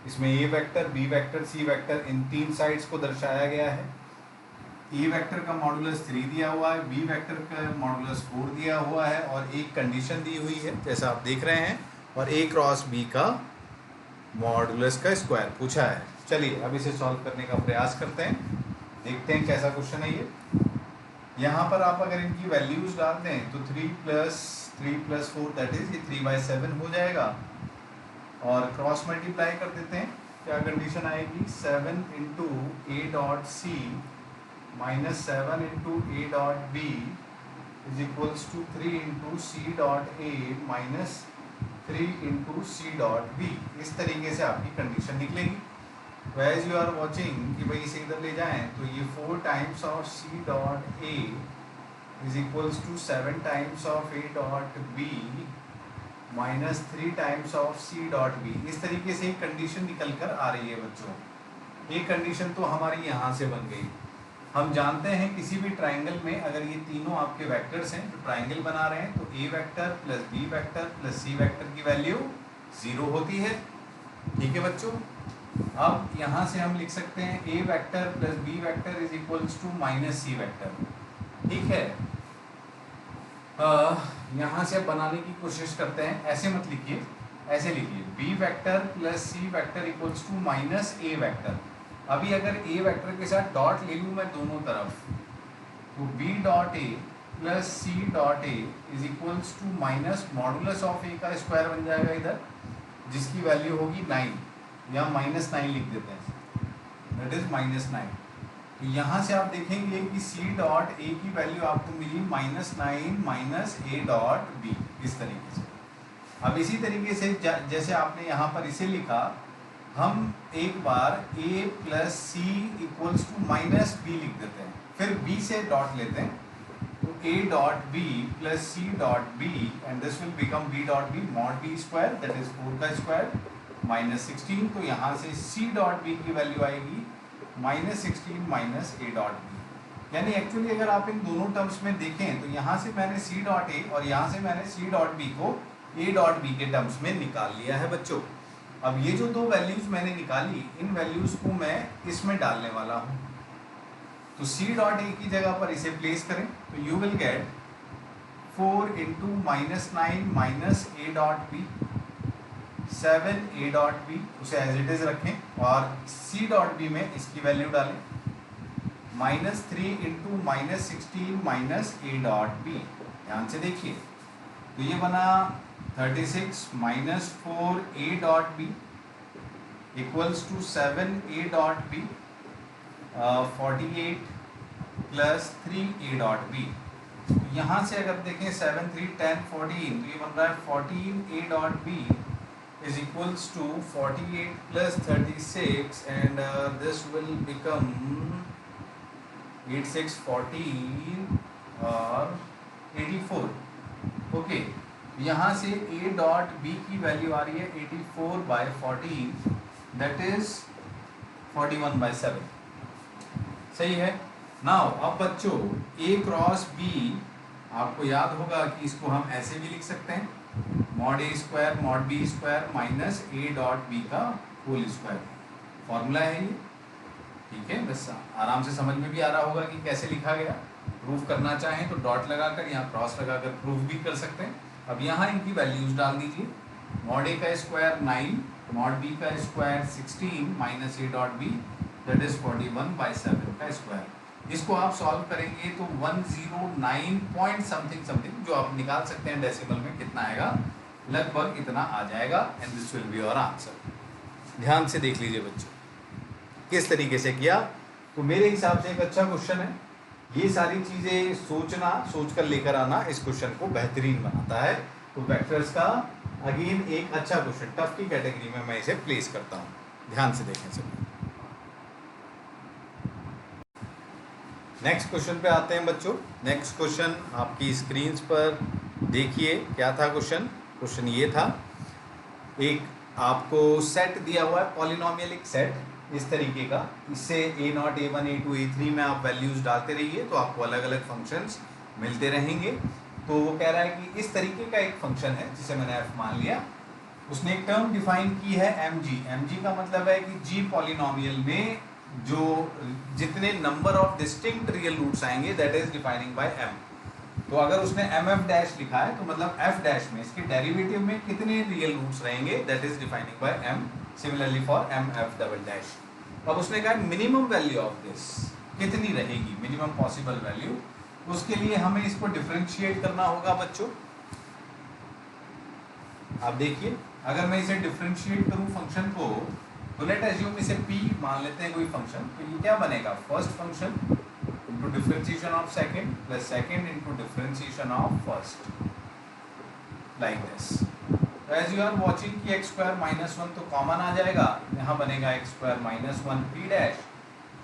इसमें ए vector, B vector, C vector, इन 3 साइड्स को दर्शाया गया है। ए वेक्टर का मॉडुलस 3 दिया हुआ है, बी वेक्टर का मॉडुलस 4 दिया हुआ है और एक कंडीशन दी हुई है जैसा आप देख रहे हैं, और ए क्रॉस बी का मॉडुलस का स्क्वायर पूछा है। चलिए अब इसे सॉल्व करने का प्रयास करते हैं, देखते हैं कैसा क्वेश्चन है ये। यहाँ पर आप अगर इनकी वैल्यूज डाल दें तो 3 प्लस 4 दैट इज ये 3/7 हो जाएगा, और क्रॉस मल्टीप्लाई कर देते हैं। क्या कंडीशन आएगी, 7 into a dot c minus 7 into a dot b is equals to 3 into c dot a minus 3 into c dot b. इस तरीके से आपकी कंडीशन निकलेगी। तो एज यू आर वॉचिंग कि भाई इसे इधर ले जाएं तो ये 4 times of c dot a is equals to 7 times of a dot b minus 3 times of c dot b. इस तरीके से एक कंडीशन निकल कर आ रही है बच्चों। एक कंडीशन तो हमारी यहाँ से बन गई। हम जानते हैं किसी भी ट्राइंगल में अगर ये तीनों आपके वेक्टर्स हैं जो ट्राइंगल बना रहे हैं, तो a vector plus b vector plus c vector की वैल्यू 0 होती है। ठीक है बच्चों, अब यहाँ से हम लिख सकते हैं a vector plus b vector is equals to minus c vector. ठीक है, यहाँ से बनाने की कोशिश करते हैं। ऐसे मत लिखिए, ऐसे लिखिए b vector plus c vector equals to minus a vector. अभी अगर ए वेक्टर के साथ डॉट ले लूँ मैं दोनों तरफ, तो b dot a plus c dot a is equals to minus modulus of a का स्क्वायर बन जाएगा इधर, जिसकी वैल्यू होगी 9। यहाँ -9 लिख देते हैं, दैट इज -9। तो यहाँ से आप देखेंगे कि सी डॉट ए की वैल्यू आपको मिली -9 माइनस ए डॉट बी, इस तरीके से। अब इसी तरीके से जैसे आपने यहाँ पर इसे लिखा, हम एक बार a plus c equals to minus b लिख देते हैं, फिर b से डॉट लेते हैं, तो a dot b plus c dot b and this will become b dot b mod b square that is 4 का स्क्वायर माइनस 16। तो यहाँ से c डॉट बी की वैल्यू आएगी -16 माइनस ए डॉट बी। यानी एक्चुअली अगर आप इन दोनों टर्म्स में देखें तो यहाँ से मैंने सी डॉट ए और यहाँ से मैंने सी डॉट बी को ए डॉट बी के टर्म्स में निकाल लिया है बच्चों। अब ये जो दो वैल्यूज मैंने निकाली, इन वैल्यूज को मैं इसमें डालने वाला हूँ। तो सी डॉट ए की जगह पर इसे प्लेस करें तो you will get 4 into -9 minus A dot b, 7 a dot b, उसे एज इट इज रखें और सी डॉट बी में इसकी वैल्यू डालें -3 इंटू -16 माइनस ए डॉट बी। ध्यान से देखिए, तो ये बना 36 minus 4a dot b equals to 7a dot b, 48 plus 3a dot b। यहाँ से अगर देखें 7 3 10 14, तो ये बन रहा है 14a dot b is equals to 48 plus 36 and this will become 8 6 14 और 84। ओके, यहाँ से a डॉट b की वैल्यू आ रही है 84 बाई 14, दैट इज 41/7। सही है। नाउ अब बच्चों a क्रॉस b, आपको याद होगा कि इसको हम ऐसे भी लिख सकते हैं, mod a square mod b square minus A dot b का होल स्क्वायर। फॉर्मूला है ये, ठीक है। बस आराम से समझ में भी आ रहा होगा कि कैसे लिखा गया। प्रूफ करना चाहें तो डॉट लगाकर या क्रॉस लगाकर प्रूफ भी कर सकते हैं। अब यहाँ इनकी वैल्यूज डाल दीजिए। मॉड ए का स्क्वायर 9, मॉड बी का square 16 minus A dot B, that is 41/7 का स्क्वायर। इसको आप सॉल्व करेंगे तो 109 पॉइंट समथिंग समथिंग, जो आप निकाल सकते हैं डेसिमल में कितना आएगा, लगभग इतना आ जाएगा। And this will be your answer. ध्यान से देख लीजिए बच्चों किस तरीके से किया। तो मेरे हिसाब से एक अच्छा क्वेश्चन है। ये सारी चीज़ें सोच कर लेकर आना इस क्वेश्चन को बेहतरीन बनाता है। तो वेक्टर्स का अगेन एक अच्छा क्वेश्चन, टफ की कैटेगरी में मैं इसे प्लेस करता हूँ। ध्यान से देखें सभी। नेक्स्ट क्वेश्चन पे आते हैं बच्चों। नेक्स्ट क्वेश्चन आपकी स्क्रीन्स पर देखिए। क्या था क्वेश्चन? क्वेश्चन ये था, एक आपको सेट दिया हुआ है, पॉलिनोमियल एक सेट इस तरीके का। इससे a0 a1 a2 a3 में आप वैल्यूज डालते रहिए तो आपको अलग अलग फंक्शंस मिलते रहेंगे। तो वो कह रहा है कि इस तरीके का एक फंक्शन है जिसे मैंने f मान लिया। उसने एक टर्म डिफाइन की है mg। mg का मतलब है कि g पॉलिनोमियल में जो जितने number of distinct real roots आएंगे that is defining by m। तो अगर उसने mf डैश लिखा है तो मतलब f डैश में इसके डेरिवेटिव में कितने रियल रूट्स रहेंगे that is defining by m। Similarly for mf double dash. अब उसने कहा मिनिमम वैल्यू ऑफ दिस कितनी रहेगी, मिनिमम पॉसिबल वैल्यू। उसके लिए हमें इसको डिफरेंशिएट करना होगा बच्चों। आप देखिए, अगर मैं इसे डिफरेंशिएट करूं फंक्शन को, तो लेट अज्यूम इसे p मान लेते हैं कोई फंक्शन। तो ये क्या बनेगा, first function into differentiation of second plus second into differentiation of first, like this. तो एज यू आर वाचिंग कि x स्क्वायर माइनस 1 तो कॉमन आ जाएगा, यहाँ बनेगा x square minus 1 p dash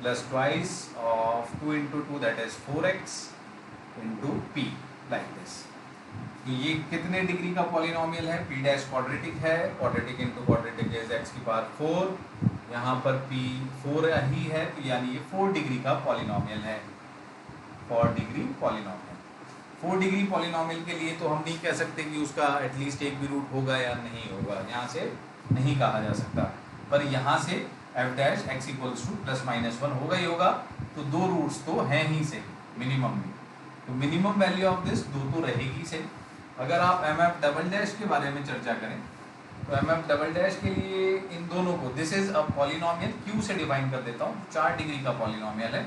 plus twice of 2 into 2 that is 4x into p, like this. तो ये कितने डिग्री का पॉलिनोमियल है, p डैश क्वाड्रेटिक है, quadratic into quadratic is x की पावर 4, यहाँ पर p 4 ही है, तो यानी ये 4 डिग्री का पॉलिनोमियल है। 4 डिग्री पॉलिनोमियल। 4 डिग्री पॉलिनोमियल के लिए तो हम नहीं कह सकते कि उसका एटलीस्ट एक भी रूट होगा या नहीं होगा, यहाँ से नहीं कहा जा सकता। पर यहाँ से f dash x equals two plus minus 1 होगा ही होगा। तो दो रूट्स तो हैं ही से मिनिमम में, तो मिनिमम वैल्यू ऑफ दिस 2 तो रहेगी से। अगर आप mf डबल डैश के बारे में चर्चा करें तो mf डबल डैश के लिए इन दोनों को, this is a polynomial, q से डिफाइन कर देता हूँ, 4 डिग्री का पॉलिनोमियल है।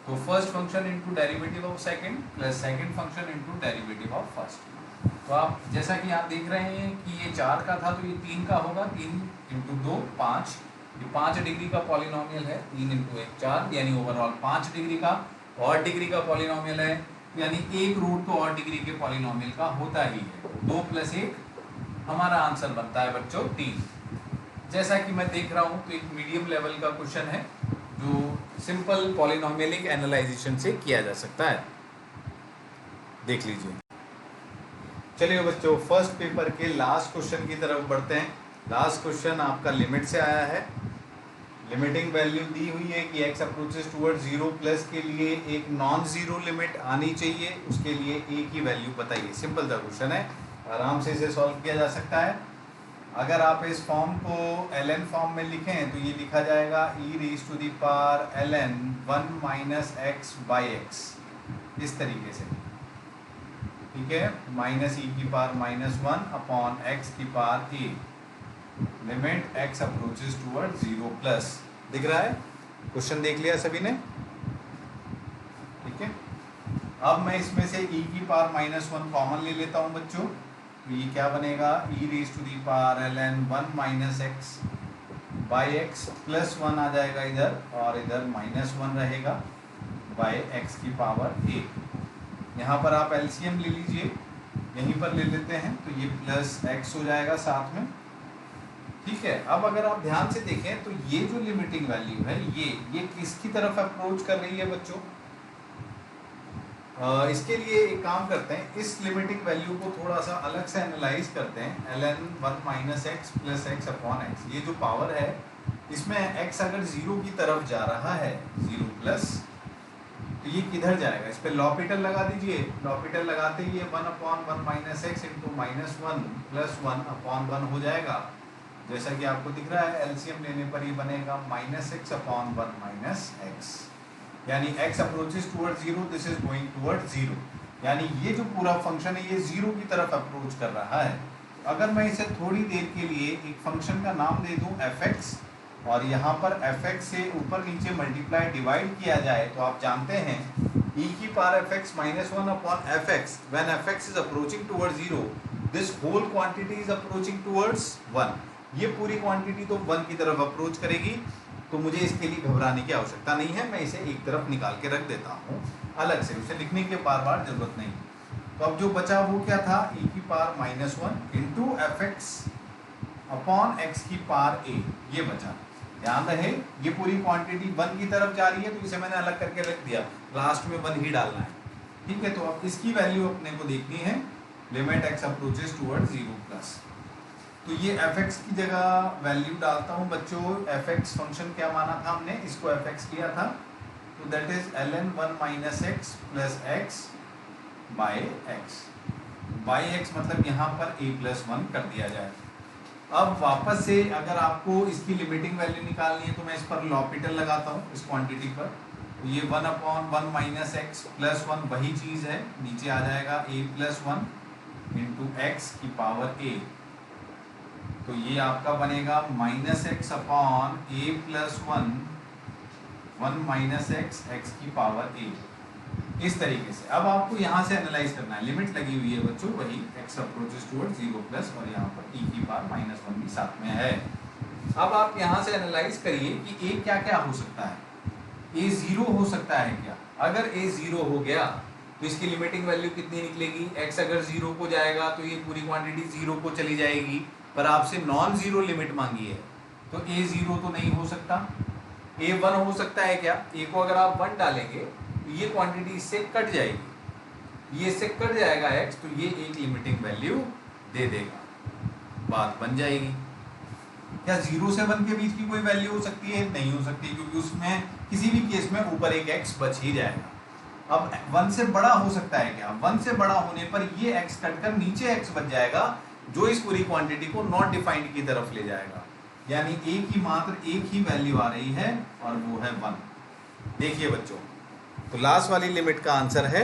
तो first function into derivative of second plus second function into derivative of first. तो आप जैसा कि आप देख रहे हैं कि ये 4 का था तो ये 3 का होगा, 3 इंटू 2 5, ये 5 डिग्री का पॉलिनोमियल है। 3 इंटू 1 4, यानी ओवरऑल 5 डिग्री का। और डिग्री का पॉलिनोमियल है, यानी एक रूट तो और डिग्री के पॉलिनोमियल का होता ही है। 2 प्लस 1, हमारा आंसर बनता है बच्चों 3। जैसा कि मैं देख रहा हूँ तो एक मीडियम लेवल का क्वेश्चन है जो सिंपल पॉलिनोमियलिक एनालाइजेशन से किया जा सकता है। देख लीजिए। चलिए बच्चों, फर्स्ट पेपर के लास्ट क्वेश्चन की तरफ बढ़ते हैं। लास्ट क्वेश्चन आपका लिमिट से आया है। लिमिटिंग वैल्यू दी हुई है कि x अप्रोचेस टुवर्ड 0 प्लस के लिए एक नॉन जीरो लिमिट आनी चाहिए, उसके लिए a की वैल्यू बताइए। सिंपल सा क्वेश्चन है, आराम से इसे सॉल्व किया जा सकता है। अगर आप इस फॉर्म को ln फॉर्म में लिखें तो ये लिखा जाएगा e raise to the power ln 1 minus x by x, इस तरीके से, ठीक है। माइनस e की पावर माइनस 1 अपॉन x की power a, limit x approaches toward 0 plus. दिख रहा है? क्वेश्चन देख लिया सभी ने, ठीक है। अब मैं इसमें से e की पावर माइनस 1 कॉमन ले लेता हूँ बच्चों, तो ये क्या बनेगा, e raise to the power ln 1 minus x by x plus 1 आ जाएगा इधर, और इधर माइनस 1 रहेगा बाई एक्स की पावर a। यहाँ पर आप एलसीएम ले लीजिए, यहीं पर ले लेते हैं, तो ये प्लस एक्स हो जाएगा साथ में। ठीक है, अब अगर आप ध्यान से देखें तो ये जो लिमिटिंग वैल्यू है ये किसकी तरफ अप्रोच कर रही है बच्चों? इसके लिए एक काम करते हैं, इस लिमिटिंग वैल्यू को थोड़ा सा अलग से एनालाइज करते हैं। ln 1 minus x plus x upon x, ये जो पावर है इसमें x अगर 0 की तरफ जा रहा है, 0 प्लस, तो ये किधर जाएगा? इस पे लॉपिटल लगा दीजिए। लॉपिटल लगाते ही ये 1 upon 1 minus x into minus 1 plus 1 upon 1 हो जाएगा। जैसा कि आपको दिख रहा है, एलसीएम लेने पर ये बनेगा minus x upon 1 minus x, यानी x approaches toward 0, this is going toward 0, यानी ये जो पूरा फंक्शन है ये 0 की तरफ अप्रोच कर रहा है। अगर मैं इसे थोड़ी देर के लिए एक फंक्शन का नाम दे दूं fx, और यहाँ पर fx से ऊपर नीचे मल्टीप्लाई डिवाइड किया जाए, तो आप जानते हैं e की power fx minus 1 upon fx, when fx is approaching toward 0, this whole quantity is approaching towards 1। ये पूरी क्वांटिटी तो 1 की तरफ अप्रोच करेगी, तो मुझे इसके लिए घबराने की आवश्यकता नहीं है। मैं इसे एक तरफ निकाल के रख देता हूँ अलग से, उसे लिखने की बार बार जरूरत नहीं। तो अब जो बचा वो क्या था, e की power minus 1 into fx upon x की पावर a, ये बचा। ध्यान रहे ये पूरी क्वांटिटी 1 की तरफ जा रही है, तो इसे मैंने अलग करके रख दिया, लास्ट में 1 ही डालना है। ठीक है, तो अब इसकी वैल्यू अपने को देखनी है, limit x approaches toward 0 plus. तो ये fx की जगह वैल्यू डालता हूँ बच्चों। fx फंक्शन क्या माना था हमने, इसको fx लिया था, तो that is ln 1 minus x plus x by x. By x मतलब यहाँ पर a प्लस 1 कर दिया जाए। अब वापस से अगर आपको इसकी लिमिटिंग वैल्यू निकालनी है, तो मैं इस पर लॉपिटल लगाता हूँ इस क्वांटिटी पर। तो ये 1 अपॉन 1 माइनस एक्स प्लस 1 वही चीज़ है, नीचे आ जाएगा a प्लस 1 इंटू एक्स की पावर a। तो ये आपका बनेगा minus x upon a plus 1 minus x x की पावर a। इस तरीके से अब आपको यहाँ से एनालाइज करना है, लिमिट लगी हुई है बच्चों, वही x अप्रोचेस टुवर्ड 0 प्लस, और यहाँ पर e की पावर माइनस 1 भी साथ में है। अब आप यहाँ से एनालाइज करिए कि a क्या क्या हो सकता है। a 0 हो सकता है क्या? अगर a 0 हो गया तो इसकी लिमिटिंग वैल्यू कितनी निकलेगी? x अगर 0 को जाएगा तो ये पूरी क्वांटिटी 0 को चली जाएगी, पर आपसे नॉन जीरो लिमिट मांगी है, तो a 0 तो नहीं हो सकता। a 1 हो सकता है क्या? a को अगर आप 1 डालेंगे तो ये क्वांटिटी इससे कट जाएगी, ये इससे कट जाएगा x, तो ये एक लिमिटिंग वैल्यू दे देगा, बात बन जाएगी। क्या 0 से 1 के बीच की कोई वैल्यू हो सकती है? नहीं हो सकती, क्योंकि उसमें किसी भी केस में ऊपर एक x बच ही जाएगा। अब 1 से बड़ा हो सकता है क्या? 1 से बड़ा होने पर ये x कटकर नीचे x बच जाएगा, जो इस पूरी क्वांटिटी को नॉट डिफाइंड की तरफ ले जाएगा, यानी a की मात्र एक ही वैल्यू आ रही है, और वो है 1। देखिए बच्चों, तो लास्ट वाली लिमिट का आंसर है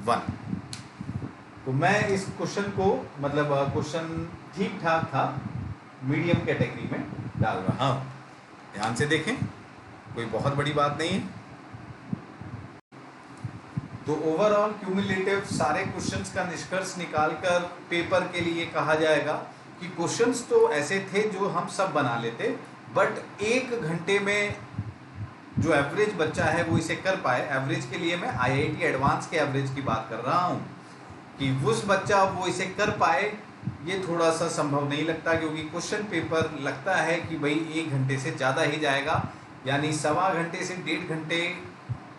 1। तो मैं इस क्वेश्चन को, मतलब क्वेश्चन ठीक ठाक था, मीडियम कैटेगरी में डाल रहा हूँ। ध्यान से देखें, कोई बहुत बड़ी बात नहीं है। तो ओवरऑल क्यूमुलेटिव सारे क्वेश्चंस का निष्कर्ष निकालकर पेपर के लिए कहा जाएगा कि क्वेश्चंस तो ऐसे थे जो हम सब बना लेते, बट 1 घंटे में जो एवरेज बच्चा है वो इसे कर पाए। एवरेज के लिए मैं IIT एडवांस के एवरेज की बात कर रहा हूँ, कि उस बच्चा वो इसे कर पाए, ये थोड़ा सा संभव नहीं लगता, क्योंकि क्वेश्चन पेपर लगता है कि भाई 1 घंटे से ज़्यादा ही जाएगा, यानी 1.25 घंटे से 1.5 घंटे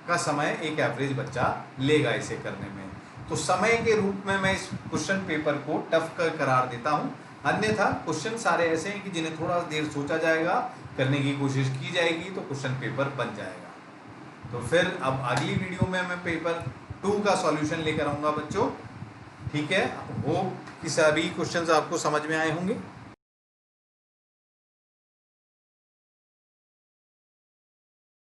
का समय एक एवरेज बच्चा लेगा इसे करने में। तो समय के रूप में मैं इस क्वेश्चन पेपर को टफ करार देता हूँ। अन्यथा क्वेश्चन सारे ऐसे हैं कि जिन्हें थोड़ा देर सोचा जाएगा, करने की कोशिश की जाएगी, तो क्वेश्चन पेपर बन जाएगा। तो फिर अब अगली वीडियो में मैं पेपर 2 का सॉल्यूशन लेकर आऊँगा बच्चों। ठीक है, होप कि सभी क्वेश्चंस आपको समझ में आए होंगे।